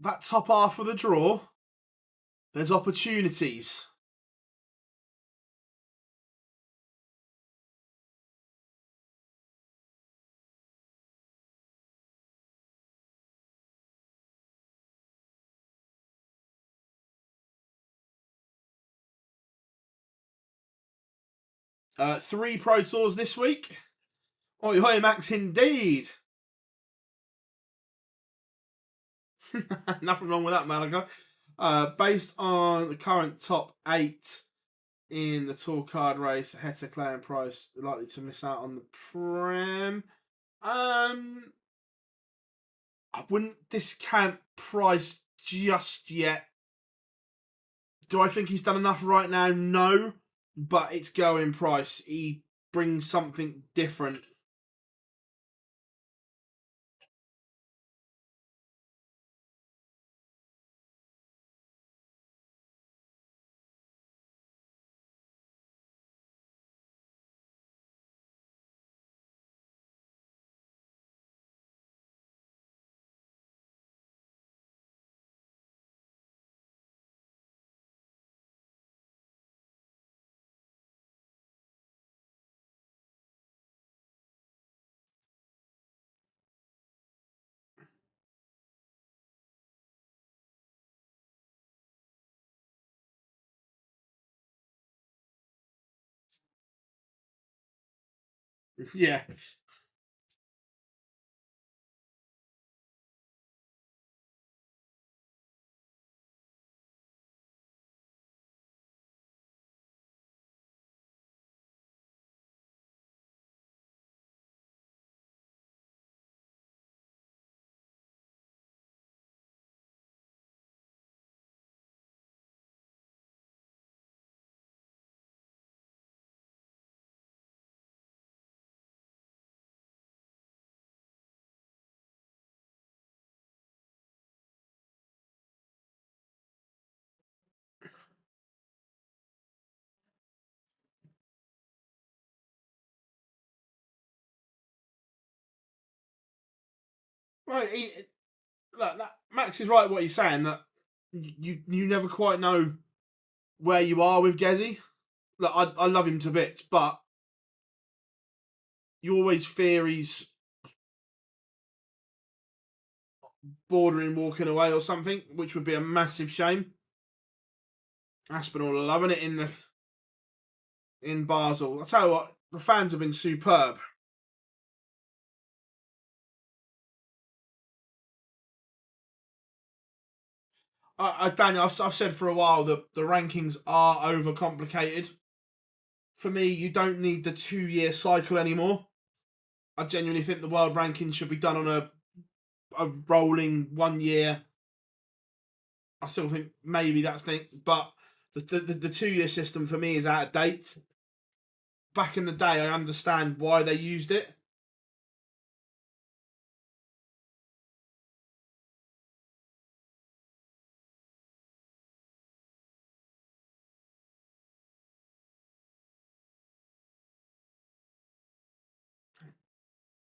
that top half of the draw, there's opportunities. Three Pro Tours this week. Oi, hoi, Max, indeed. Nothing wrong with that, Malaga. Based on the current top 8 in the Tour card race, Heta, Clay and Price are likely to miss out on the Prem. I wouldn't discount Price just yet. Do I think he's done enough right now? No. But it's going Price. He brings something different. Yeah. Right. Look, Max is right what he's saying, that you never quite know where you are with Gezi. Look, I love him to bits, but you always fear he's bordering walking away or something, which would be a massive shame. Aspinall are loving it in Basel. I'll tell you what, the fans have been superb. Daniel, I've said for a while that the rankings are overcomplicated. For me, you don't need the 2-year cycle anymore. I genuinely think the world rankings should be done on a rolling 1 year. I still think maybe that's the, but the 2-year system for me is out of date. Back in the day, I understand why they used it.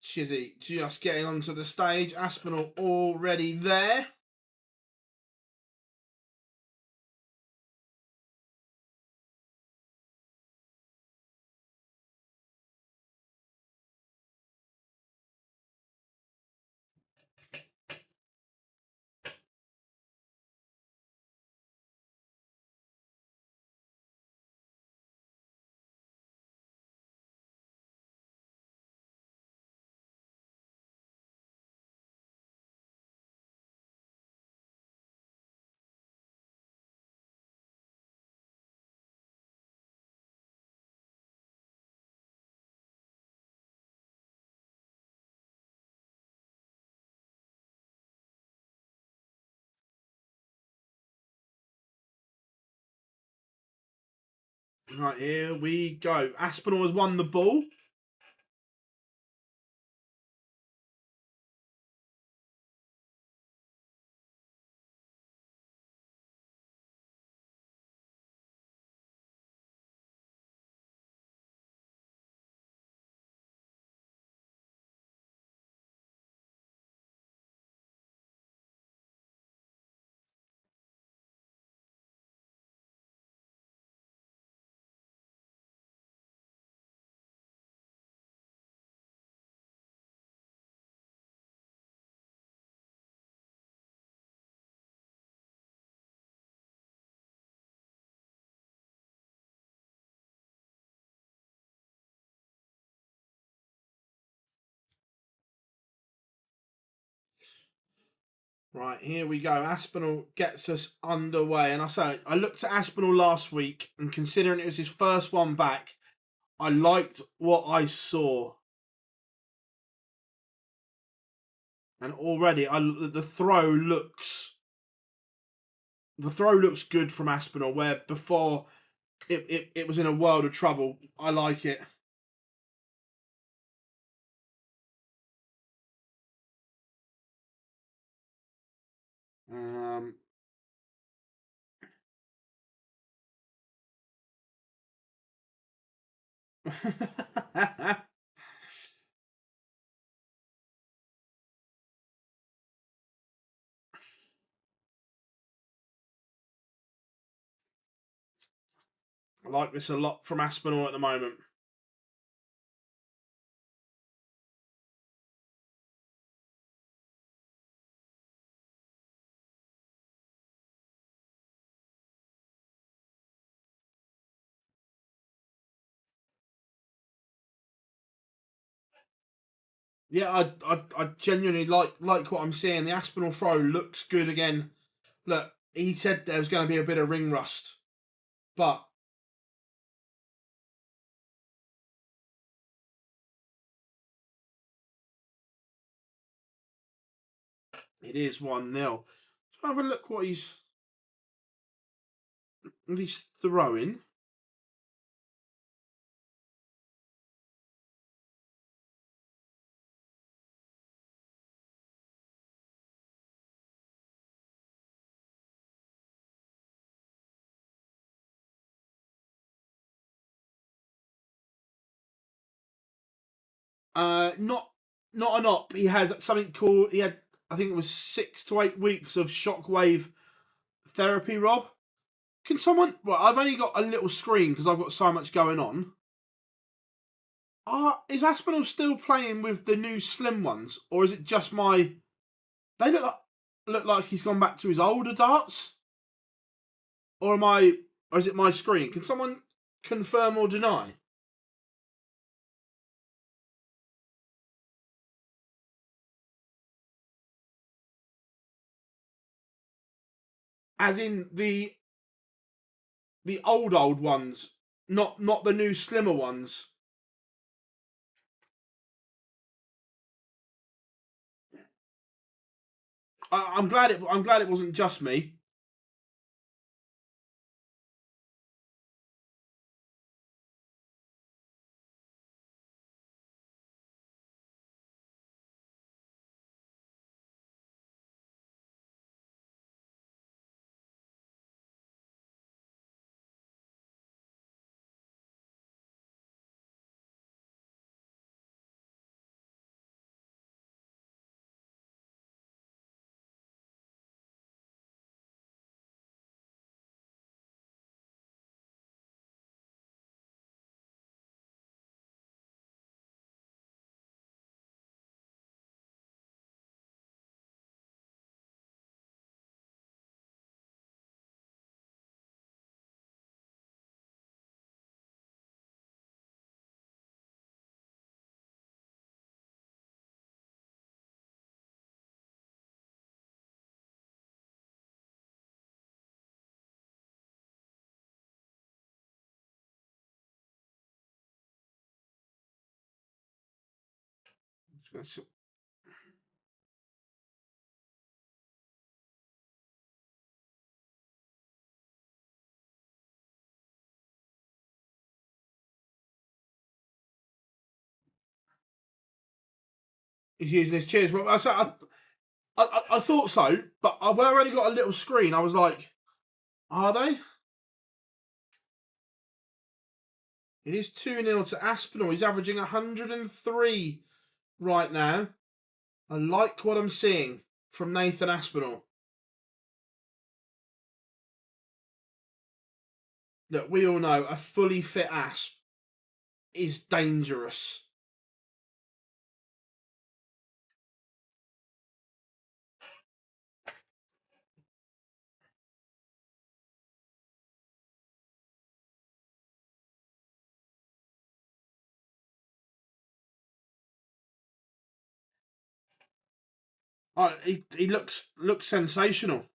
Shizzy just getting onto the stage. Aspinall already there. Right, here we go. Aspinall has won the ball. Right, here we go. Aspinall gets us underway. And I looked at Aspinall last week, and considering it was his first one back, I liked what I saw. And already, the throw looks good from Aspinall, where before it was in a world of trouble. I like it. Um, I like this a lot from Aspinall at the moment. Yeah, I genuinely like what I'm seeing. The Aspinall throw looks good again. Look, he said there was going to be a bit of ring rust, but it is 1-0. So have a look what he's throwing. Not an op. He had something called. He had, I think it was 6 to 8 weeks of shockwave therapy. Rob, can someone? Well, I've only got a little screen because I've got so much going on. Is Aspinall still playing with the new slim ones, or is it just my? They look like he's gone back to his older darts, or am I? Or is it my screen? Can someone confirm or deny? As in the old ones, not the new slimmer ones. I'm glad it wasn't just me. He's using his cheers. Well, I thought so, but where I only got a little screen, I was like, are they? It is 2-0 to Aspinall. He's averaging 103 right now. I like what I'm seeing from Nathan Aspinall. Look, we all know a fully fit Asp is dangerous. He looks sensational.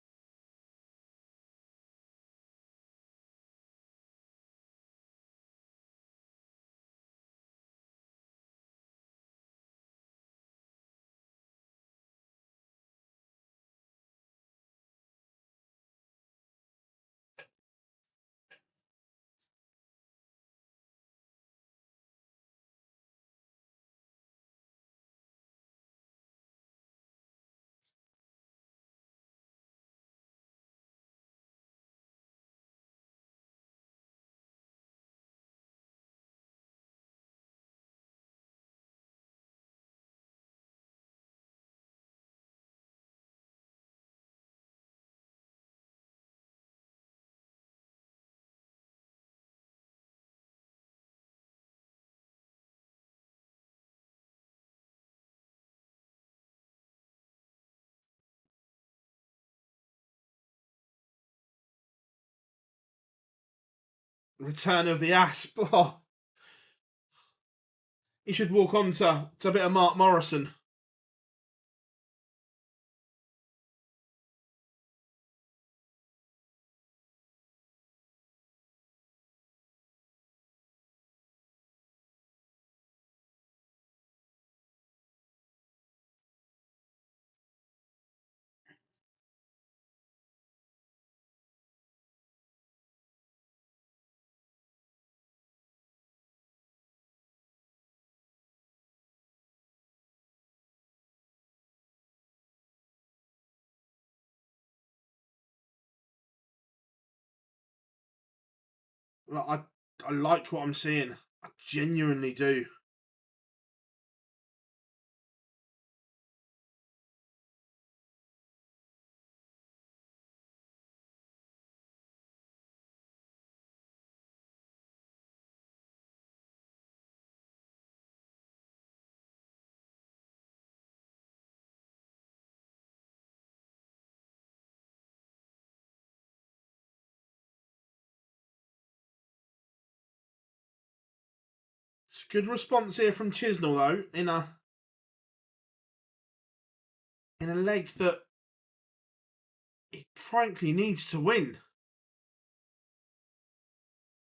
Return of the Asp. Oh, he should walk on to a bit of Mark Morrison. I like what I'm seeing. I genuinely do. It's a good response here from Chisnell though, in a leg that he frankly needs to win.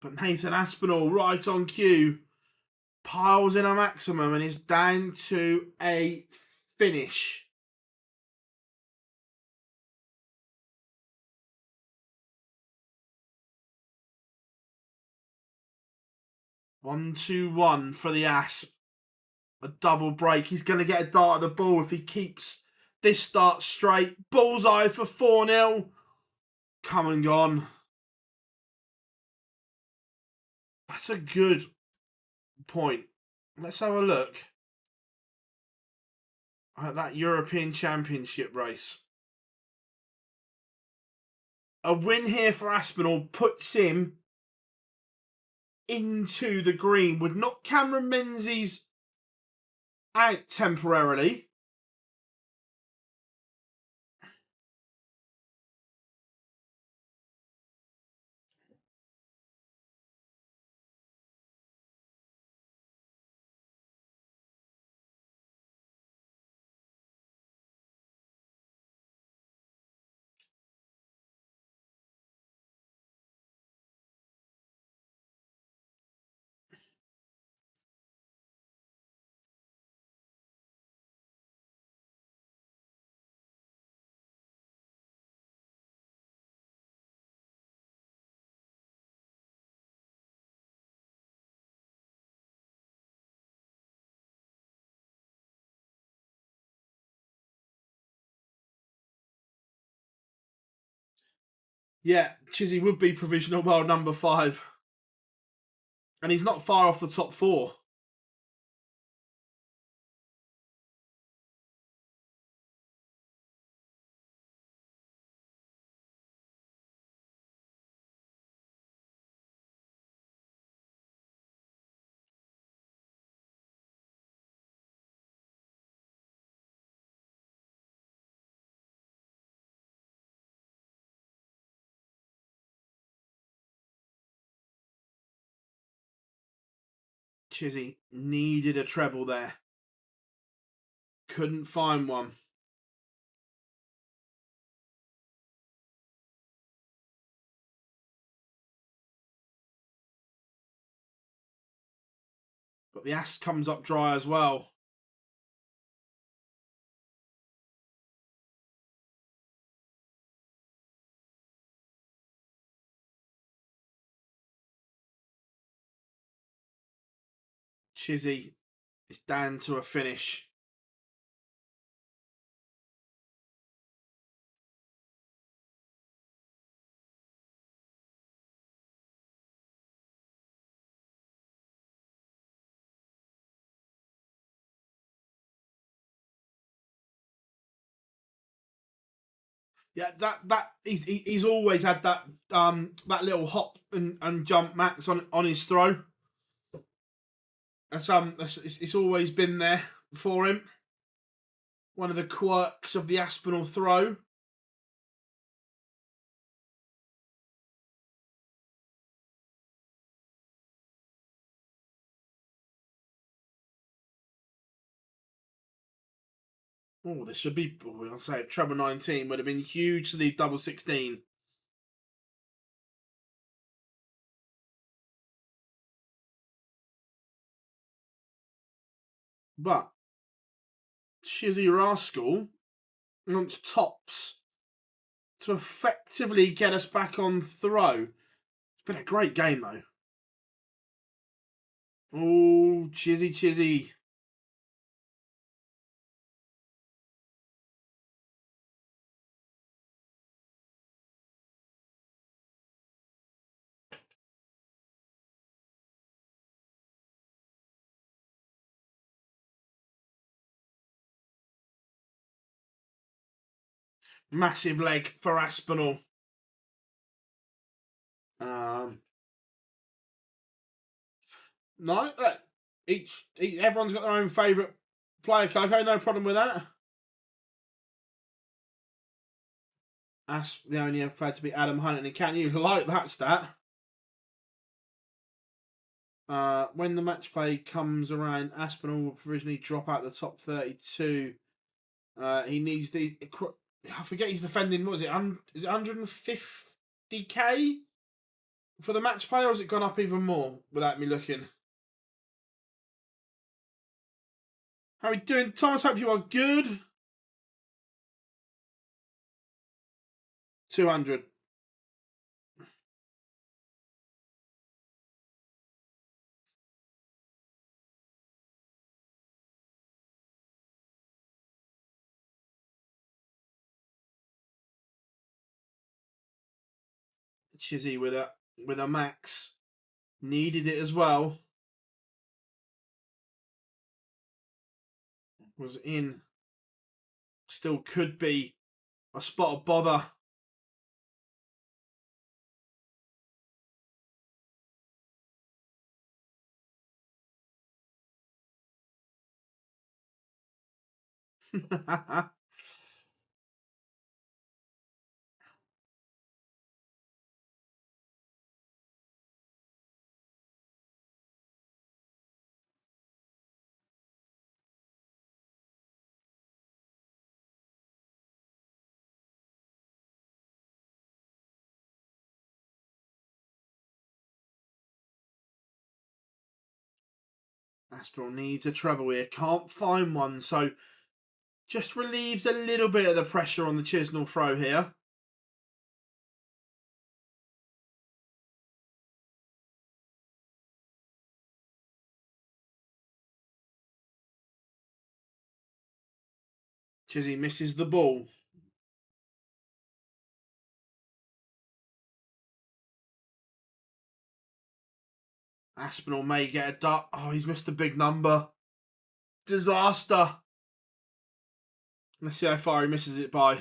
But Nathan Aspinall, right on cue, piles in a maximum and is down to a finish. One, 2-1 for the Asp. A double break. He's going to get a dart at the ball if he keeps this start straight. Bullseye for 4-0. Come and gone. That's a good point. Let's have a look at that European Championship race. A win here for Aspinall puts him into the green. Would knock Cameron Menzies out temporarily. Yeah, Chizzy would be provisional world number 5. And he's not far off the top 4. Chizzy needed a treble there. Couldn't find one. But the ass comes up dry as well. Chizzy is down to a finish. Yeah, he's always had that that little hop and jump max on his throw. It's always been there for him. One of the quirks of the Aspinall throw. Oh, this should be. I'll say if treble 19 would have been huge to leave double 16. But Chizzy Rascal wants tops to effectively get us back on throw. It's been a great game though. Oh, Chizzy. Massive leg for Aspinall. No, everyone's got their own favourite player, Coco. No problem with that. The only other player to be Adam Hunt, and can you like that stat? When the match play comes around, Aspinall will provisionally drop out the top 32. He needs the. I forget he's defending. What is it? Is it 150k for the match play, or has it gone up even more without me looking? How are we doing, Thomas? Hope you are good. 200. Chizzy with a max. Needed it as well. Was in. Still could be a spot of bother. Aspinall needs a treble here. Can't find one, so just relieves a little bit of the pressure on the Chisnell throw here. Chizzy misses the ball. Aspinall may get a duck. Oh, he's missed a big number. Disaster. Let's see how far he misses it by.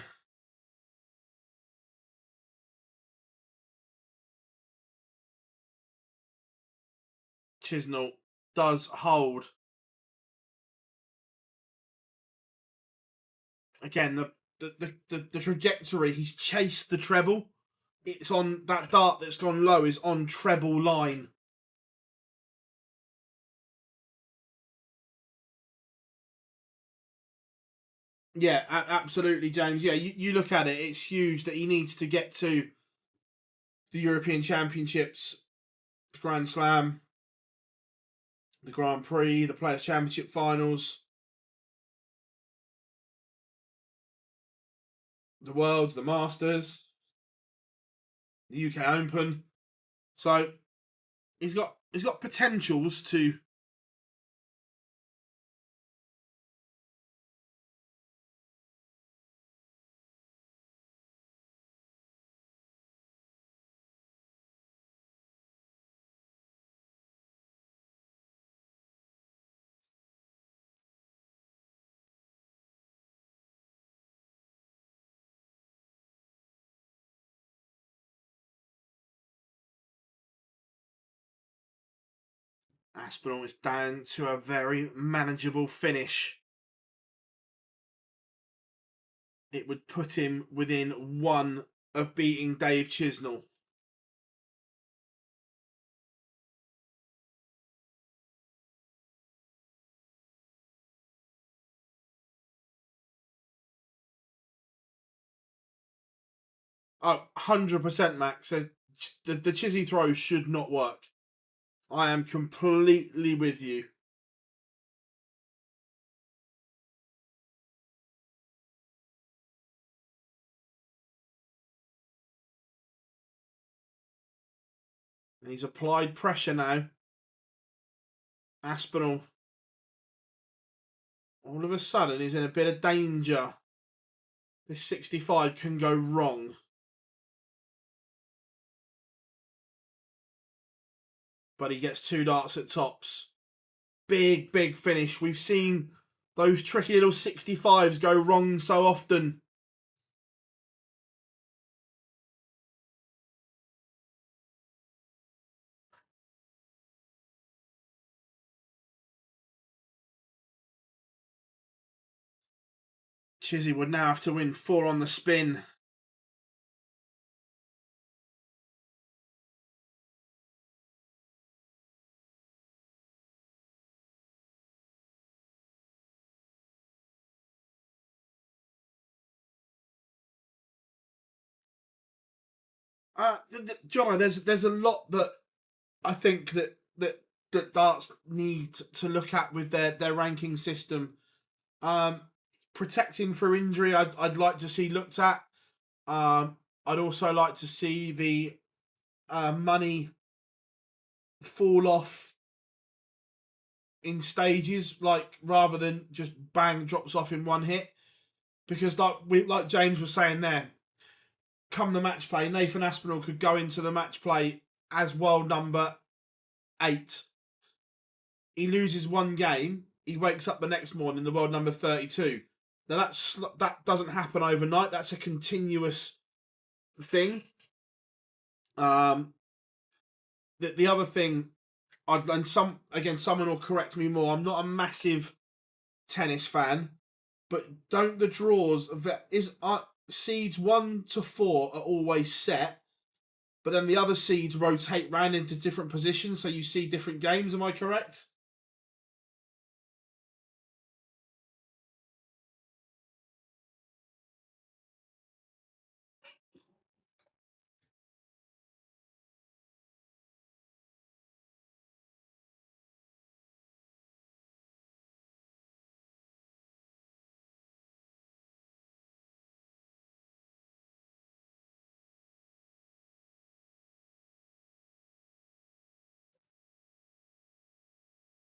Chisnall does hold. Again, the trajectory, he's chased the treble. It's on that dart that's gone low is on treble line. Yeah, absolutely, James. Yeah, you look at it, it's huge that he needs to get to the European Championships, the Grand Slam, the Grand Prix, the Players' Championship finals, the Worlds, the Masters, the UK Open. So he's got potentials to Aspinall is down to a very manageable finish. It would put him within one of beating Dave Chisnall. Oh, 100% Max. The Chizzy throw should not work. I am completely with you. And he's applied pressure now. Aspinall, all of a sudden, is in a bit of danger. This 65 can go wrong. But he gets 2 darts at tops. Big, big finish. We've seen those tricky little 65s go wrong so often. Chizzy would now have to win 4 on the spin. John, there's a lot that I think that darts need to look at with their ranking system. Protecting for injury, I'd like to see looked at. I'd also like to see the money fall off in stages, like rather than just bang drops off in one hit. Because like James was saying there, come the match play, Nathan Aspinall could go into the match play as world number 8. He loses one game, he wakes up the next morning, the world number 32. Now that doesn't happen overnight. That's a continuous thing. The other thing, someone will correct me more. I'm not a massive tennis fan, but don't the draws seeds 1 to 4 are always set, but then the other seeds rotate round into different positions, so you see different games. Am I correct?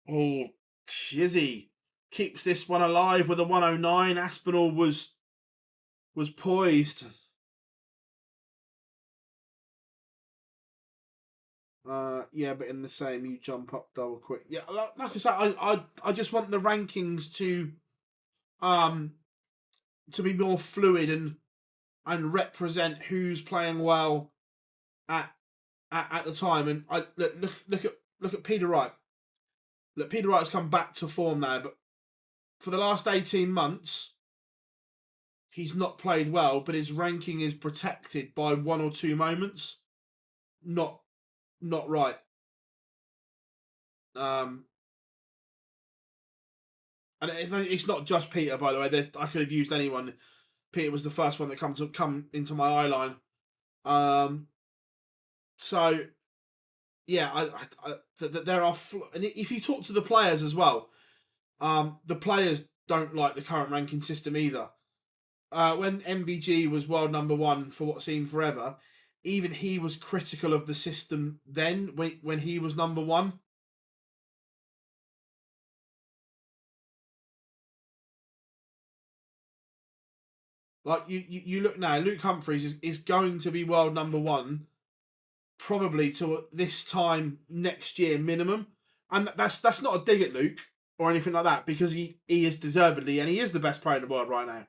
Oh, Chizzy keeps this one alive with a 109. Aspinall was poised. Yeah, but in the same, you jump up double quick. Yeah, like I said, I just want the rankings to be more fluid and represent who's playing well at at the time. And I look at Peter Wright. Look, Peter Wright has come back to form now, but for the last 18 months, he's not played well, but his ranking is protected by one or two moments. Not right. Um, and it's not just Peter, by the way. I could have used anyone. Peter was the first one that come into my eye line. So yeah, there are, and if you talk to the players as well, the players don't like the current ranking system either. When MVG was world number one for what seemed forever, even he was critical of the system then when he was number one. Like you look now, Luke Humphries is going to be world number one probably till this time next year minimum, and that's not a dig at Luke or anything like that, because he is deservedly, and he is the best player in the world right now.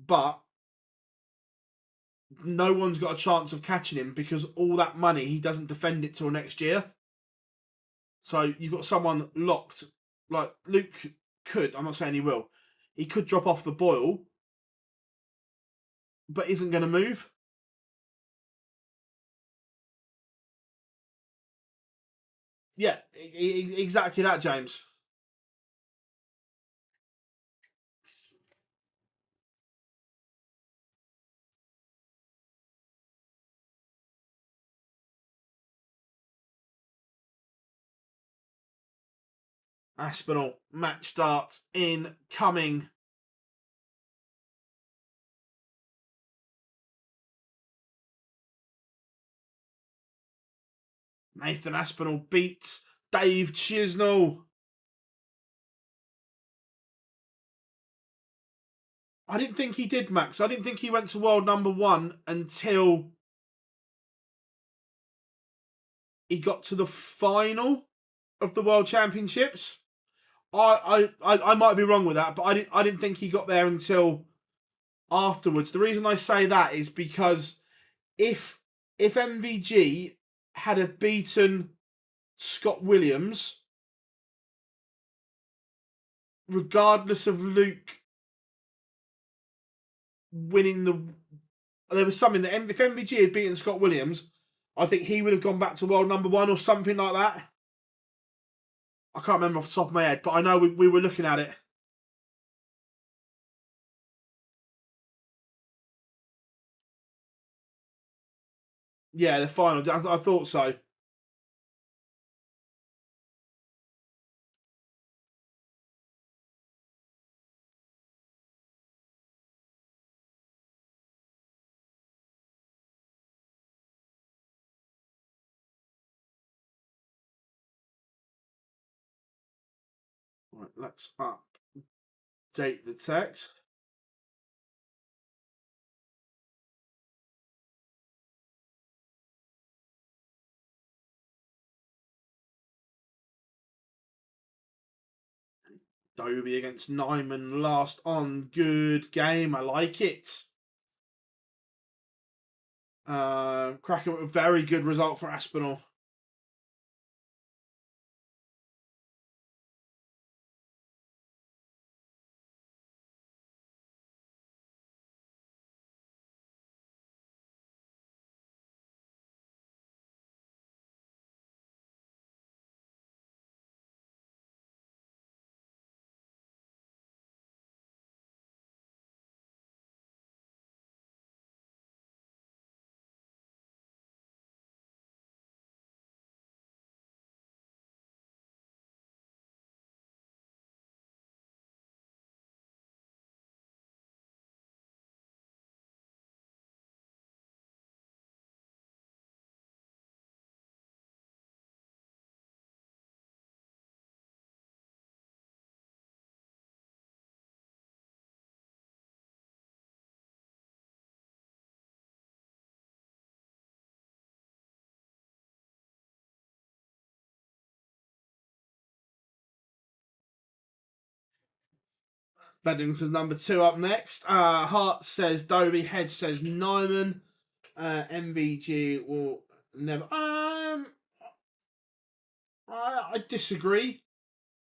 But no one's got a chance of catching him because all that money, he doesn't defend it till next year. So you've got someone locked. Like Luke could, I'm not saying he will, he could drop off the boil, but isn't going to move. Yeah, exactly that, James. Aspinall, match start incoming. Nathan Aspinall beats Dave Chisnell. I didn't think he did, Max. I didn't think he went to world number one until he got to the final of the World Championships. I might be wrong with that, but I didn't think he got there until afterwards. The reason I say that is because if MVG had have beaten Scott Williams, regardless of Luke winning there was something that if MVG had beaten Scott Williams, I think he would have gone back to world number one or something like that. I can't remember off the top of my head, but I know we were looking at it. Yeah, the final. I thought so. Right, let's update the text. Dobie against Nyman last on. Good game. I like it. Cracking, a very good result for Aspinall. Beddington's number 2 up next. Hart says Dobie. Head says Nyman. MVG will never. I disagree.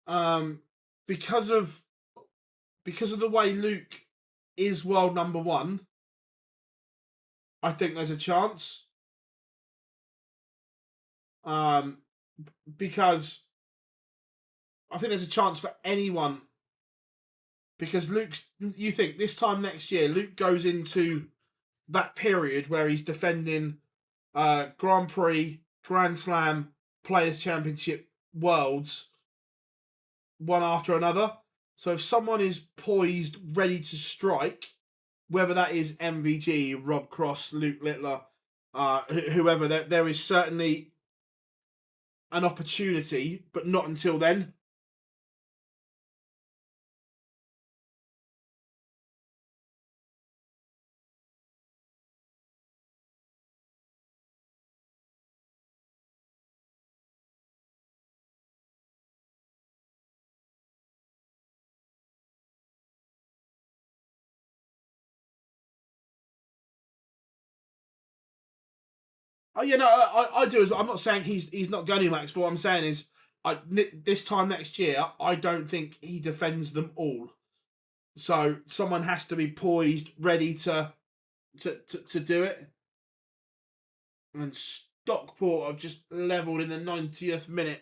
Because of the way Luke is world number 1, I think there's a chance. Because I think there's a chance for anyone. Because you think this time next year, Luke goes into that period where he's defending Grand Prix, Grand Slam, Players' Championship, Worlds, one after another. So if someone is poised, ready to strike, whether that is MVG, Rob Cross, Luke Littler, whoever, there is certainly an opportunity, but not until then. Oh yeah, no, I do as well. I'm not saying he's not going to, Max, but what I'm saying is, this time next year, I don't think he defends them all. So someone has to be poised, ready to do it. And Stockport have just levelled in the 90th minute.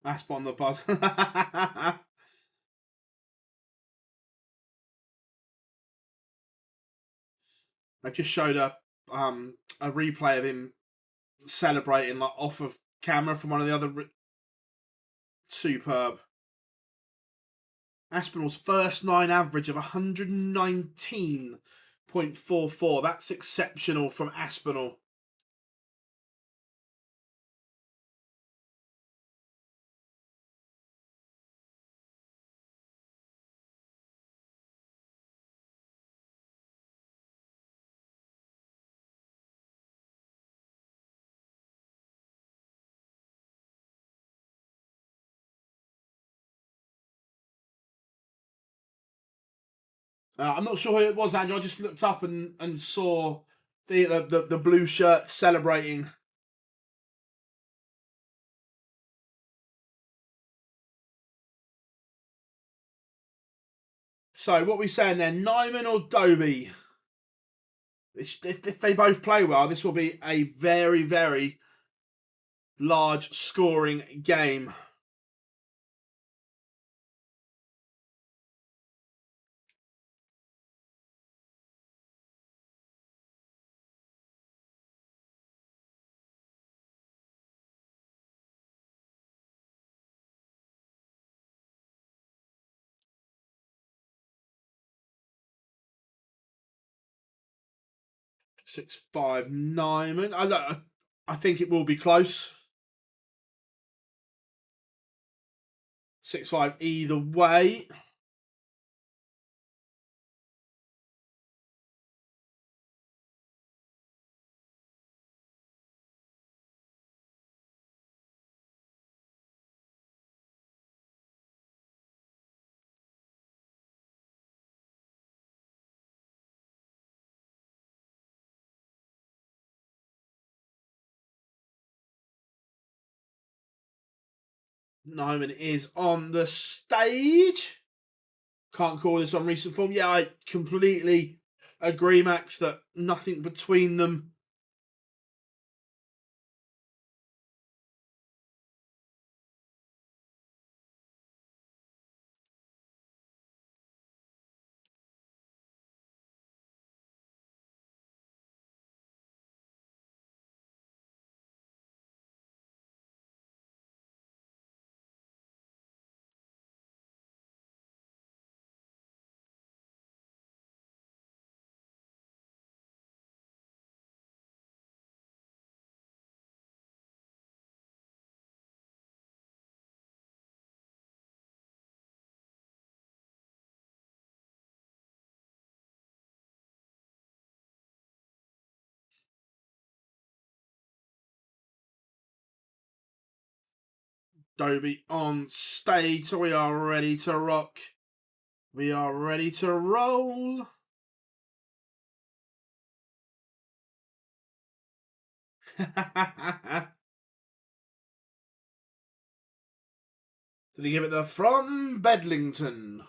Asp on the buzz. I just showed a replay of him celebrating like off of camera from one of the other. Superb. Aspinall's first 9 average of 119.44. That's exceptional from Aspinall. I'm not sure who it was, Andrew. I just looked up and saw the blue shirt celebrating. So what are we saying there? Nyman or Dobie? If they both play well, this will be a very, very large scoring game. Six five Nyman. I think it will be close. 6-5 either way. Nyman is on the stage. Can't call this on recent form. Yeah, I completely agree, Max, that nothing between them. Dobie on stage, so we are ready to rock. We are ready to roll. Did he give it the from Bedlington?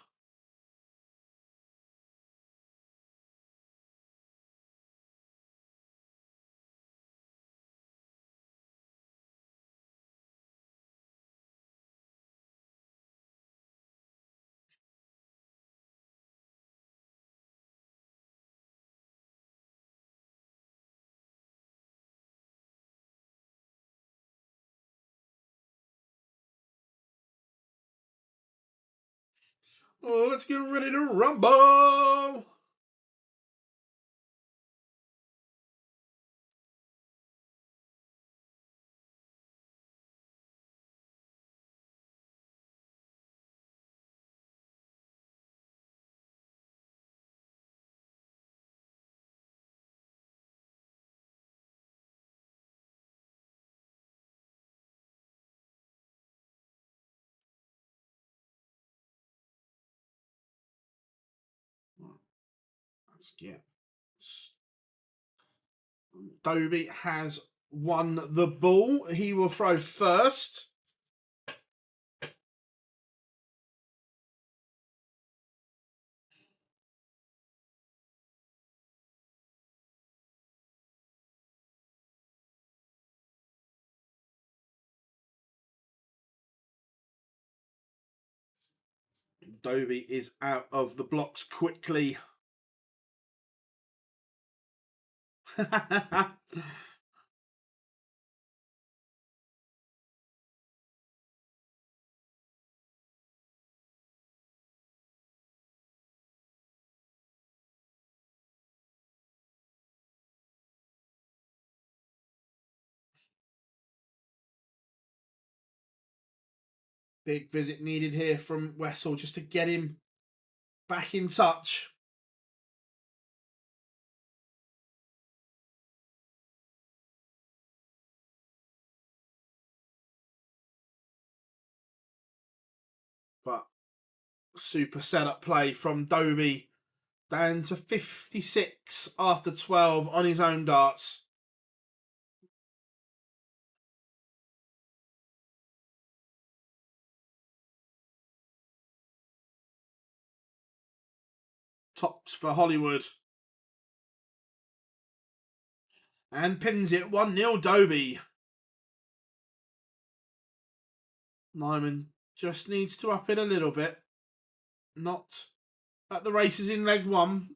Oh, let's get ready to rumble. Let's get. Dobie has won the ball. He will throw first. Dobie is out of the blocks quickly. Big visit needed here from Wessel just to get him back in touch. But super setup play from Dobie, down to 56 after 12 on his own darts. Tops for Hollywood. And pins it 1-0 Dobie. Nyman just needs to up it a little bit. Not at the races in leg one.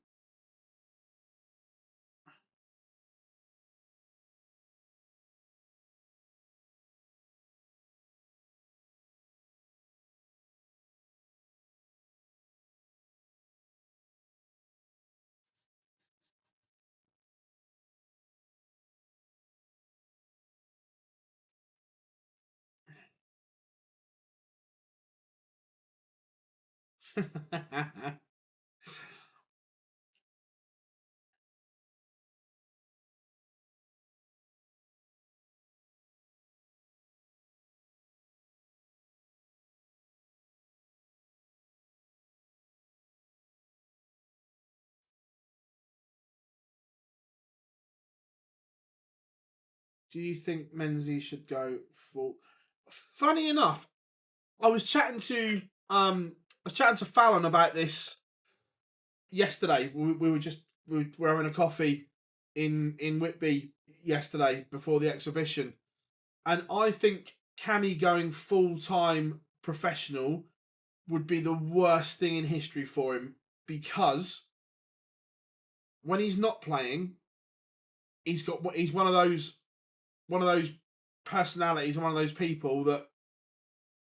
Do you think Menzies should go full? Funny enough, I was chatting to Fallon about this yesterday. We were having a coffee in Whitby yesterday before the exhibition, and I think Cammy going full time professional would be the worst thing in history for him, because when he's not playing, he's one of those personalities and one of those people that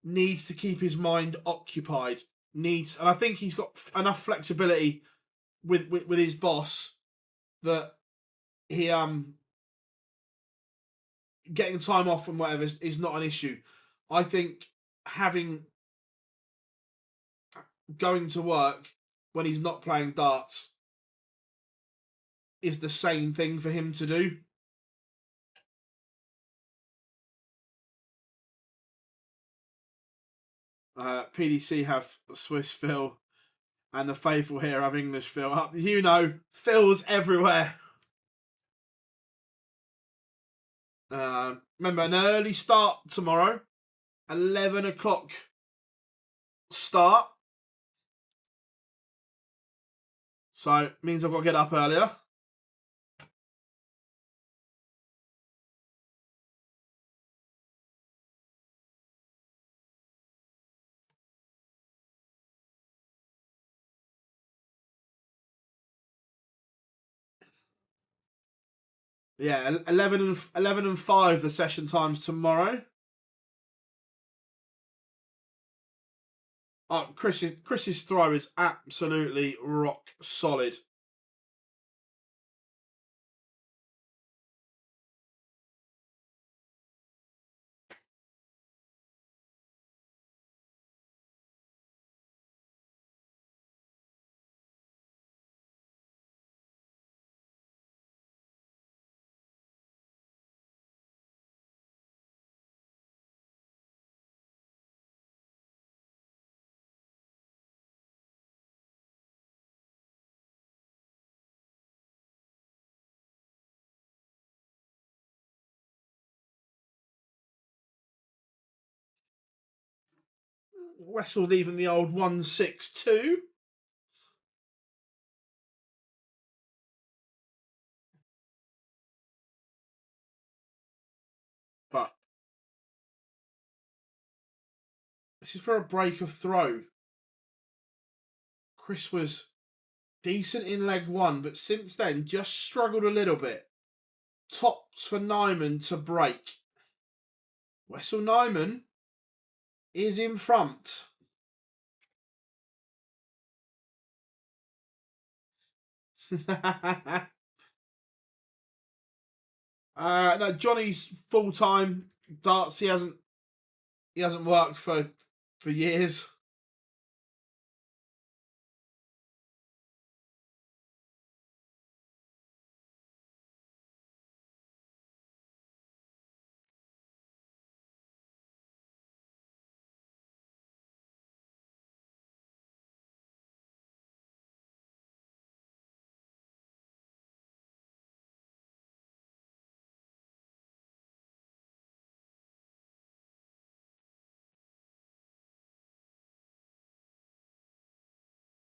needs to keep his mind occupied. And I think he's got enough flexibility with his boss that he getting time off and whatever is not an issue. I think going to work when he's not playing darts is the same thing for him to do. PDC have Swiss Phil, and the faithful here have English Phil. You know, Phil's everywhere. Remember, an early start tomorrow, 11 o'clock start. So it means I've got to get up earlier. Yeah, 11 and 5 the session times tomorrow. Oh, Chris's throw is absolutely rock solid. Wessel leaving the old 1-6-2. But this is for a break of throw. Chris was decent in leg one, but since then just struggled a little bit. Tops for Nyman to break. Wessel Nyman is in front. No, Johnny's full time darts. He hasn't worked for years.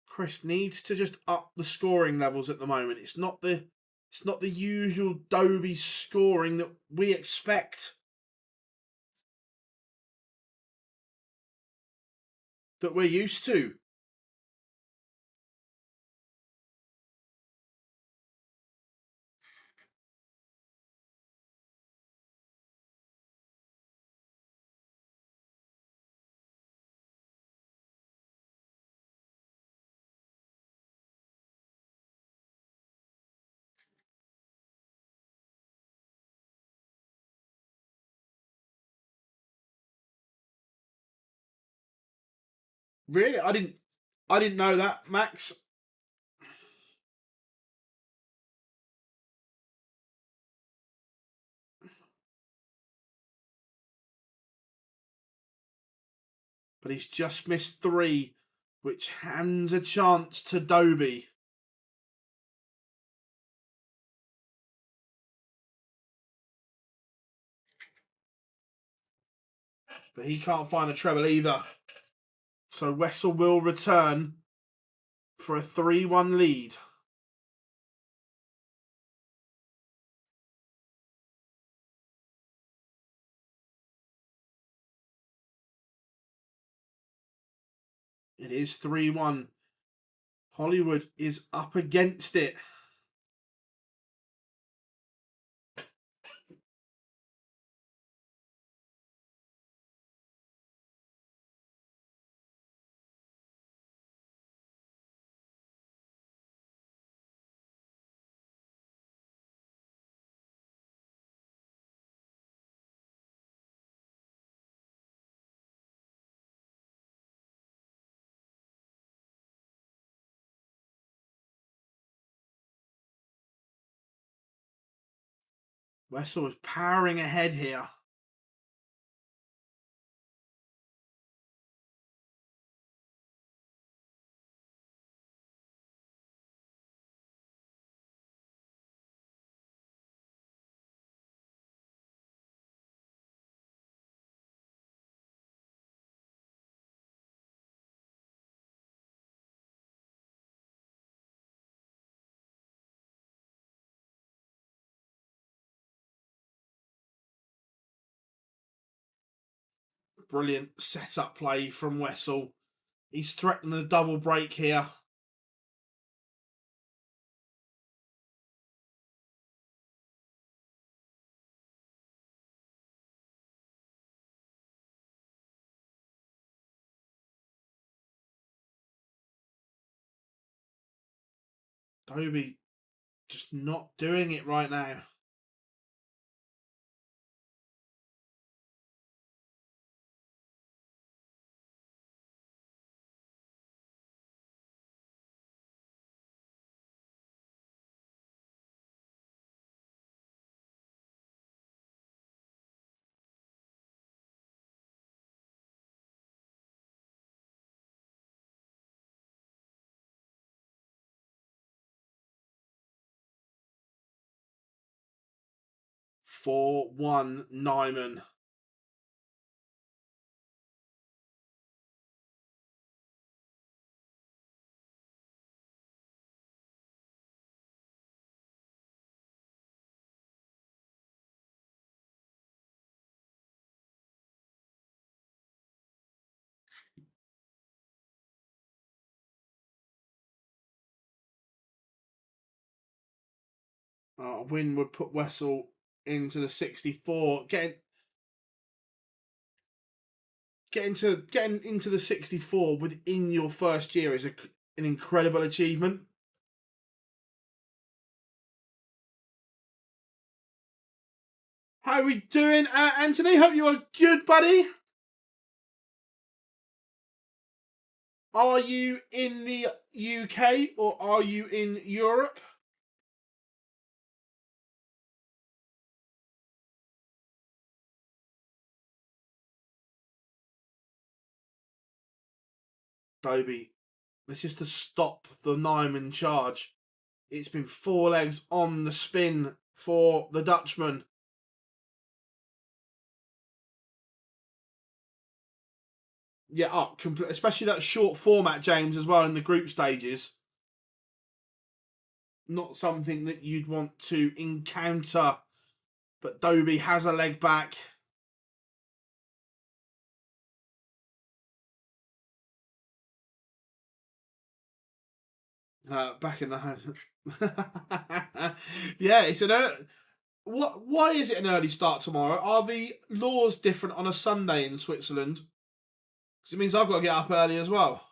Chris needs to just up the scoring levels at the moment. It's not the usual Dobie scoring that we expect. That we're used to. Really? I didn't know that, Max. But he's just missed 3, which hands a chance to Dobie. But he can't find a treble either. So Wessel will return for a 3-1 lead. It is 3-1. Hollywood is up against it. Wessel is powering ahead here. Brilliant set-up play from Wessel. He's threatening the double break here. Dobie just not doing it right now. For 1 Nyman. A win would put Wessel into the 64. Getting into the 64 within your first year is an incredible achievement. How are we doing, Anthony? Hope you are good, buddy. Are you in the UK or are you in Europe? Dobie, this is to stop the Nyman charge. It's been 4 legs on the spin for the Dutchman. Yeah, especially that short format, James, as well in the group stages. Not something that you'd want to encounter. But Dobie has a leg back. Back in the house. Yeah, it's an why is it an early start tomorrow? Are the laws different on a Sunday in Switzerland? Because it means I've got to get up early as well.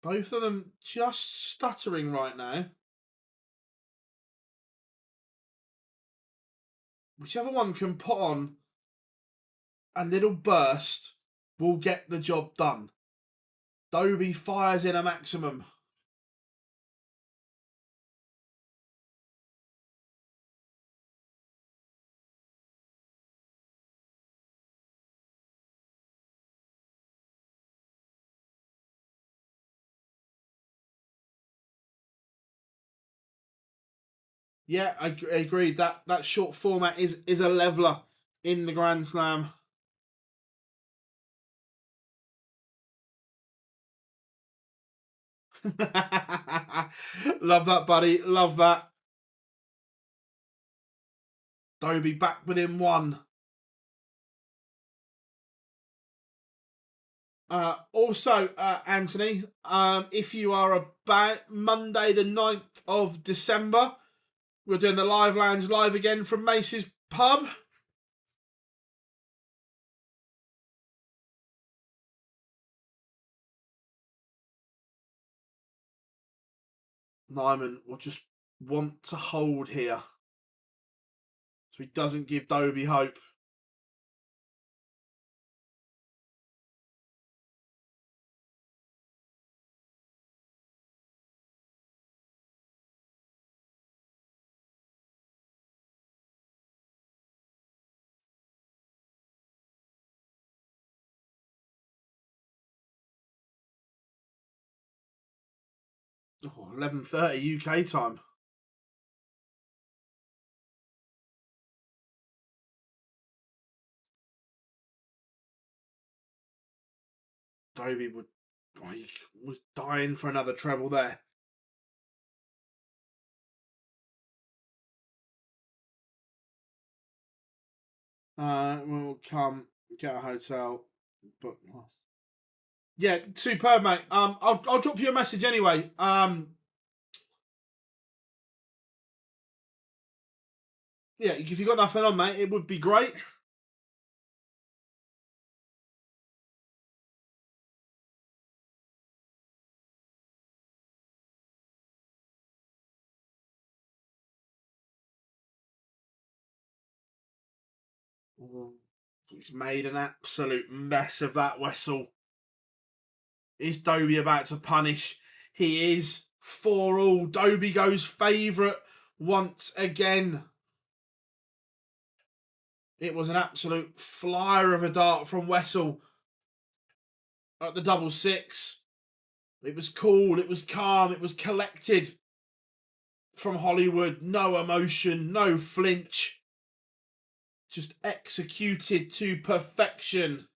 Both of them just stuttering right now. Whichever one can put on a little burst will get the job done. Dobie fires in a maximum. Yeah, I agree. That short format is a leveler in the Grand Slam. Love that, buddy. Love that. Dobie back within 1. Also, Anthony, if you are about Monday the 9th of December, we're doing the Live Lounge live again from Mace's Pub. Nyman will just want to hold here. So he doesn't give Dobie hope. Oh, 11:30 UK time. Dobie was dying for another treble there. We'll come get a hotel, but yeah, superb, mate. I'll drop you a message anyway. Yeah, if you got nothing on, mate, it would be great. He's made an absolute mess of that Wessel. Is Dobie about to punish? He is. 4-all. Dobie goes favourite once again. It was an absolute flyer of a dart from Wessel at the double six. It was cool, it was calm, it was collected from Hollywood. No emotion, no flinch. Just executed to perfection.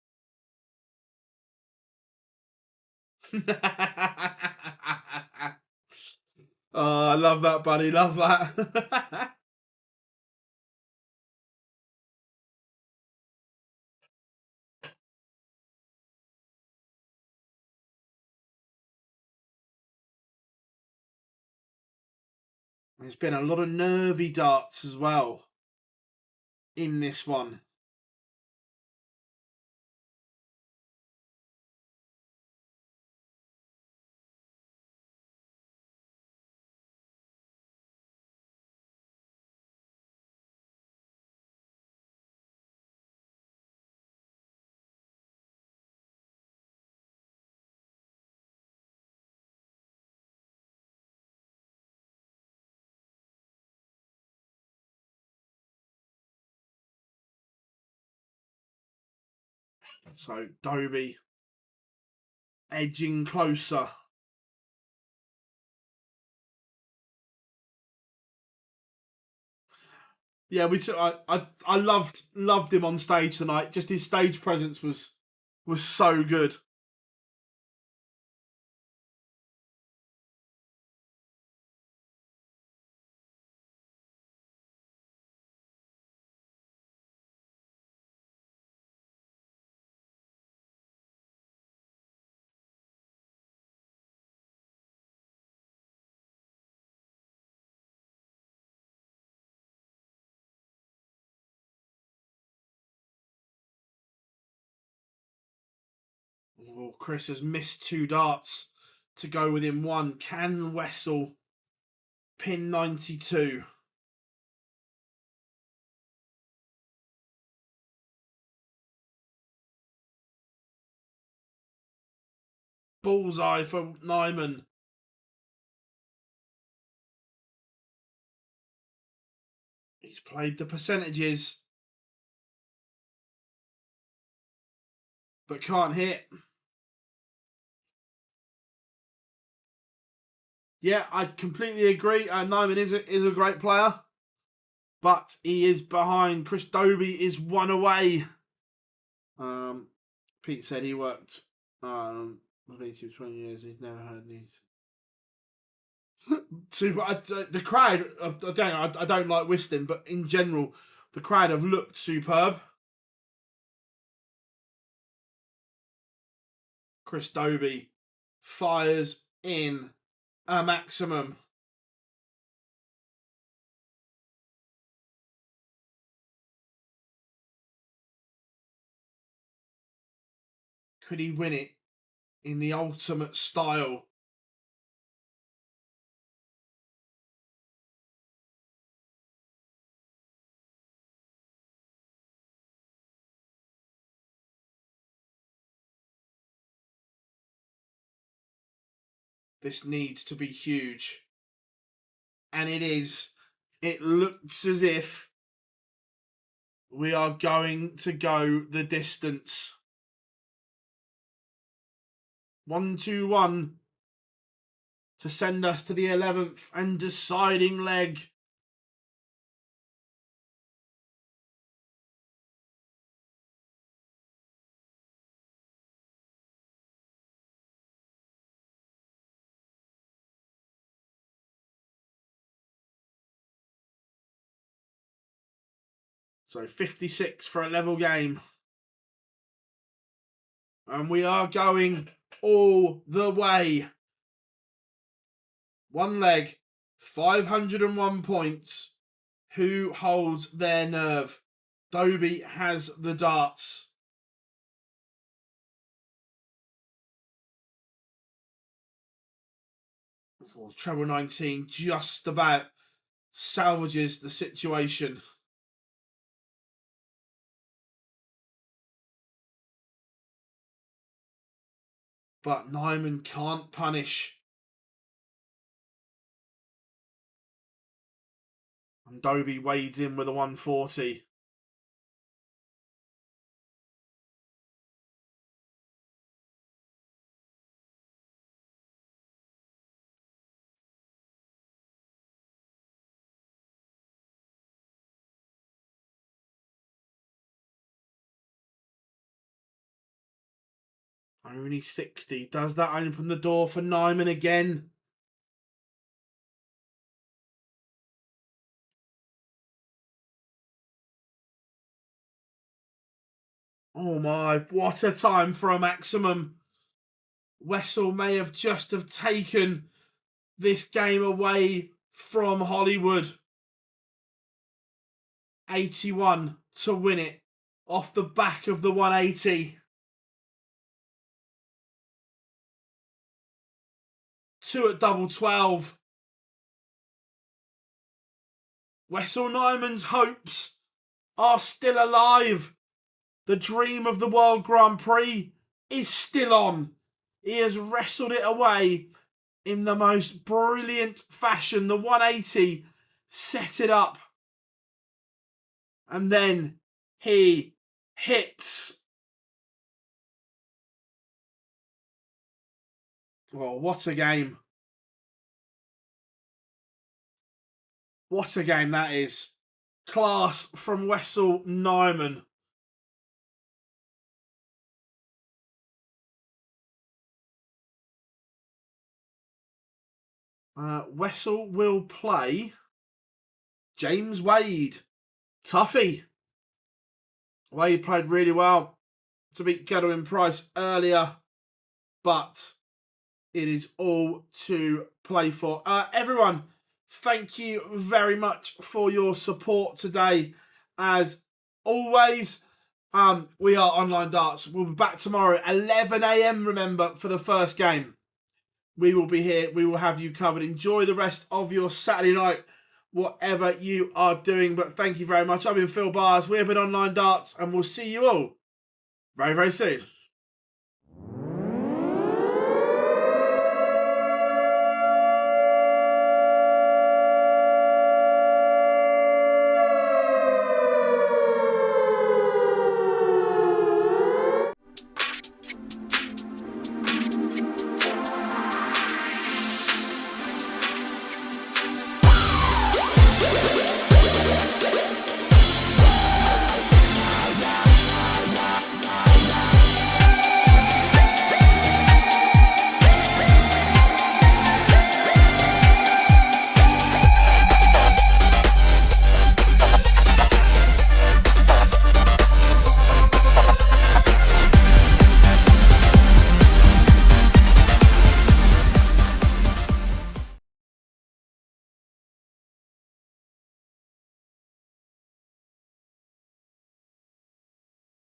Oh, I love that, buddy. Love that. There's been a lot of nervy darts as well in this one. So Dobie edging closer. Yeah, I loved him on stage tonight. Just his stage presence was so good. Oh, Chris has missed 2 darts to go within 1. Can Wessel pin 92? Bullseye for Nyman. He's played the percentages, but can't hit. Yeah, I completely agree. Nyman is a great player, but he is behind. Chris Dobie is 1 away. Pete said he worked with 20 years. He's never heard these. The crowd, I don't like whistling, but in general, the crowd have looked superb. Chris Dobie fires in a maximum. Could he win it in the ultimate style? This needs to be huge. And it is. It looks as if we are going to go the distance. 1-2-1 to send us to the 11th and deciding leg. So 56 for a level game. And we are going all the way. One leg, 501 points. Who holds their nerve? Dobie has the darts. Oh, treble 19 just about salvages the situation. But Nyman can't punish. And Dobie wades in with a 140. Only 60. Does that open the door for Nyman again? Oh my, what a time for a maximum. Wessel may have just have taken this game away from Hollywood. 81 to win it off the back of the 180. 2 at double 12. Wessel Nyman's hopes are still alive. The dream of the World Grand Prix is still on. He has wrestled it away in the most brilliant fashion. The 180 set it up. And then he hits. Oh, what a game. What a game that is. Class from Wessel Nyman. Wessel will play James Wade. Toughie. Wade played really well to beat Gedwin Price earlier, but it is all to play for. Everyone, thank you very much for your support today. As always, we are Online Darts. We'll be back tomorrow at 11 a.m, remember, for the first game. We will be here. We will have you covered. Enjoy the rest of your Saturday night, whatever you are doing. But thank you very much. I've been Phil Bars. We have been Online Darts, and we'll see you all very, very soon.